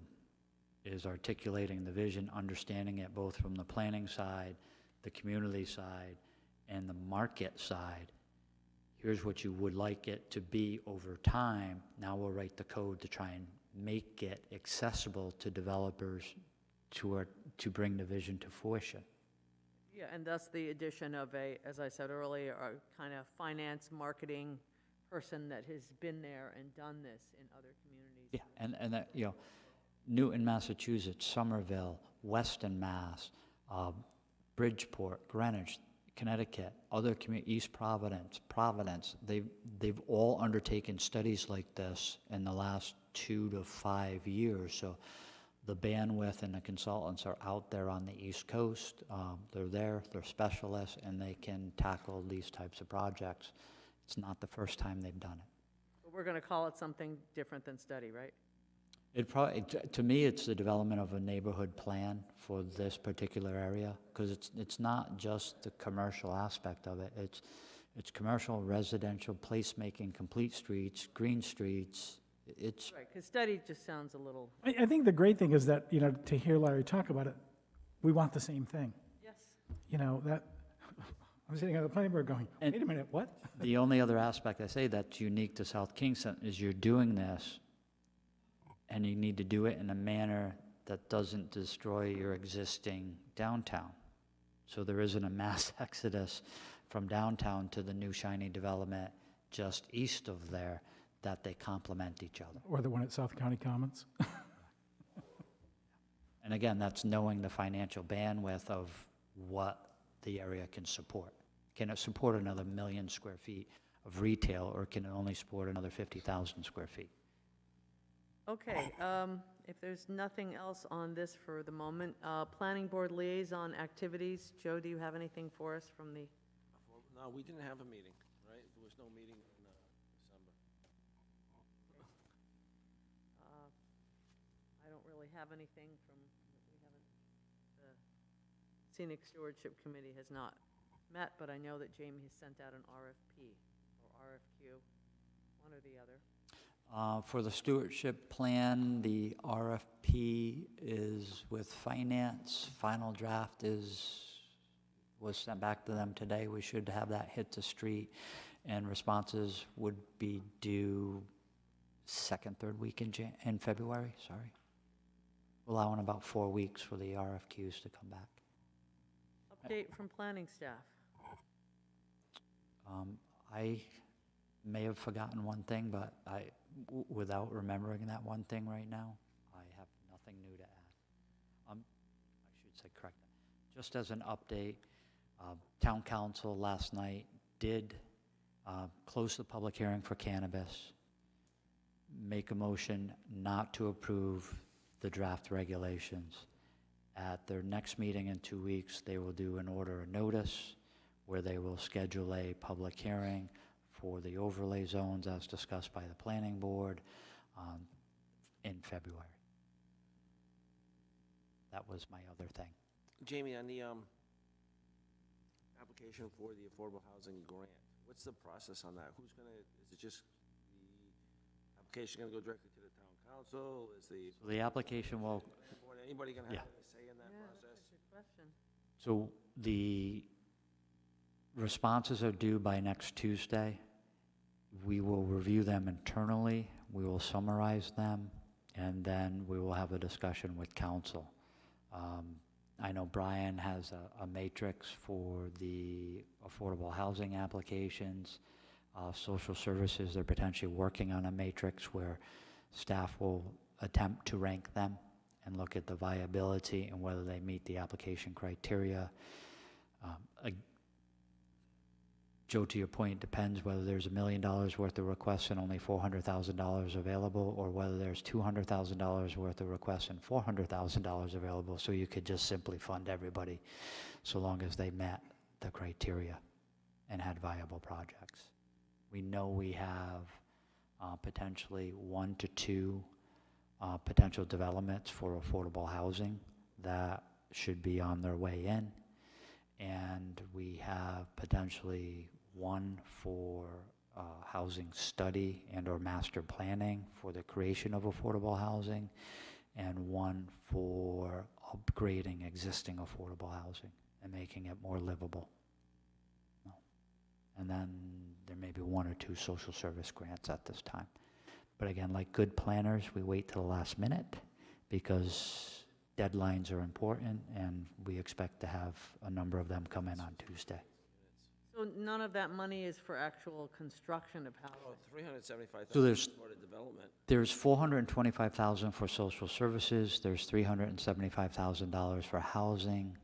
is articulating the vision, understanding it both from the planning side, the community side, and the market side. Here's what you would like it to be over time. Now we'll write the code to try and make it accessible to developers to bring the vision to fruition. Yeah, and thus the addition of a, as I said earlier, a kind of finance, marketing person that has been there and done this in other communities. Yeah, and that, Newton, Massachusetts, Somerville, Weston, Mass, Bridgeport, Greenwich, Connecticut, other East Providence, they've all undertaken studies like this in the last 2 to 5 years. So the bandwidth and the consultants are out there on the East Coast. They're there, they're specialists, and they can tackle these types of projects. It's not the first time they've done it. But we're going to call it something different than study, right? It probably, to me, it's the development of a neighborhood plan for this particular area, because it's not just the commercial aspect of it. It's commercial, residential, placemaking, complete streets, green streets. It's, Right, because study just sounds a little, I think the great thing is that, to hear Larry talk about it, we want the same thing. yes. That, I'm sitting on the planning board going, And- wait a minute, what? the only other aspect I say that's unique to South Kingston is you're doing this, and you need to do it in a manner that doesn't destroy your existing downtown. So there isn't a mass exodus from downtown to the new shiny development just east of there, that they complement each other. Or the one at South County Commons. And again, that's knowing the financial bandwidth of what the area can support. Can it support another 1 million square feet of retail, or can it only support another 50,000 square feet? Okay, if there's nothing else on this for the moment, planning board liaison activities. Joe, do you have anything for us from the, No, we didn't have a meeting, right? There was no meeting in December. have anything from, we haven't, the Scenic Stewardship Committee has not met, but I know that Jamie has sent out an RFP or RFQ, one or the other. For the stewardship plan, the RFP is with finance. Final draft was sent back to them today. We should have that hit the street, and responses would be due second, third week in February, sorry. Allowing about 4 weeks for the RFQs to come back. Update from planning staff. I may have forgotten one thing, but without remembering that one thing right now, I have nothing new to add. I should say correct that. Just as an update, Town Council last night did close the public hearing for cannabis, make a motion not to approve the draft regulations. At their next meeting in 2 weeks, they will do an order of notice where they will schedule a public hearing for the overlay zones as discussed by the planning board in February. That was my other thing. Jamie, on the application for the affordable housing grant, what's the process on that? Who's gonna, is it just the application gonna go directly to the town council? Is the, So the application will, anybody gonna have Yeah. any say in that process? That's a good question. so the responses are due by next Tuesday. We will review them internally, we will summarize them, and then we will have a discussion with council. I know Brian has a matrix for the affordable housing applications. Social services, they're potentially working on a matrix where staff will attempt to rank them and look at the viability and whether they meet the application criteria. Joe, to your point, depends whether there's $1 million worth of requests and only $400,000 available, or whether there's $200,000 worth of requests and $400,000 available, so you could just simply fund everybody so long as they met the criteria and had viable projects. We know we have potentially 1 to 2 potential developments for affordable housing that should be on their way in. And we have potentially 1 for housing study and or master planning for the creation of affordable housing, and 1 for upgrading existing affordable housing and making it more livable. And then there may be 1 or 2 social service grants at this time. But again, like good planners, we wait till the last minute because deadlines are important, and we expect to have a number of them come in on Tuesday. So none of that money is for actual construction of housing? Oh, 375,000 So there's- for the development. There's $425,000 for social services, there's $375,000 for housing.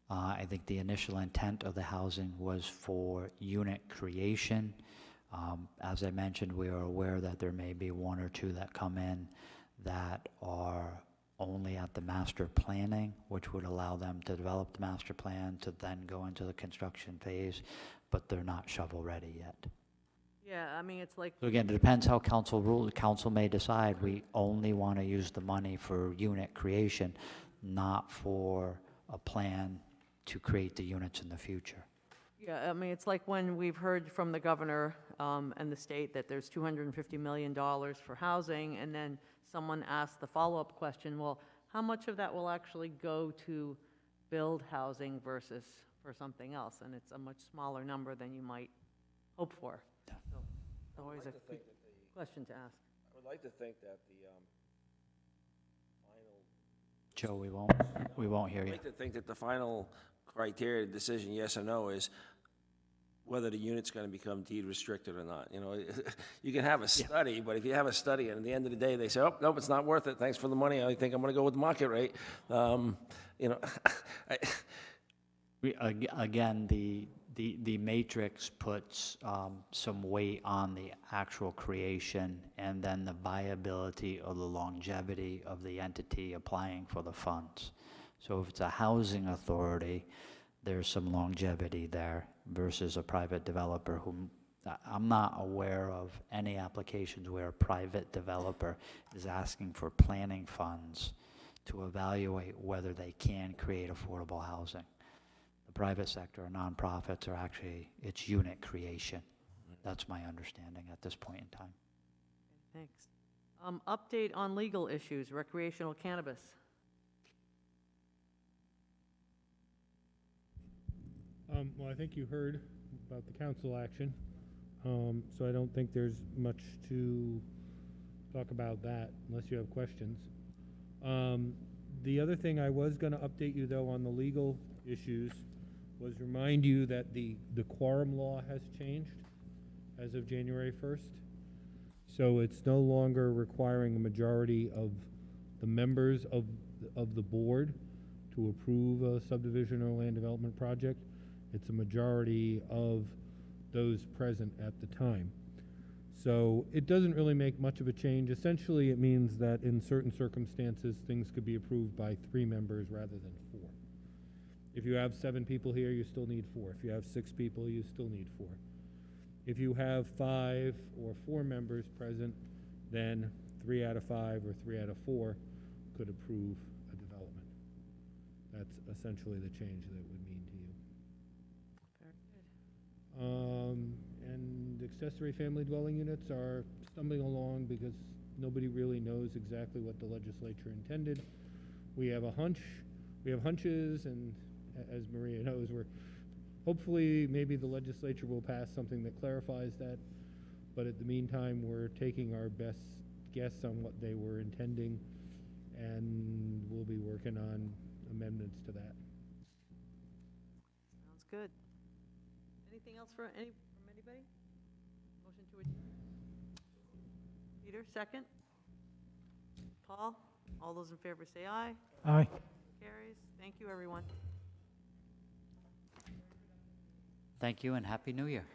I think the initial intent of the housing was for unit creation. As I mentioned, we are aware that there may be 1 or 2 that come in that are only at the master planning, which would allow them to develop the master plan to then go into the construction phase, but they're not shovel-ready yet. Yeah, I mean, it's like, So again, it depends how council rules. Council may decide we only want to use the money for unit creation, not for a plan to create the units in the future. yeah, I mean, it's like when we've heard from the governor and the state that there's $250 million for housing, and then someone asked the follow-up question, well, how much of that will actually go to build housing versus for something else? And it's a much smaller number than you might hope for. Yeah. So it's always I'd a like to good think that the, question to ask. I would like to think that the final Joe, we won't hear I'd you. like to think that the final criteria, decision, yes or no, is whether the unit's gonna become deed restricted or not. You know, you can have a study, but if you have a study and at the end of the day, they say, oh, nope, it's not worth it, thanks for the money, I think I'm gonna go with the market rate, you know, Again, the matrix puts some weight on the actual creation and then the viability or the longevity of the entity applying for the funds. So if it's a housing authority, there's some longevity there versus a private developer who, I'm not aware of any applications where a private developer is asking for planning funds to evaluate whether they can create affordable housing. The private sector or nonprofits are actually, it's unit creation. That's my understanding at this point in time. Thanks. Update on legal issues, recreational cannabis. Well, I think you heard about the council action, so I don't think there's much to talk about that unless you have questions. The other thing I was going to update you, though, on the legal issues was remind you that the quorum law has changed as of January 1st. So it's no longer requiring a majority of the members of the board to approve a subdivision or land development project. It's a majority of those present at the time. So it doesn't really make much of a change. Essentially, it means that in certain circumstances, things could be approved by 3 members rather than 4. If you have 7 people here, you still need 4. If you have 6 people, you still need 4. If you have 5 or 4 members present, then 3 out of 5 or 3 out of 4 could approve a development. That's essentially the change that it would mean to you. Very good. And accessory family dwelling units are stumbling along because nobody really knows exactly what the legislature intended. We have a hunch, we have hunches, and as Maria knows, hopefully maybe the legislature will pass something that clarifies that, but at the meantime, we're taking our best guess on what they were intending, and we'll be working on amendments to that. Sounds good. Anything else from anybody? Motion to adjourn? Peter, second? Paul? All those in favor say aye. Aye. Carries. Thank you, everyone. Thank you and Happy New Year.